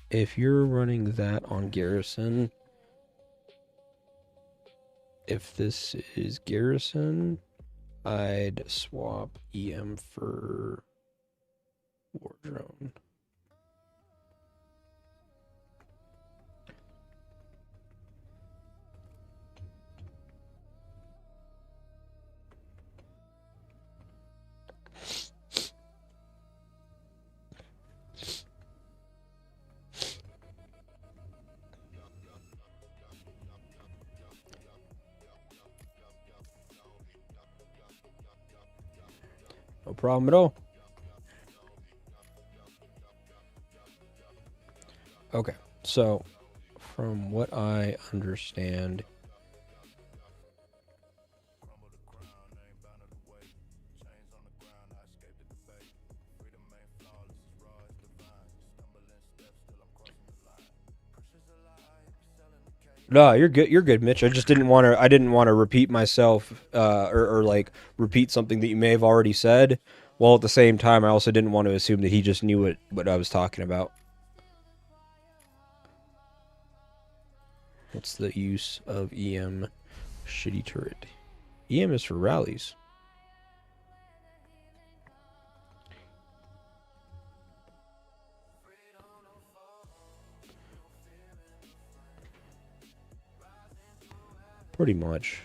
If you're running that on Garrison, if this is Garrison, I'd swap EM for War Drone. No problem at all. Okay, so from what I understand, no, you're good. You're good, Mitch. I just didn't want to. I didn't want to repeat myself, or like repeat something that you may have already said. While at the same time, I also didn't want to assume that he just knew what I was talking about. What's the use of EM shitty turret? EM is for rallies. Pretty much.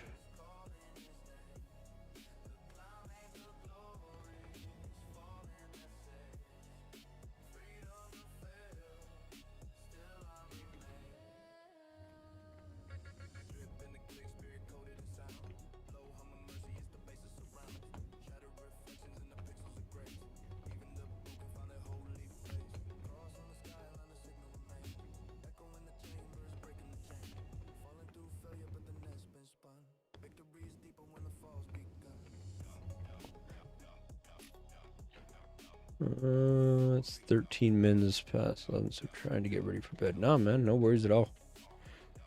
It's 13 minutes past 11, so trying to get ready for bed. Nah, man, no worries at all.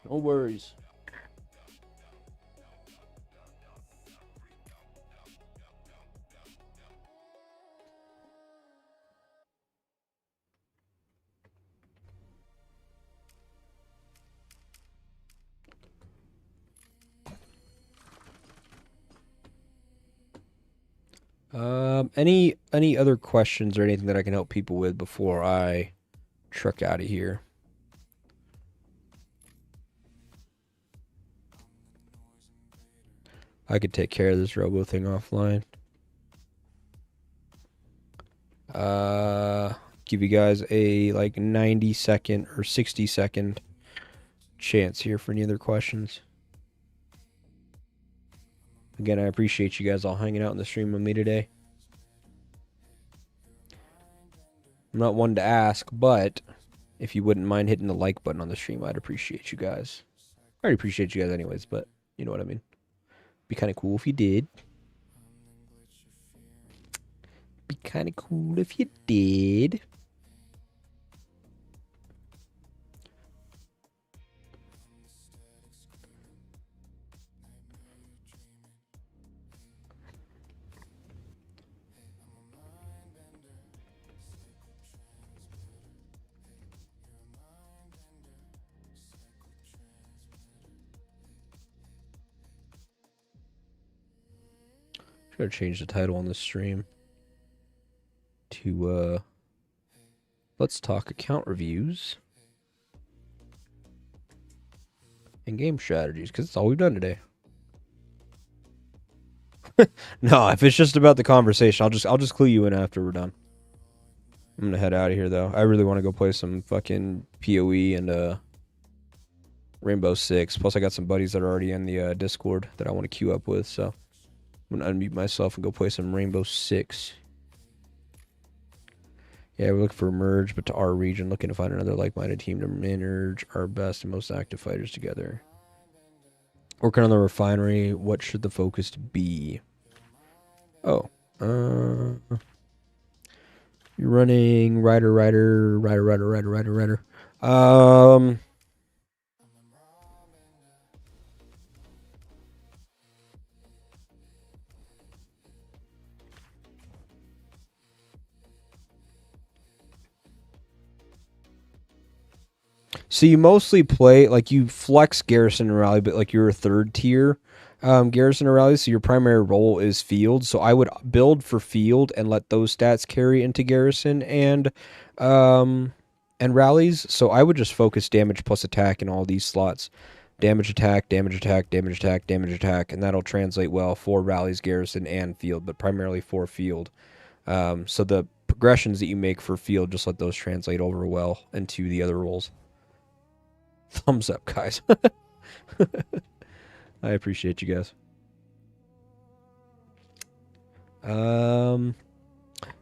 No worries. Any other questions or anything that I can help people with before I truck out of here? I could take care of this robo thing offline. Give you guys a like 90-second or 60-second chance here for any other questions. Again, I appreciate you guys all hanging out in the stream with me today. I'm not one to ask, but if you wouldn't mind hitting the like button on the stream, I'd appreciate you guys. I already appreciate you guys anyways, but you know what I mean. Be kind of cool if you did. Be kind of cool if you did. Gotta change the title on this stream to let's talk account reviews and game strategies, because it's all we've done today. No, if it's just about the conversation, I'll just clue you in after we're done. I'm gonna head out of here though. I really want to go play some fucking PoE and Rainbow Six. Plus I got some buddies that are already in the Discord that I want to queue up with, so I'm gonna unmute myself and go play some Rainbow Six. Yeah, we're looking for a merge, but to our region, looking to find another like-minded team to merge our best and most active fighters together. Working on the refinery. What should the focus be? Oh, you're running Rider. So you mostly play, like, you flex Garrison and Rally, but like you're a third tier Garrison and Rally, so your primary role is field. So I would build for field and let those stats carry into Garrison and rallies. So I would just focus damage plus attack in all these slots. Damage attack, damage attack, damage attack, damage attack, and that'll translate well for rallies, Garrison, and field, but primarily for field. So the progressions that you make for field, just let those translate over well into the other roles. Thumbs up, guys. I appreciate you guys.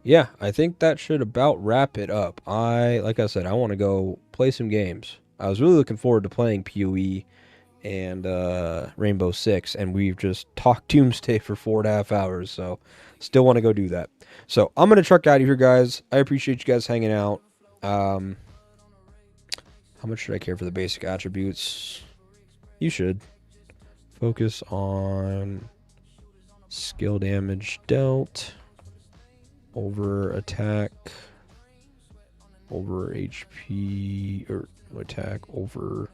Yeah, I think that should about wrap it up. Like I said, I want to go play some games. I was really looking forward to playing PoE and Rainbow Six, and we've just talked Doomsday for 4.5 hours, so still want to go do that. So I'm going to truck out of here, guys. I appreciate you guys hanging out. How much should I care for the basic attributes? You should. Focus on skill damage dealt over attack over HP, or attack over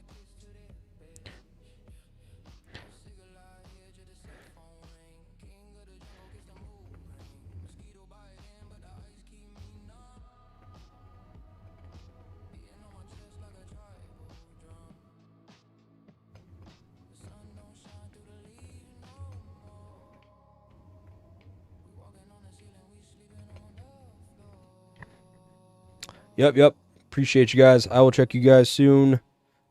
Yep. Appreciate you guys. I will check you guys soon.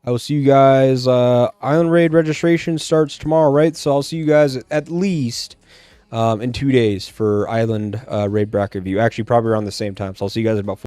I will see you guys. Island Raid registration starts tomorrow, right? So I'll see you guys at least in 2 days for Island Raid bracket review. Actually, probably around the same time. So I'll see you guys at about